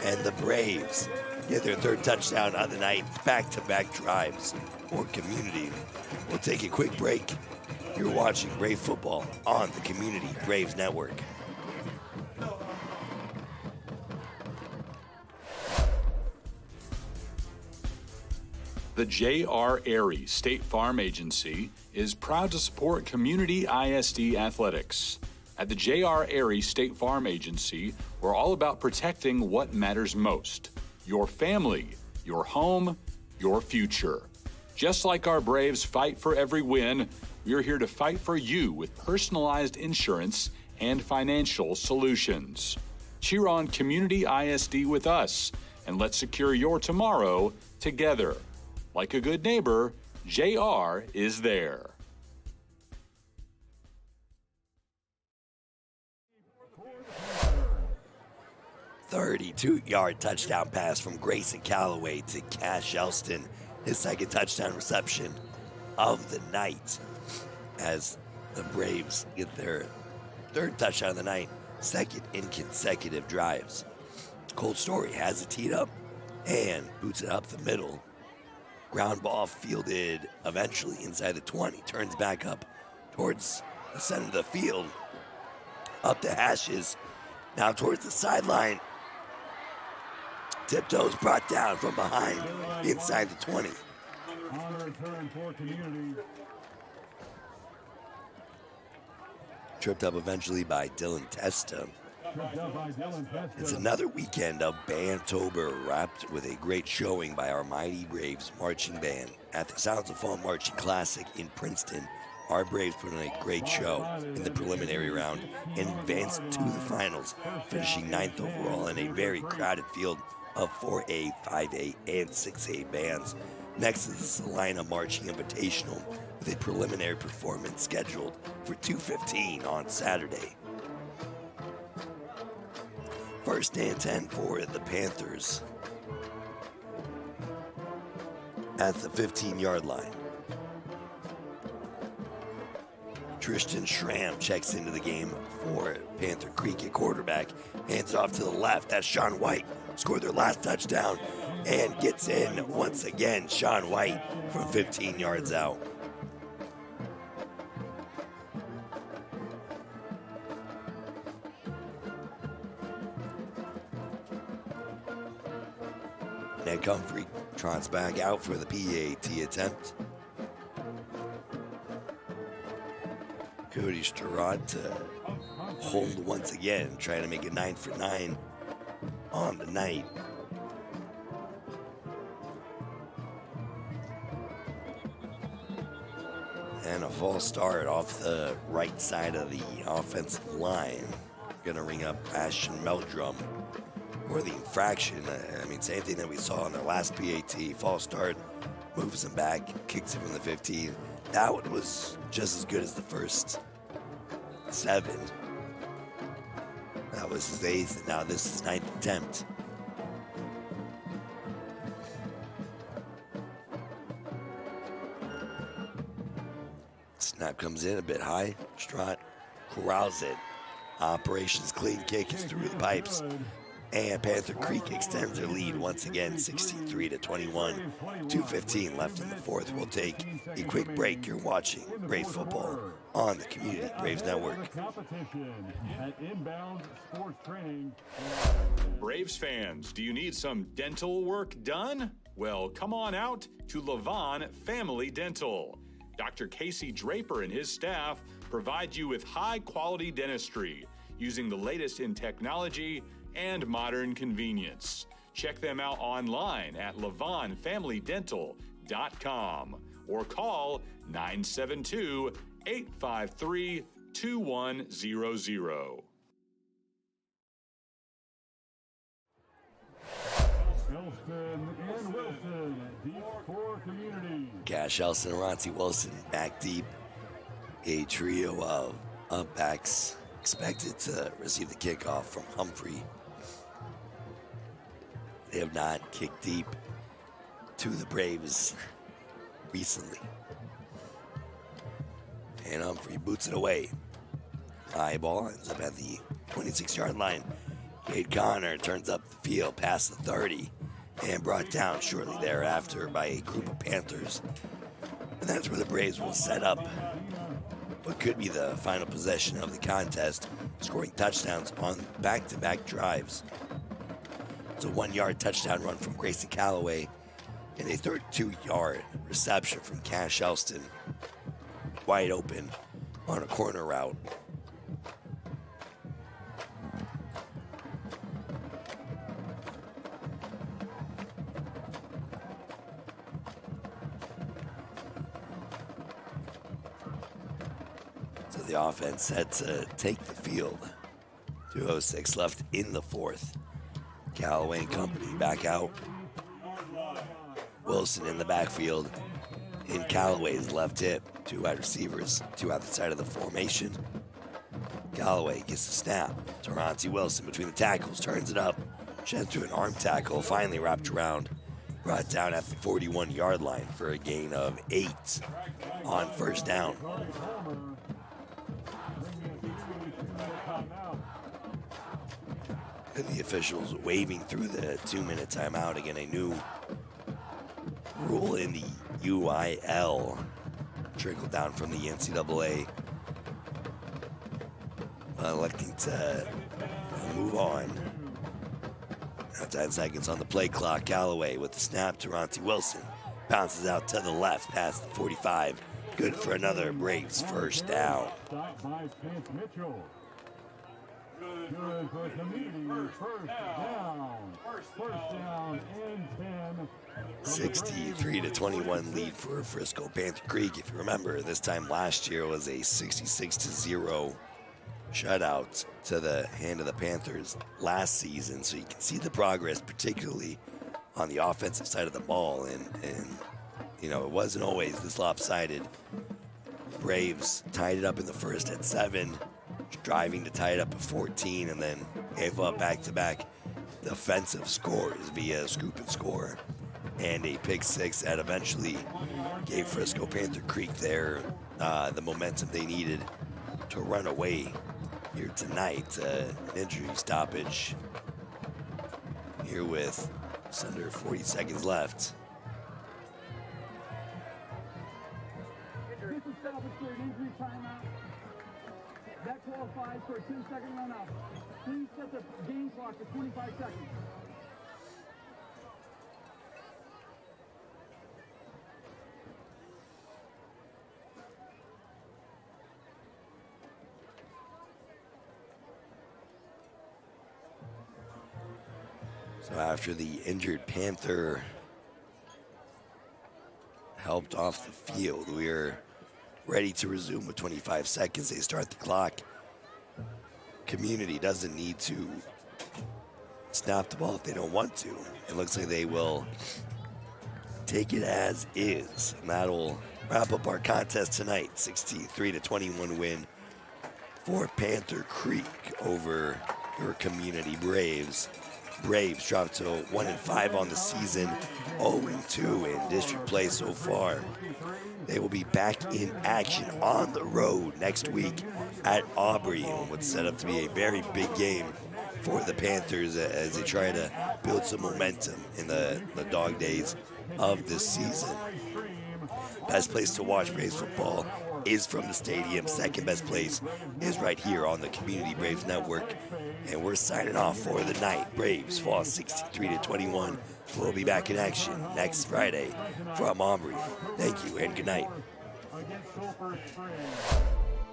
And the Braves get their 3rd touchdown of the night. Back-to-back drives for Community. We'll take a quick break. You're watching Brave football on the Community Braves Network. The J.R. Airy State Farm Agency is proud to support Community ISD athletics. At the J.R. Airy State Farm Agency, we're all about protecting what matters most: your family, your home, your future. Just like our Braves fight for every win, we're here to fight for you with personalized insurance and financial solutions. Cheer on Community ISD with us, and let's secure your tomorrow together. Like a good neighbor, JR is there. 32-yard touchdown pass from Grayson Calloway to Cash Elston, his second touchdown reception of the night, as the Braves get their third touchdown of the night, second in consecutive drives. Colt Story has it teed up and boots it up the middle. Ground ball fielded eventually inside the 20, turns back up towards the center of the field, up the hashes, now towards the sideline. Tiptoes brought down from behind inside the 20. On a return for Community. Tripped up eventually by Dylan Testa. It's another weekend of Bantober, wrapped with a great showing by our Mighty Braves marching band. At the Sounds of Fall Marching Classic in Princeton, our Braves put on a great show in the preliminary round and advanced to the finals, finishing 9th overall in a very crowded field of 4A, 5A, and 6A bands. Next is the Salina Marching Invitational with a preliminary performance scheduled for 2:15 on Saturday. First and 10 for the Panthers at the 15-yard line. Tristan Schramm checks into the game for Panther Creek at quarterback. Hands off to the left. That's Sean White. Scored their last touchdown and gets in once again. Sean White from 15 yards out. Ned Comfrey trots back out for the PAT attempt. Cody Sturrott to hold once again, trying to make it 9 for 9 on the night. And a false start off the right side of the offensive line. Gonna ring up Ashton Meldrum for the infraction. I mean, same thing that we saw in their last PAT. False start, moves him back, kicks him from the 15. That one was just as good as the first 7. That was his 8th, and now this is 9th attempt. Snap comes in a bit high. Strott corrals it. Operations clean kick is through the pipes. And Panther Creek extends their lead once again, 63-21. 2:15 left in the fourth. We'll take a quick break. You're watching Braves football on the Community Braves Network. Braves fans, do you need some dental work done? Well, come on out to Levon Family Dental. Dr. Casey Draper and his staff provide you with high-quality dentistry using the latest in technology and modern convenience. Check them out online at LevonFamilyDental.com or call 972-853-2100. Elston and Wilson, deep for Community. Cash Elston and Roncie Wilson back deep. A trio of up backs expected to receive the kickoff from Humphrey. They have not kicked deep to the Braves recently. And Humphrey boots it away. High ball ends up at the 26-yard line. Cade Connor turns up the field past the 30 and brought down shortly thereafter by a group of Panthers. And that's where the Braves will set up what could be the final possession of the contest, scoring touchdowns on back-to-back drives. It's a 1-yard touchdown run from Grayson Calloway and a 32-yard reception from Cash Elston, wide open on a corner route. the offense set to take the field. 2:06 left in the fourth. Callaway and company back out. Wilson in the backfield. In Callaway's left hip. 2 wide receivers, 2 out the side of the formation. Callaway gets the snap. Taranti Wilson between the tackles, turns it up. Sheds to an arm tackle, finally wrapped around. Brought down at the 41-yard line for a gain of 8 on first down. And the officials waving through the 2-minute timeout. Again, a new rule in the UIL trickled down from the NCAA. Electing to move on. Now 10 seconds on the play clock. Callaway with the snap. Taranti Wilson bounces out to the left past the 45. Good for another Braves first down. Good for community. First down and 10. 63-21 lead for Frisco Panther Creek. If you remember, this time last year was a 66-0 shutout to the hand of the Panthers last season. So you can see the progress, particularly on the offensive side of the ball. And you know, it wasn't always this lopsided. Braves tied it up in the first at 7, driving to tie it up at 14, and then gave up back-to-back defensive scores via scoop and score and a pick 6 that eventually gave Frisco Panther Creek the momentum they needed to run away here tonight. An injury stoppage here with just under 40 seconds left. This is stoppage for an injury timeout. That qualifies for a 10-second run out. Please set the game clock to 25 seconds. So after the injured Panther helped off the field, we're ready to resume with 25 seconds. They start the clock. Community doesn't need to snap the ball if they don't want to. It looks like they will take it as is. And that'll wrap up our contest tonight. 63-21 win for Panther Creek over your Community Braves. Braves dropped to 1-5 on the season, 0-2 in district play so far. They will be back in action on the road next week at Aubrey, and what's set up to be a very big game for the Panthers as they try to build some momentum in the dog days of this season. Best place to watch Braves football is from the stadium. Second best place is right here on the Community Braves Network. And we're signing off for the night. Braves fall 63-21. We'll be back in action next Friday from Aubrey. Thank you and good night. Against Sulphur Springs.